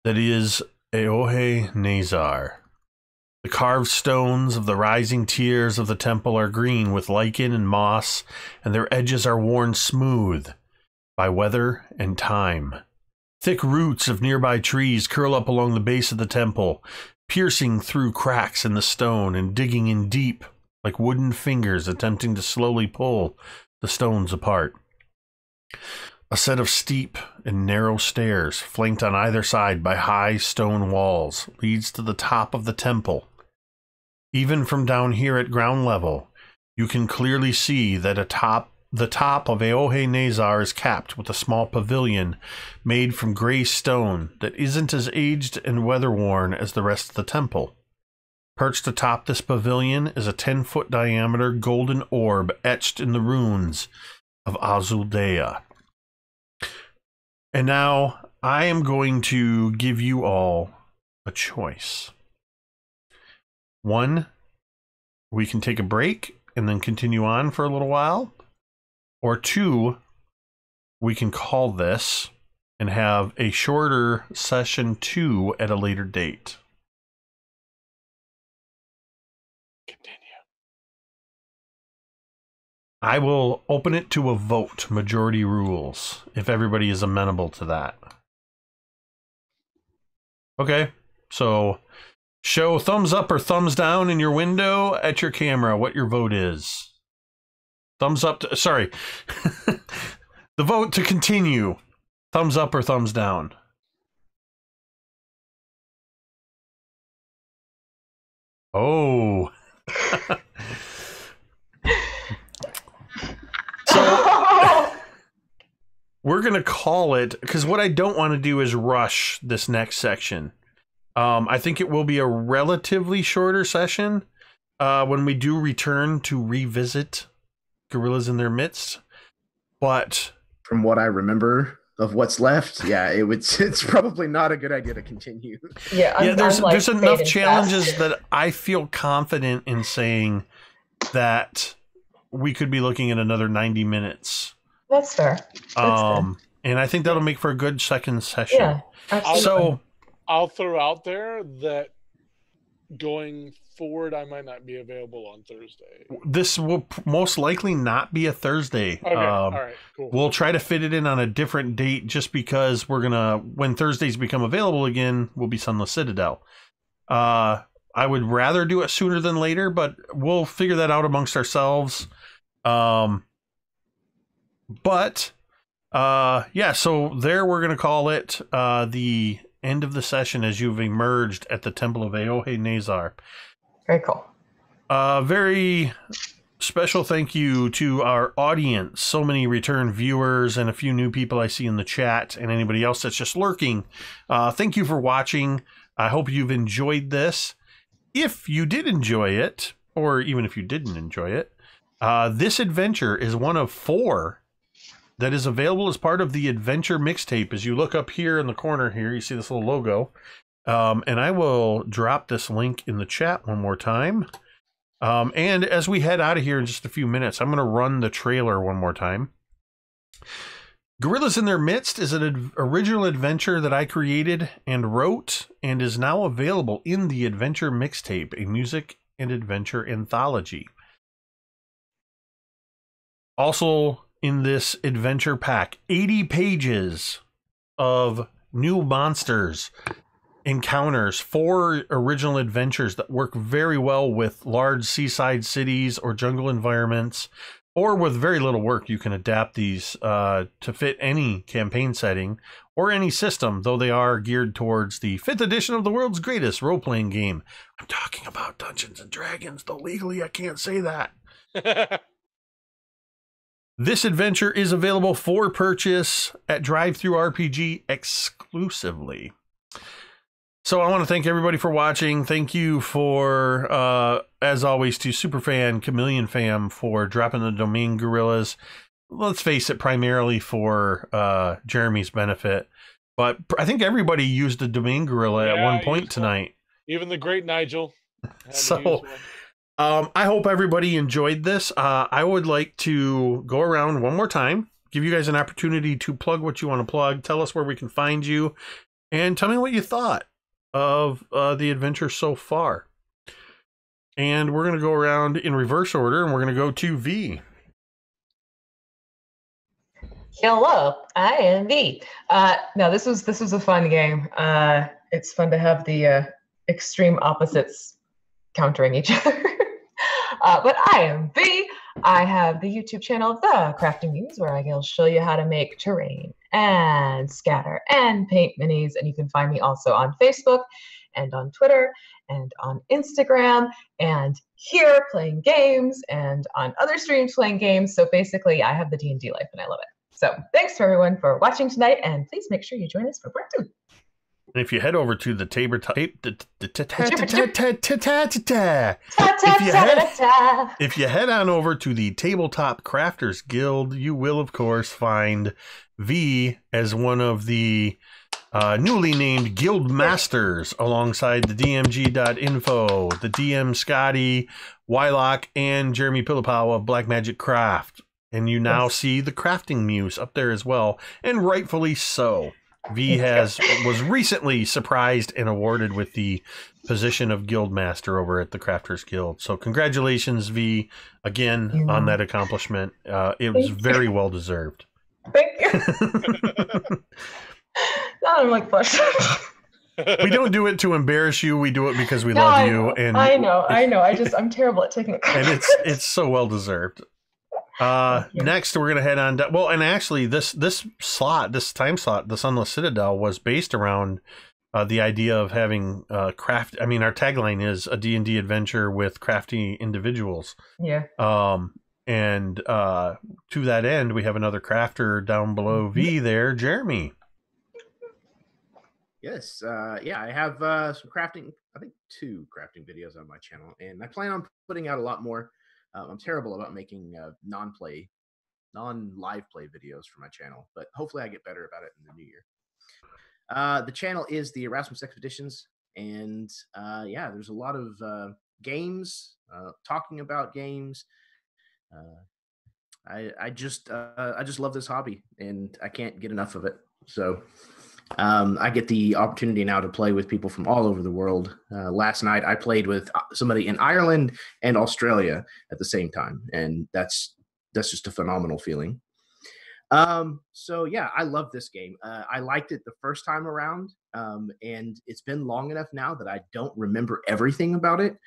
that is Eohe Nazar. The carved stones of the rising tiers of the temple are green with lichen and moss, and their edges are worn smooth by weather and time. Thick roots of nearby trees curl up along the base of the temple, piercing through cracks in the stone and digging in deep like wooden fingers attempting to slowly pull the stones apart. A set of steep and narrow stairs, flanked on either side by high stone walls, leads to the top of the temple. Even from down here at ground level, you can clearly see that atop the top of Aohe Nazar is capped with a small pavilion made from gray stone that isn't as aged and weather-worn as the rest of the temple. Perched atop this pavilion is a 10-foot diameter golden orb etched in the runes of Azuldea. And now I am going to give you all a choice. One, we can take a break and then continue on for a little while. Or two, we can call this and have a shorter session 2 at a later date. Continue. I will open it to a vote, majority rules, if everybody is amenable to that. Okay, so show thumbs up or thumbs down in your window at your camera what your vote is. Thumbs up to, sorry. The vote to continue. Thumbs up or thumbs down. Oh. So we're going to call it, because what I don't want to do is rush this next section. I think it will be a relatively shorter session when we do return to revisit Gorillas in Their Midst, but from what I remember of what's left, yeah, it's probably not a good idea to continue. Yeah, there's enough challenges that I feel confident in saying that we could be looking at another 90 minutes. That's fair. And I think that'll make for a good second session. Yeah, absolutely. So I'll throw out there that going forward, I might not be available on Thursday. This will most likely not be a Thursday. Okay, all right, cool. We'll try to fit it in on a different date just because we're going to, when Thursdays become available again, we'll be Sunless Citadel. I would rather do it sooner than later, but we'll figure that out amongst ourselves. Yeah, so there we're going to call it the end of the session as you've emerged at the Temple of Aohe Nazar. Very cool. Very special thank you to our audience. So many return viewers and a few new people I see in the chat and anybody else that's just lurking. Thank you for watching. I hope you've enjoyed this. If you did enjoy it, or even if you didn't enjoy it, this adventure is one of 4 that is available as part of the adventure mixtape. As you look up here in the corner here, you see this little logo. And I will drop this link in the chat one more time. And as we head out of here in just a few minutes, I'm going to run the trailer one more time. Gorillas in Their Midst is an original adventure that I created and wrote and is now available in the Adventure Mixtape, a music and adventure anthology. Also in this adventure pack, 80 pages of new monsters, encounters, 4 original adventures that work very well with large seaside cities or jungle environments, or with very little work you can adapt these to fit any campaign setting or any system, though they are geared towards the 5th edition of the world's greatest role-playing game. I'm talking about Dungeons and Dragons, though legally I can't say that. This adventure is available for purchase at DriveThruRPG exclusively. So I want to thank everybody for watching. Thank you for, as always, to Superfan, Chameleon Fam for dropping the domain Gorillas. Let's face it, primarily for Jeremy's benefit. But I think everybody used the domain Gorilla at one point tonight. Even the great Nigel. So I hope everybody enjoyed this. I would like to go around one more time, give you guys an opportunity to plug what you want to plug, tell us where we can find you, and tell me what you thought of the adventure so far. And we're going to go around in reverse order, and we're going to go to V. Hello, I am V. No, this was a fun game. It's fun to have the extreme opposites countering each other. But I am V. I have the YouTube channel, The Crafting Muse, where I will show you how to make terrain and Scatter and Paint Minis. And you can find me also on Facebook and on Twitter and on Instagram and here playing games and on other streams playing games. So basically I have the D&D life and I love it. So thanks to everyone for watching tonight, and please make sure you join us for part 2. And if you head over to the tabletop, if you head on over to the Tabletop Crafters Guild, you will of course find V as one of the newly named guild masters, alongside the DMG.info, the DM Scotty, Wylock, and Jeremy Pillipow of Black Magic Craft. And you now see the crafting muse up there as well, and rightfully so. V was recently surprised and awarded with the position of guild master over at the Crafters Guild. So congratulations, V, again on that accomplishment. It was very well deserved. Thank you. Now I'm like flushed. We don't do it to embarrass you. We do it because we love you. And I know. I'm terrible at taking it. And it's so well deserved. Next we're gonna head on down. Well, and actually this time slot, the Sunless Citadel, was based around the idea of having craft. I mean, our tagline is a D&D adventure with crafty individuals. Yeah. And to that end, we have another crafter down below V there, Jeremy. Yes, yeah, I have some crafting, I think 2 crafting videos on my channel, and I plan on putting out a lot more. I'm terrible about making non-live play videos for my channel, but hopefully I get better about it in the new year. The channel is the Erasmus Expeditions, and yeah, there's a lot of games, talking about games. I just love this hobby, and I can't get enough of it. So I get the opportunity now to play with people from all over the world. Last night I played with somebody in Ireland and Australia at the same time, and that's just a phenomenal feeling. So yeah, I love this game. I liked it the first time around, and it's been long enough now that I don't remember everything about it.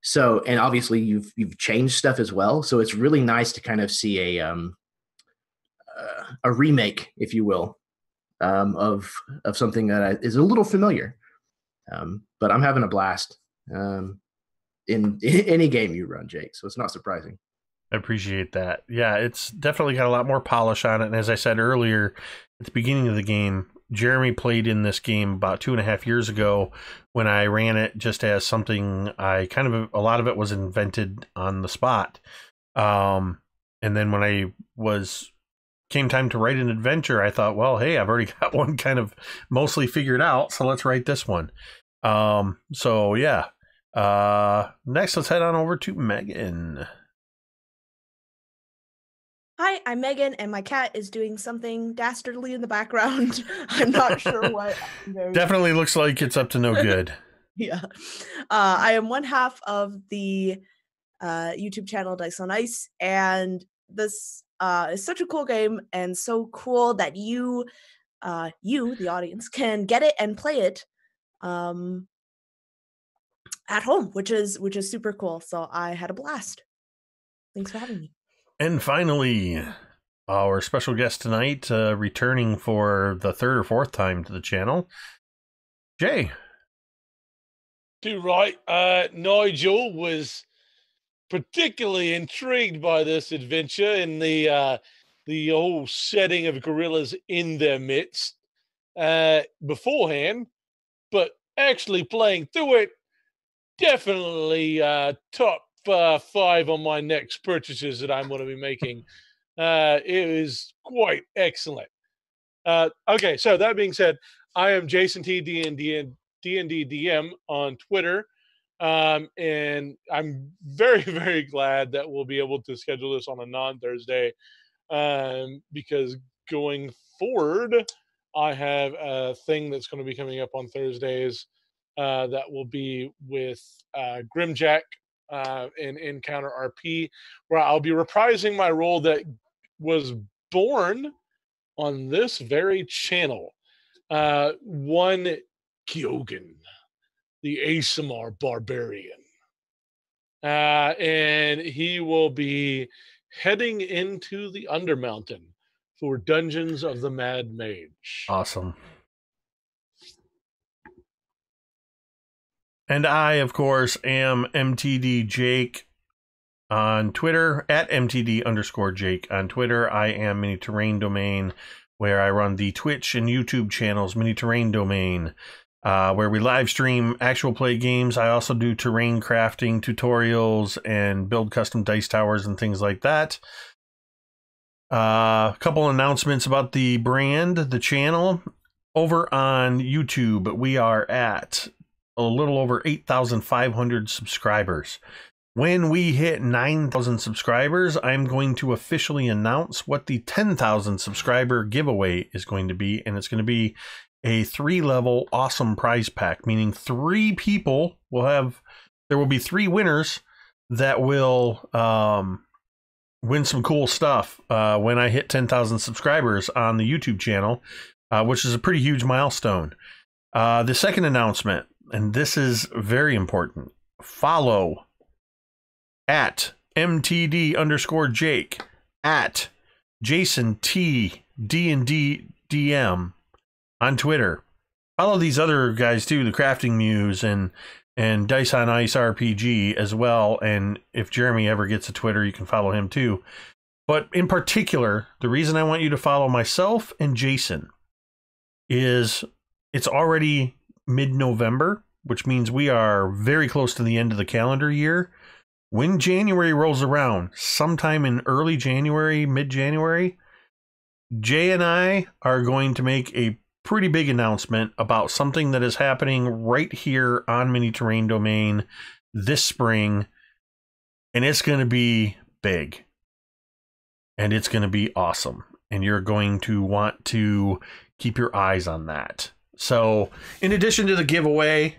So, and obviously you've changed stuff as well. So it's really nice to kind of see a remake, if you will, of something that is a little familiar. But I'm having a blast in any game you run, Jake. So it's not surprising. I appreciate that. Yeah, it's definitely got a lot more polish on it. And as I said earlier, at the beginning of the game, Jeremy played in this game about 2.5 years ago when I ran it just as something a lot of it was invented on the spot. And then when came time to write an adventure, I thought, well, hey, I've already got one kind of mostly figured out, so let's write this one. So yeah. Next, let's head on over to Megan. Hi, I'm Megan, and my cat is doing something dastardly in the background. I'm not sure what. Definitely looks like it's up to no good. Yeah. I am one half of the YouTube channel Dice on Ice, and this is such a cool game, and so cool that you, the audience, can get it and play it at home, which is super cool. So I had a blast. Thanks for having me. And finally, our special guest tonight, returning for the 3rd or 4th time to the channel, Jay. Too right. Nigel was particularly intrigued by this adventure in the whole setting of gorillas in their midst beforehand, but actually playing through it, definitely top 5 on my next purchases that I'm going to be making. It is quite excellent. Okay, so that being said, I am Jason T. D&D DM on Twitter. And I'm very, very glad that we'll be able to schedule this on a non-Thursday, because going forward, I have a thing that's going to be coming up on Thursdays that will be with Grimjack in Encounter RP, where I'll be reprising my role that was born on this very channel. One Kyogen, the ASMR barbarian. And he will be heading into the Undermountain for Dungeons of the Mad Mage. Awesome. And I, of course, am MTD Jake on Twitter, at MTD_Jake on Twitter. I am Mini Terrain Domain, where I run the Twitch and YouTube channels, Mini Terrain Domain, where we live stream actual play games. I also do terrain crafting tutorials and build custom dice towers and things like that. A couple announcements about the brand, the channel. Over on YouTube, we are at a little over 8,500 subscribers. When we hit 9,000 subscribers, I'm going to officially announce what the 10,000 subscriber giveaway is going to be, and it's going to be a 3-level awesome prize pack, meaning 3 people will have, there will be 3 winners that will win some cool stuff when I hit 10,000 subscribers on the YouTube channel, which is a pretty huge milestone. The second announcement, and this is very important, follow at MTD_Jake, at Jason T D&D on Twitter. Follow these other guys too, the Crafting Muse and Dice on Ice RPG as well. And if Jeremy ever gets a Twitter, you can follow him too. But in particular, the reason I want you to follow myself and Jason is it's already mid-November, which means we are very close to the end of the calendar year. When January rolls around, sometime in early January, mid-January, Jay and I are going to make a pretty big announcement about something that is happening right here on Mini Terrain Domain this spring, and it's going to be big, and it's going to be awesome, and you're going to want to keep your eyes on that. So in addition to the giveaway,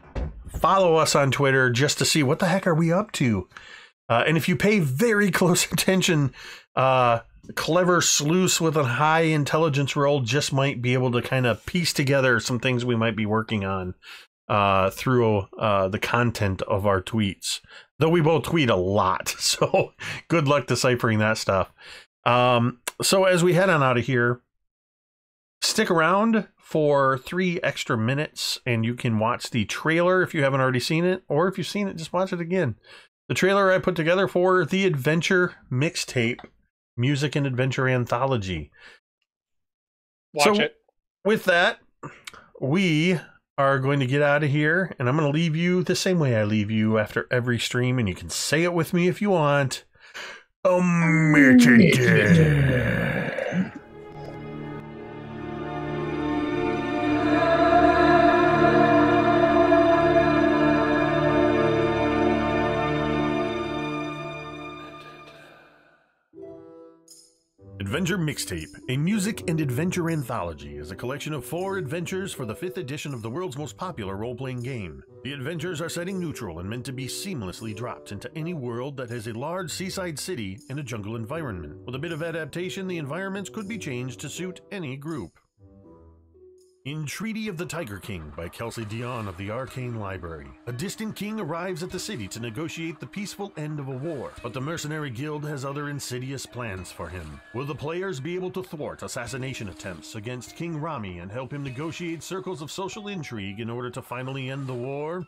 follow us on Twitter just to see what the heck are we up to. And if you pay very close attention, clever sleuths with a high intelligence roll just might be able to kind of piece together some things we might be working on through the content of our tweets. Though we both tweet a lot, so good luck deciphering that stuff. So as we head on out of here, stick around for 3 extra minutes and you can watch the trailer if you haven't already seen it, or if you've seen it, just watch it again. The trailer I put together for the Adventure Mixtape Music and Adventure Anthology. Watch it. With that, we are going to get out of here, and I'm going to leave you the same way I leave you after every stream, and you can say it with me if you want. Adventure Mixtape, a music and adventure anthology, is a collection of 4 adventures for the 5th edition of the world's most popular role-playing game. The adventures are setting neutral and meant to be seamlessly dropped into any world that has a large seaside city and a jungle environment. With a bit of adaptation, the environments could be changed to suit any group. In Treaty of the Tiger King by Kelsey Dion of the Arcane Library, a distant king arrives at the city to negotiate the peaceful end of a war, but the mercenary guild has other insidious plans for him. Will the players be able to thwart assassination attempts against King Rami and help him negotiate circles of social intrigue in order to finally end the war?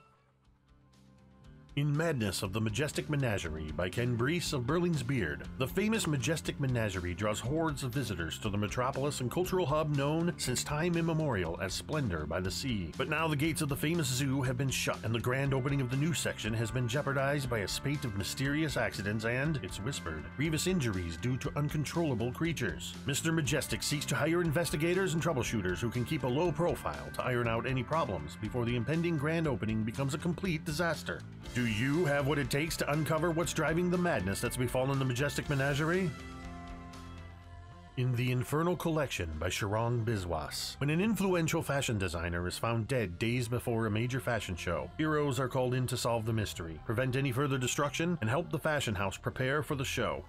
In Madness of the Majestic Menagerie by Ken Brees of Burling's Beard, the famous Majestic Menagerie draws hordes of visitors to the metropolis and cultural hub known since time immemorial as Splendor by the Sea. But now the gates of the famous zoo have been shut, and the grand opening of the new section has been jeopardized by a spate of mysterious accidents and, it's whispered, grievous injuries due to uncontrollable creatures. Mr. Majestic seeks to hire investigators and troubleshooters who can keep a low profile to iron out any problems before the impending grand opening becomes a complete disaster. Do you have what it takes to uncover what's driving the madness that's befallen the Majestic Menagerie? In The Infernal Collection by Sharang Biswas, when an influential fashion designer is found dead days before a major fashion show, heroes are called in to solve the mystery, prevent any further destruction, and help the fashion house prepare for the show.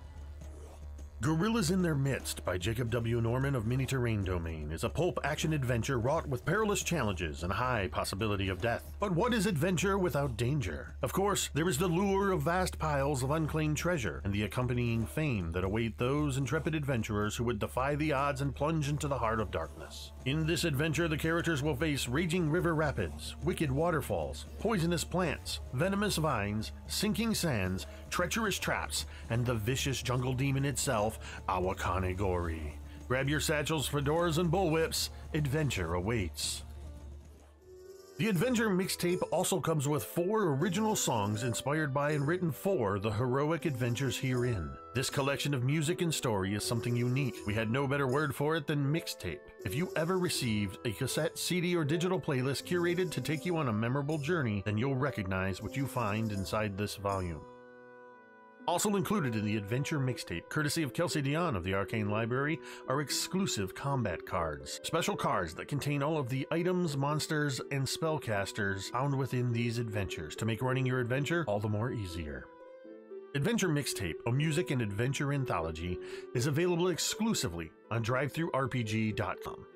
Gorillas in Their Midst by Jacob W. Norman of Mini Terrain Domain is a pulp action adventure wrought with perilous challenges and high possibility of death. But what is adventure without danger? Of course, there is the lure of vast piles of unclaimed treasure and the accompanying fame that await those intrepid adventurers who would defy the odds and plunge into the heart of darkness. In this adventure, the characters will face raging river rapids, wicked waterfalls, poisonous plants, venomous vines, sinking sands, treacherous traps, and the vicious jungle demon itself, Awakane Ghori. Grab your satchels, fedoras, and bullwhips. Adventure awaits. The Adventure Mixtape also comes with 4 original songs inspired by and written for the heroic adventures herein. This collection of music and story is something unique. We had no better word for it than mixtape. If you ever received a cassette, CD, or digital playlist curated to take you on a memorable journey, then you'll recognize what you find inside this volume. Also included in the Adventure Mixtape, courtesy of Kelsey Dion of the Arcane Library, are exclusive combat cards. Special cards that contain all of the items, monsters, and spellcasters found within these adventures to make running your adventure all the more easier. Adventure Mixtape, a music and adventure anthology, is available exclusively on DriveThruRPG.com.